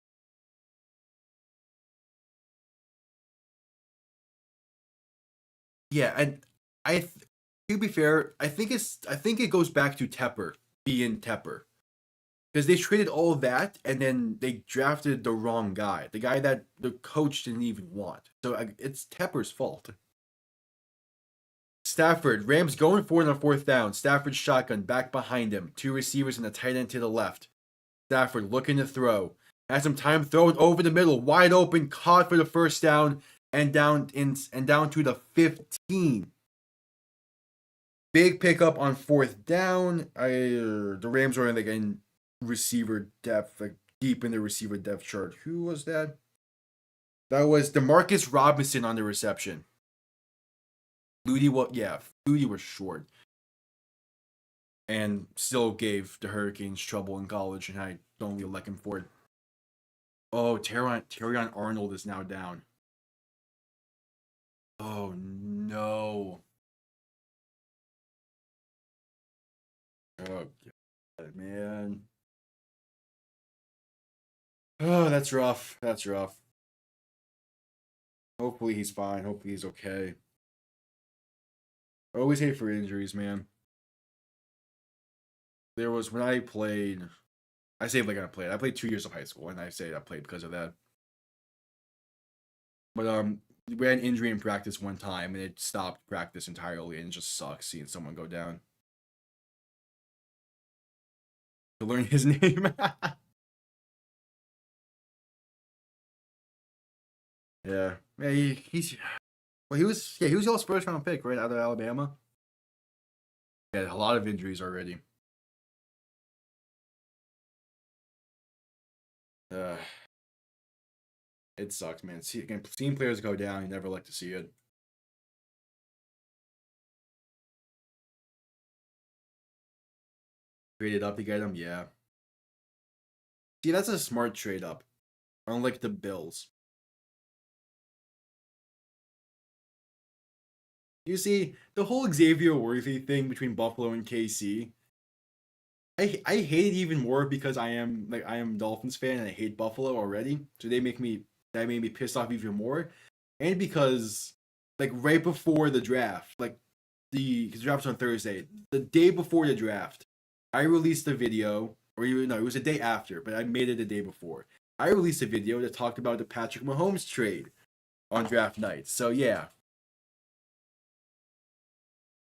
Yeah, and to be fair, I think it goes back to Tepper being Tepper. Because they traded all that and then they drafted the wrong guy. The guy that the coach didn't even want. So it's Tepper's fault. Stafford, Rams going for it on 4th down. Stafford shotgun back behind him. 2 receivers and a tight end to the left. Stafford looking to throw. Has some time throwing over the middle. Wide open. Caught for the first down. And down to the 15. Big pickup on 4th down. The Rams are in receiver depth, like deep in the receiver depth chart. Who was that? That was Demarcus Robinson on the reception. Flutie was short. And still gave the Hurricanes trouble in college, and I don't really like him for it. Oh, Terrion Arnold is now down. Oh no. Oh God, man. Oh, that's rough. That's rough. Hopefully he's fine. Hopefully he's okay. I always hate for injuries, man. There was when I played. I say like I played. I played 2 years of high school, and I say I played because of that. But we had an injury in practice one time, and it stopped practice entirely, and it just sucks seeing someone go down. To learn his name. Yeah, he's well, he was y'all's first round pick right out of Alabama. Yeah, a lot of injuries already. Uh, it sucks, man. Seeing players go down, you never like to see it. Traded up to get him, yeah. See, that's a smart trade up. Unlike the Bills. You see, the whole Xavier Worthy thing between Buffalo and KC, I hate it even more because I am a Dolphins fan and I hate Buffalo already. So that made me pissed off even more. And because like right before the draft, like because the draft's on Thursday, the day before the draft, I released a video, or even no, it was a day after, but I made it the day before. I released a video that talked about the Patrick Mahomes trade on draft night. So yeah,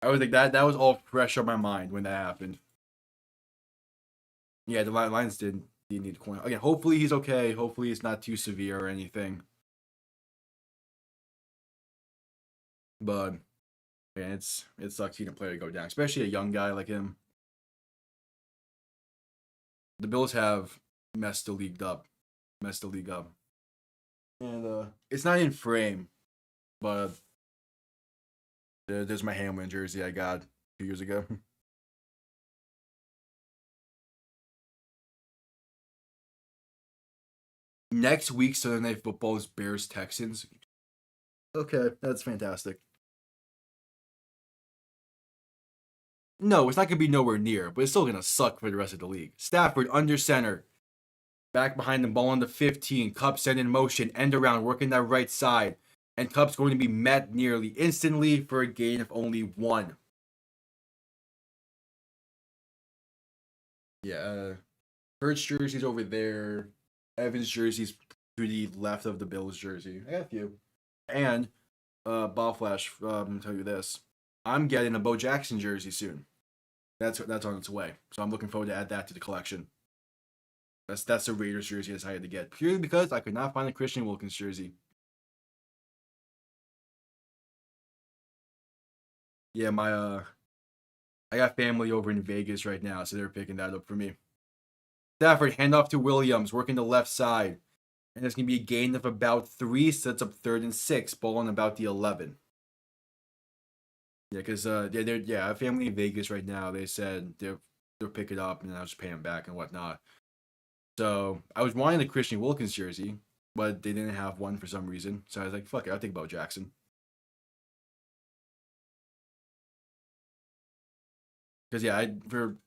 I was like that was all fresh on my mind when that happened. Yeah, the Lions did need to coin. Again, hopefully he's okay. Hopefully it's not too severe or anything. But man, it sucks seeing a player go down, especially a young guy like him. The Bills have messed the league up. Messed the league up. And it's not in frame, but there's my Hamlin jersey I got 2 years ago. Next week, Sunday Night Football is Bears Texans. Okay, that's fantastic. No, it's not gonna be nowhere near, but it's still gonna suck for the rest of the league. Stafford under center, back behind the ball on the 15. Kupp sent in motion, end around, working that right side, and Kupp's going to be met nearly instantly for a gain of only one. Yeah, Hurts jersey's over there. Evans jersey's to the left of the Bills jersey. I got a few. And Ball Flash, tell you this. I'm getting a Bo Jackson jersey soon. That's on its way. So I'm looking forward to add that to the collection. That's the Raiders jersey I decided to get. Purely because I could not find a Christian Wilkins jersey. Yeah, I got family over in Vegas right now, so they're picking that up for me. Stafford, handoff to Williams, working the left side. And there's going to be a gain of about 3, sets up 3rd and 6, ball on about the 11. Yeah, because I have family in Vegas right now. They said they'll pick it up and I'll just pay them back and whatnot. So I was wanting the Christian Wilkins jersey, but they didn't have one for some reason. So I was like, fuck it, I'll take Bo Jackson. Because yeah, for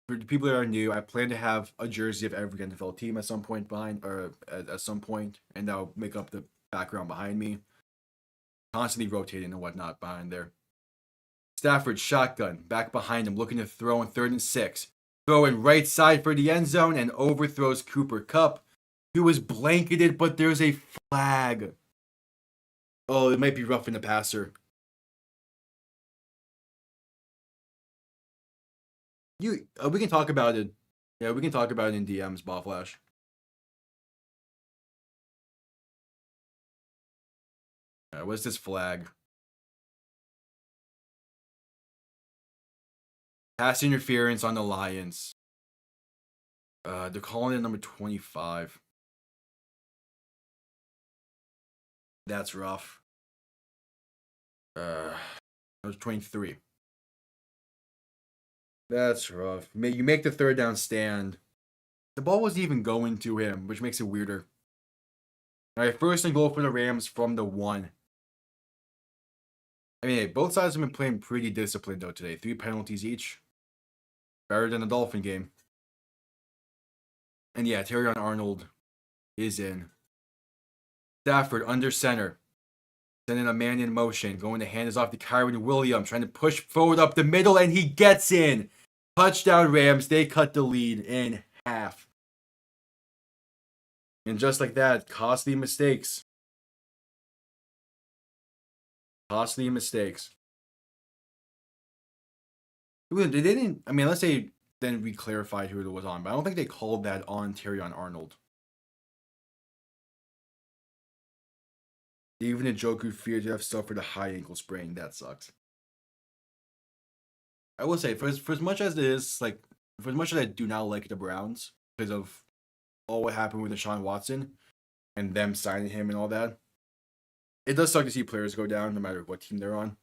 the people that are new, I plan to have a jersey of every NFL team at some point at some point, and that'll make up the background behind me. Constantly rotating and whatnot behind there. Stafford shotgun back behind him, looking to throw on 3rd and 6. Throwing right side for the end zone and overthrows Cooper Kupp, who was blanketed, but there's a flag. Oh, it might be roughing the passer. We can talk about it. Yeah, we can talk about it in DMs, Ball Flash. What's this flag? Pass interference on the Lions. They're calling it number 25. That's rough. That was 23. That's rough. You make the third down stand. The ball wasn't even going to him, which makes it weirder. All right, first and goal for the Rams from the 1. I mean, both sides have been playing pretty disciplined, though, today. 3 penalties each. Better than the Dolphin game. And yeah, Terrion Arnold is in. Stafford under center. Sending a man in motion. Going to hand this off to Kyren Williams. Trying to push forward up the middle, and he gets in. Touchdown Rams. They cut the lead in half. And just like that, costly mistakes. Costly mistakes. They didn't, I mean, unless they then re-clarified who it was on, but I don't think they called that on Terrion Arnold. Even Njoku feared to have suffered a high ankle sprain. That sucks. I will say, for as much as it is, like, for as much as I do not like the Browns because of all what happened with Deshaun Watson and them signing him and all that, it does suck to see players go down no matter what team they're on.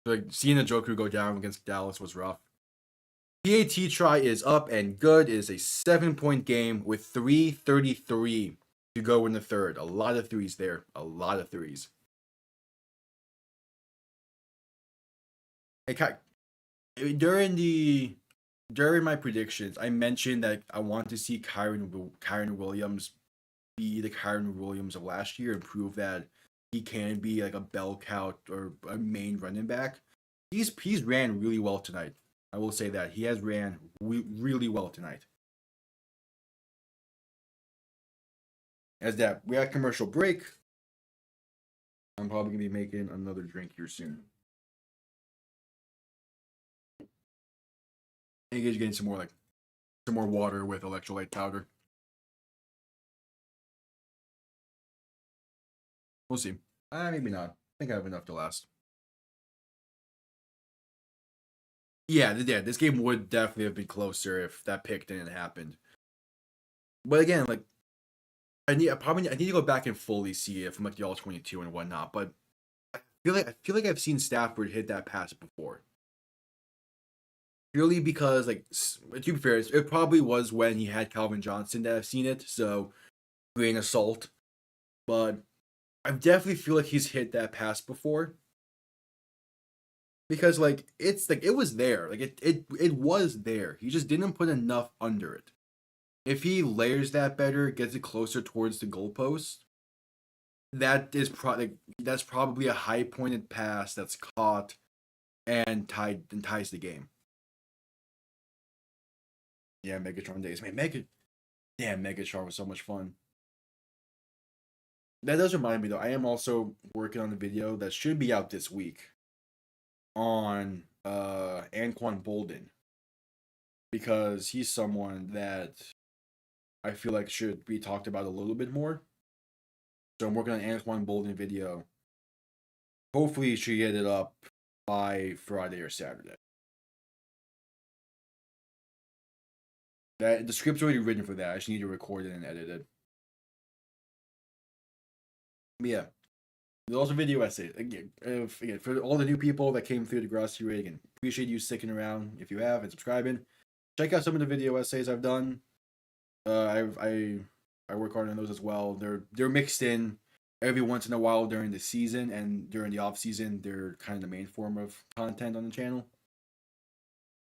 Like, seeing Njoku go down against Dallas was rough. PAT try is up and good. It is a 7-point game with 3:33 to go in the third. A lot of threes there. A lot of threes. During my predictions, I mentioned that I want to see Kyren Williams be the Kyren Williams of last year and prove that he can be like a bell cow or a main running back. He's ran really well tonight. I will say that he has ran really well tonight. As that we had commercial break, I'm probably gonna be making another drink here soon. And you're getting some more water with electrolyte powder. We'll see. Maybe not. I think I have enough to last. Yeah, this game would definitely have been closer if that pick didn't happen. But again, like I need to go back and fully see it from like the all 22 and whatnot. But I feel like I've seen Stafford hit that pass before. Purely because, like, to be fair, it probably was when he had Calvin Johnson that I've seen it. So, grain of salt. But I definitely feel like he's hit that pass before. Because like it was there. Like it was there. He just didn't put enough under it. If he layers that better, gets it closer towards the goalpost, that's probably a high pointed pass that's caught and ties the game. Yeah, Megatron days. Man, Megatron was so much fun. That does remind me though, I am also working on a video that should be out this week on Anquan Boldin. Because he's someone that I feel like should be talked about a little bit more. So I'm working on an Anquan Boldin video. Hopefully should get it up by Friday or Saturday. The script's already written for that. I just need to record it and edit it. But yeah. There's also video essays. Again, for all the new people that came through the Degrassi Rig, and appreciate you sticking around if you have and subscribing. Check out some of the video essays I've done. I work hard on those as well. They're mixed in every once in a while during the season, and during the off season, they're kind of the main form of content on the channel.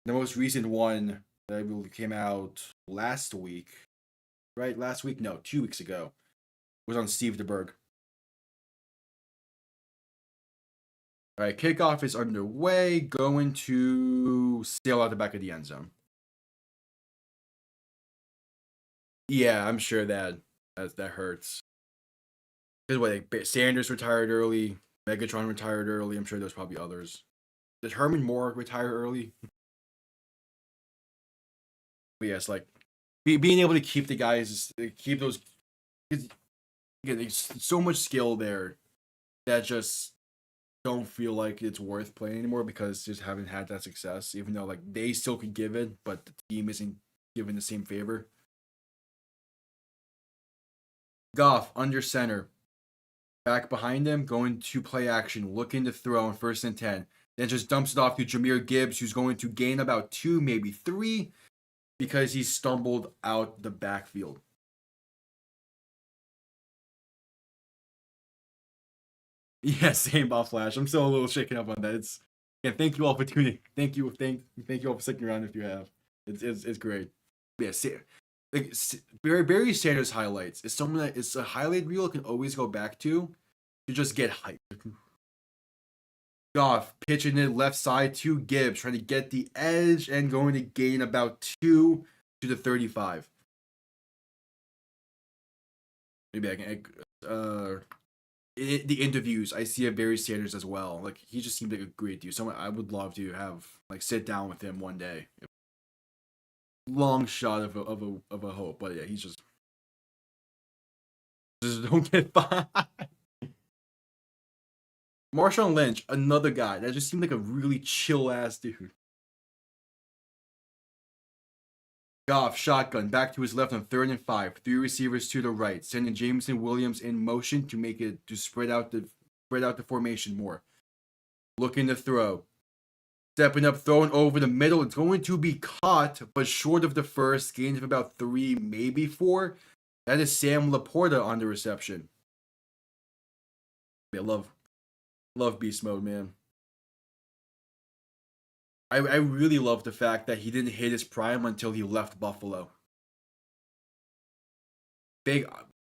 The most recent one that came out last week, right? Last week? No, 2 weeks ago, was on Steve DeBerg. All right, kickoff is underway. Going to sail out the back of the end zone. Yeah, I'm sure that hurts. Because like Sanders retired early, Megatron retired early. I'm sure there's probably others. Did Herman Moore retire early? But yes, like being able to keep the guys, keep those. Again, there's so much skill there that just don't feel like it's worth playing anymore because just haven't had that success. Even though like they still could give it, but the team isn't given the same favor. Goff under center, back behind him, going to play action, looking to throw on 1st and 10. Then just dumps it off to Jahmyr Gibbs, who's going to gain about 2, maybe 3, because he stumbled out the backfield. Yeah, same Bob Flash. I'm still a little shaken up on that. Thank you all for tuning. Thank you all for sticking around if you have. It's great. Yeah, like Barry Sanders highlights is someone that is a highlight reel can always go back to just get hyped. Goff pitching it left side to Gibbs, trying to get the edge and going to gain about 2 to the 35. Maybe I can. The interviews, I see a Barry Sanders as well. Like he just seemed like a great dude. Someone I would love to have like sit down with him one day. Long shot of a hope, but yeah, he's just don't get by. Marshawn Lynch, another guy that just seemed like a really chill ass dude. Goff, shotgun, back to his left on 3rd and 5. 3 receivers to the right, sending Jameson Williams in motion to make it to spread out the formation more. Looking to throw. Stepping up, throwing over the middle. It's going to be caught, but short of the first. Gains of about 3, maybe 4. That is Sam Laporta on the reception. I love beast mode, man. I really love the fact that he didn't hit his prime until he left Buffalo.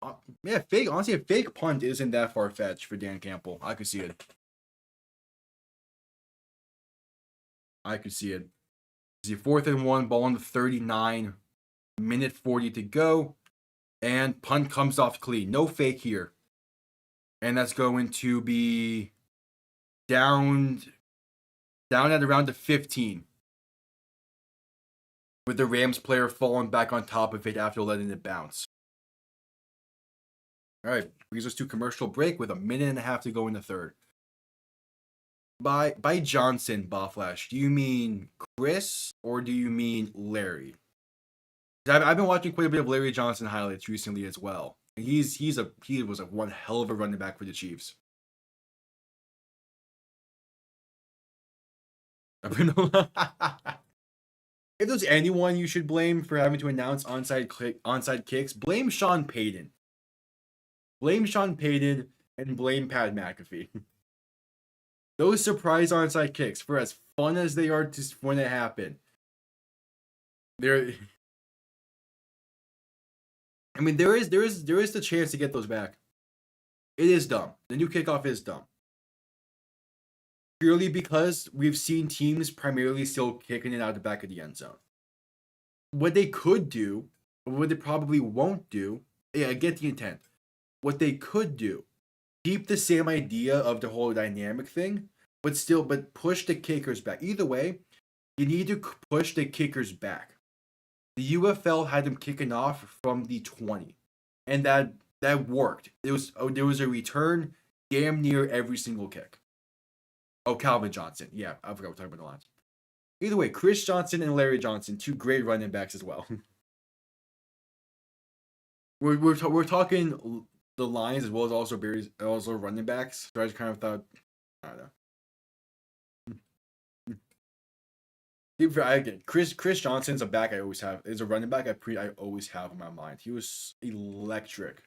Honestly, a fake punt isn't that far-fetched for Dan Campbell. I could see it. See 4th and 1, ball on the 39, minute 40 to go, and punt comes off clean. No fake here. And that's going to be down at around the 15. With the Rams player falling back on top of it after letting it bounce. All right, brings us to commercial break with a minute and a half to go in the third. By Johnson, Baflash, do you mean Chris or do you mean Larry? I've been watching quite a bit of Larry Johnson highlights recently as well. He was one hell of a running back for the Chiefs. If there's anyone you should blame for having to announce onside kicks, blame Sean Payton. Blame Sean Payton and blame Pat McAfee. Those surprise onside kicks, for as fun as they are to when they happen, there is the chance to get those back. It is dumb. The new kickoff is dumb. Purely because we've seen teams primarily still kicking it out the back of the end zone. What they could do, what they probably won't do, I get the intent. What they could do, keep the same idea of the whole dynamic thing, but push the kickers back. Either way, you need to push the kickers back. The UFL had them kicking off from the 20, and that worked. There was a return damn near every single kick. Oh, Calvin Johnson. Yeah, I forgot we're talking about the Lions. Either way, Chris Johnson and Larry Johnson, 2 great running backs as well. we're talking the Lions as well as also running backs. So I just kind of thought, I don't know. Again, Chris Johnson's a back I always have. Is a running back I always have in my mind. He was electric.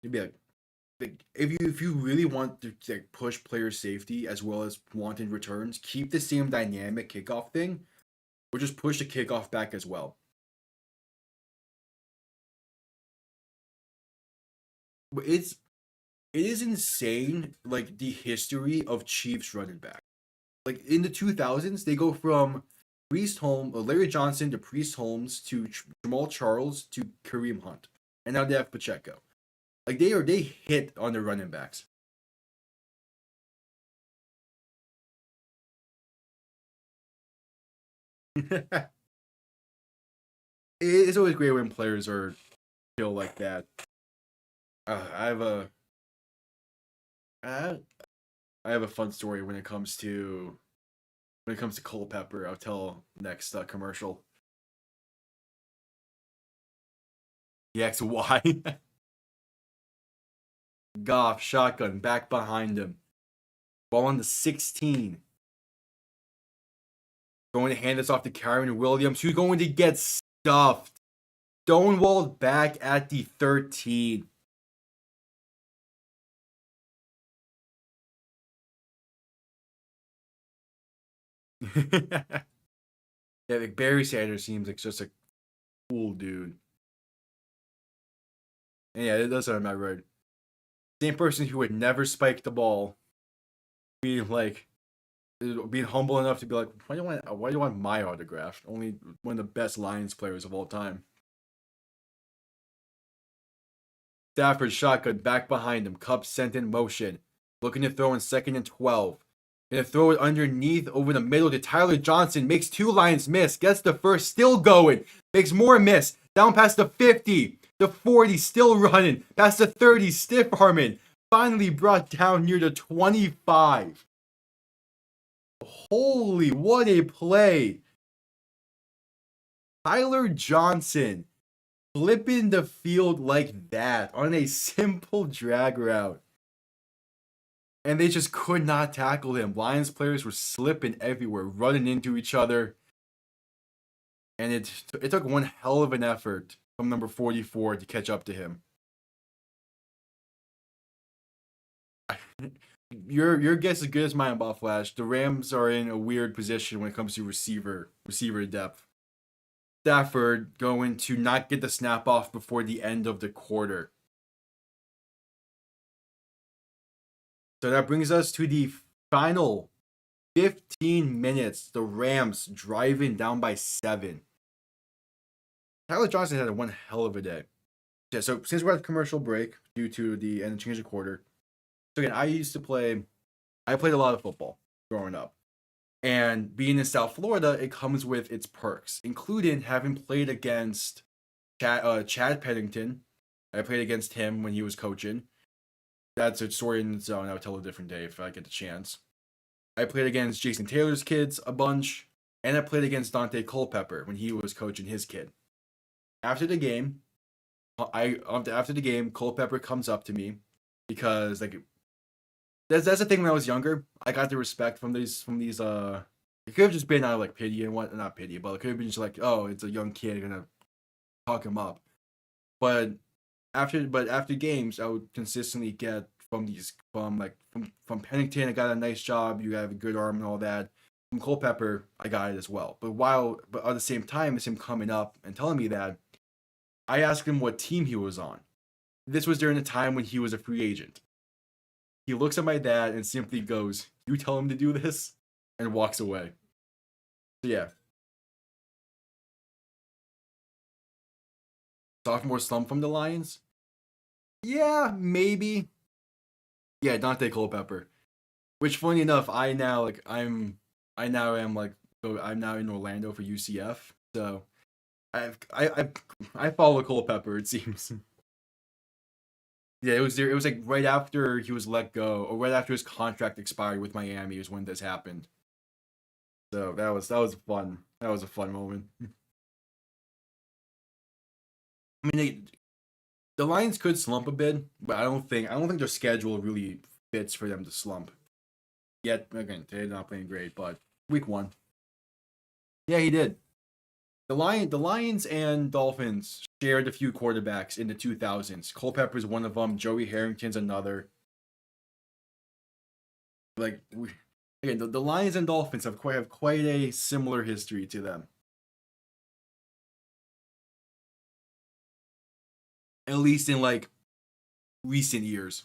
He'd be like if you really want to push player safety as well as wanted returns, keep the same dynamic kickoff thing, or just push the kickoff back as well. But it is insane, like the history of Chiefs running back. Like in the 2000s, they go from Larry Johnson to Priest Holmes to Jamal Charles to Kareem Hunt, and now they have Pacheco. Like they hit on the running backs. It's always great when players are chill like that. I have a Uh, I have a fun story when it comes to Culpepper. I'll tell next commercial. The XY. Goff shotgun back behind him. Ball on the 16. Going to hand this off to Kyren Williams, who's going to get stuffed. Stonewalled back at the 13. Yeah, like Barry Sanders seems like just a cool dude. And yeah, that's what I'm right. Same person who would never spike the ball, being like, being humble enough to be like, why do you want my autograph? Only one of the best Lions players of all time. Stafford shotgun back behind him. Kupp sent in motion. Looking to throw in 2nd and 12. Gonna throw it underneath over the middle to Tyler Johnson. Makes 2 Lions miss. Gets the first, still going. Makes more miss. Down past the 50. The 40, still running. Past the 30, stiff arming. Finally brought down near the 25. Holy, what a play. Tyler Johnson flipping the field like that on a simple drag route. And they just could not tackle him. Lions players were slipping everywhere, running into each other. And it took one hell of an effort from number 44 to catch up to him. Your guess is as good as mine, Ball Flash. The Rams are in a weird position when it comes to receiver depth. Stafford going to not get the snap off before the end of the quarter. So that brings us to the final 15 minutes. The Rams driving down by 7. Tyler Johnson had one hell of a day. Yeah, so since we're at the commercial break due to the end of change of quarter. So again, I played a lot of football growing up. And being in South Florida, it comes with its perks, including having played against Chad Pennington. I played against him when he was coaching. That's a story in its own. I'll tell a different day if I get the chance. I played against Jason Taylor's kids a bunch, and I played against Dante Culpepper when he was coaching his kid. After the game, Culpepper comes up to me because like that's the thing. When I was younger, I got the respect from these. It could have just been out of like pity and what, not pity, but it could have been just like, oh, it's a young kid, gonna talk him up. But after games, I would consistently get from Pennington, I got a nice job. You have a good arm and all that. From Culpepper, I got it as well. But at the same time, as him coming up and telling me that, I asked him what team he was on. This was during the time when he was a free agent. He looks at my dad and simply goes, "You tell him to do this," and walks away. So yeah. Sophomore slump from the Lions? Yeah, maybe. Yeah, Dante Culpepper. Which, funny enough, I'm now in Orlando for UCF. So I follow Culpepper. It seems. Yeah, it was there. It was like right after he was let go, or right after his contract expired with Miami, is when this happened. So that was fun. That was a fun moment. I mean, the Lions could slump a bit, but I don't think their schedule really fits for them to slump. Yet again, they're not playing great, but week 1, yeah, he did. The Lions and Dolphins shared a few quarterbacks in the 2000s. Culpepper's one of them. Joey Harrington's another. Like again, the Lions and Dolphins have quite a similar history to them. At least in like recent years.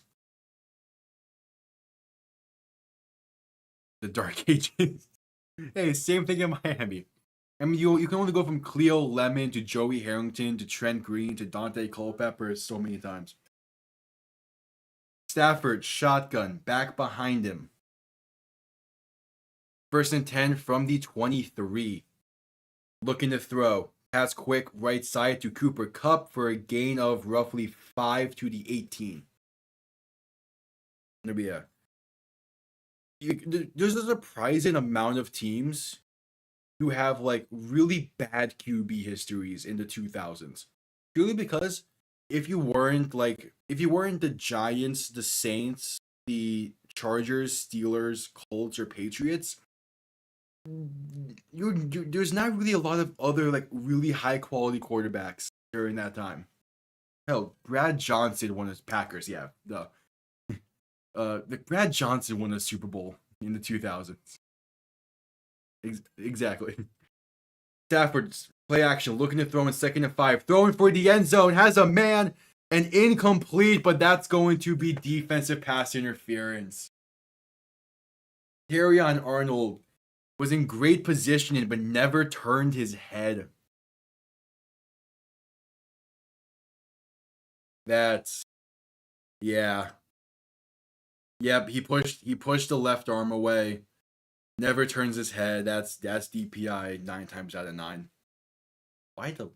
The Dark Ages. Hey, same thing in Miami. I mean, you can only go from Cleo Lemon to Joey Harrington to Trent Green to Dante Culpepper so many times. Stafford shotgun back behind him. 1st and 10 from the 23. Looking to throw. Pass quick right side to Cooper Kupp for a gain of roughly 5 to the 18. Yeah. There's a surprising amount of teams who have like really bad QB histories in the 2000s. Purely because if you weren't the Giants, the Saints, the Chargers, Steelers, Colts, or Patriots, there's not really a lot of other like really high quality quarterbacks during that time. Hell, Brad Johnson won his Packers. Yeah, the Brad Johnson won a Super Bowl in the 2000s. Exactly. Stafford's play action, looking to throw in 2nd and 5, throwing for the end zone, has a man, and incomplete, but that's going to be defensive pass interference. Terrion Arnold was in great positioning, but never turned his head. That's, yeah. Yep, he pushed the left arm away. Never turns his head. That's DPI 9 times out of 9. Why the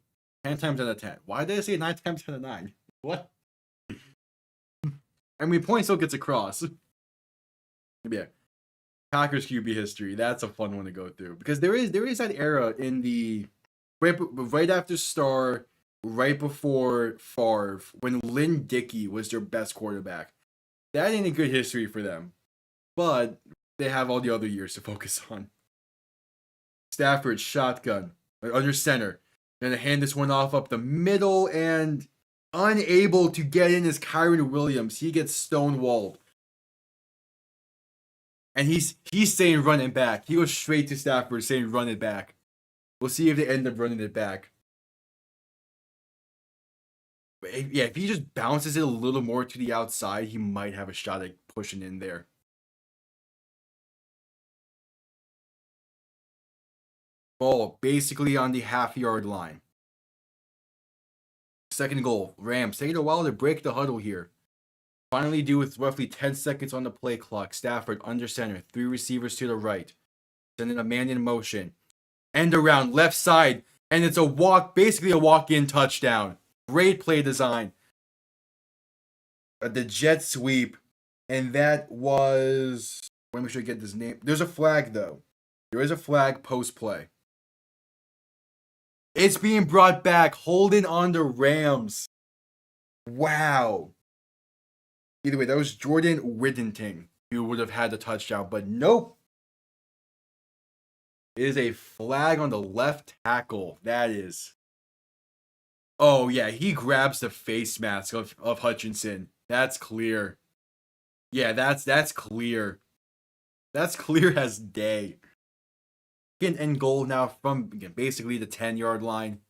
10 times out of 10? Why did I say 9 times out of 9? What? I mean, point still gets across. Yeah. Packers QB history. That's a fun one to go through because there is that era in the right after Starr, right before Favre, when Lynn Dickey was their best quarterback. That ain't a good history for them, but they have all the other years to focus on. Stafford shotgun under center. Gonna hand this one off up the middle and unable to get in is Kyren Williams. He gets stonewalled. And he's saying run it back. He goes straight to Stafford saying run it back. We'll see if they end up running it back. But if he just bounces it a little more to the outside, he might have a shot at pushing in there. Ball basically on the half-yard line. 2nd goal. Rams taking a while to break the huddle here. Finally do with roughly 10 seconds on the play clock. Stafford under center. 3 receivers to the right. Sending a man in motion. End around left side. And it's basically a walk-in touchdown. Great play design. The jet sweep. And that was... Let me sure I get this name. There's a flag, though. There is a flag post-play. It's being brought back. Holding on to Rams. Wow. Either way, that was Jordan Whittington who would have had the touchdown, but nope. It is a flag on the left tackle. That is. Oh, yeah, he grabs the face mask of Hutchinson. That's clear. Yeah, that's clear. That's clear as day. End goal now from basically the 10-yard line.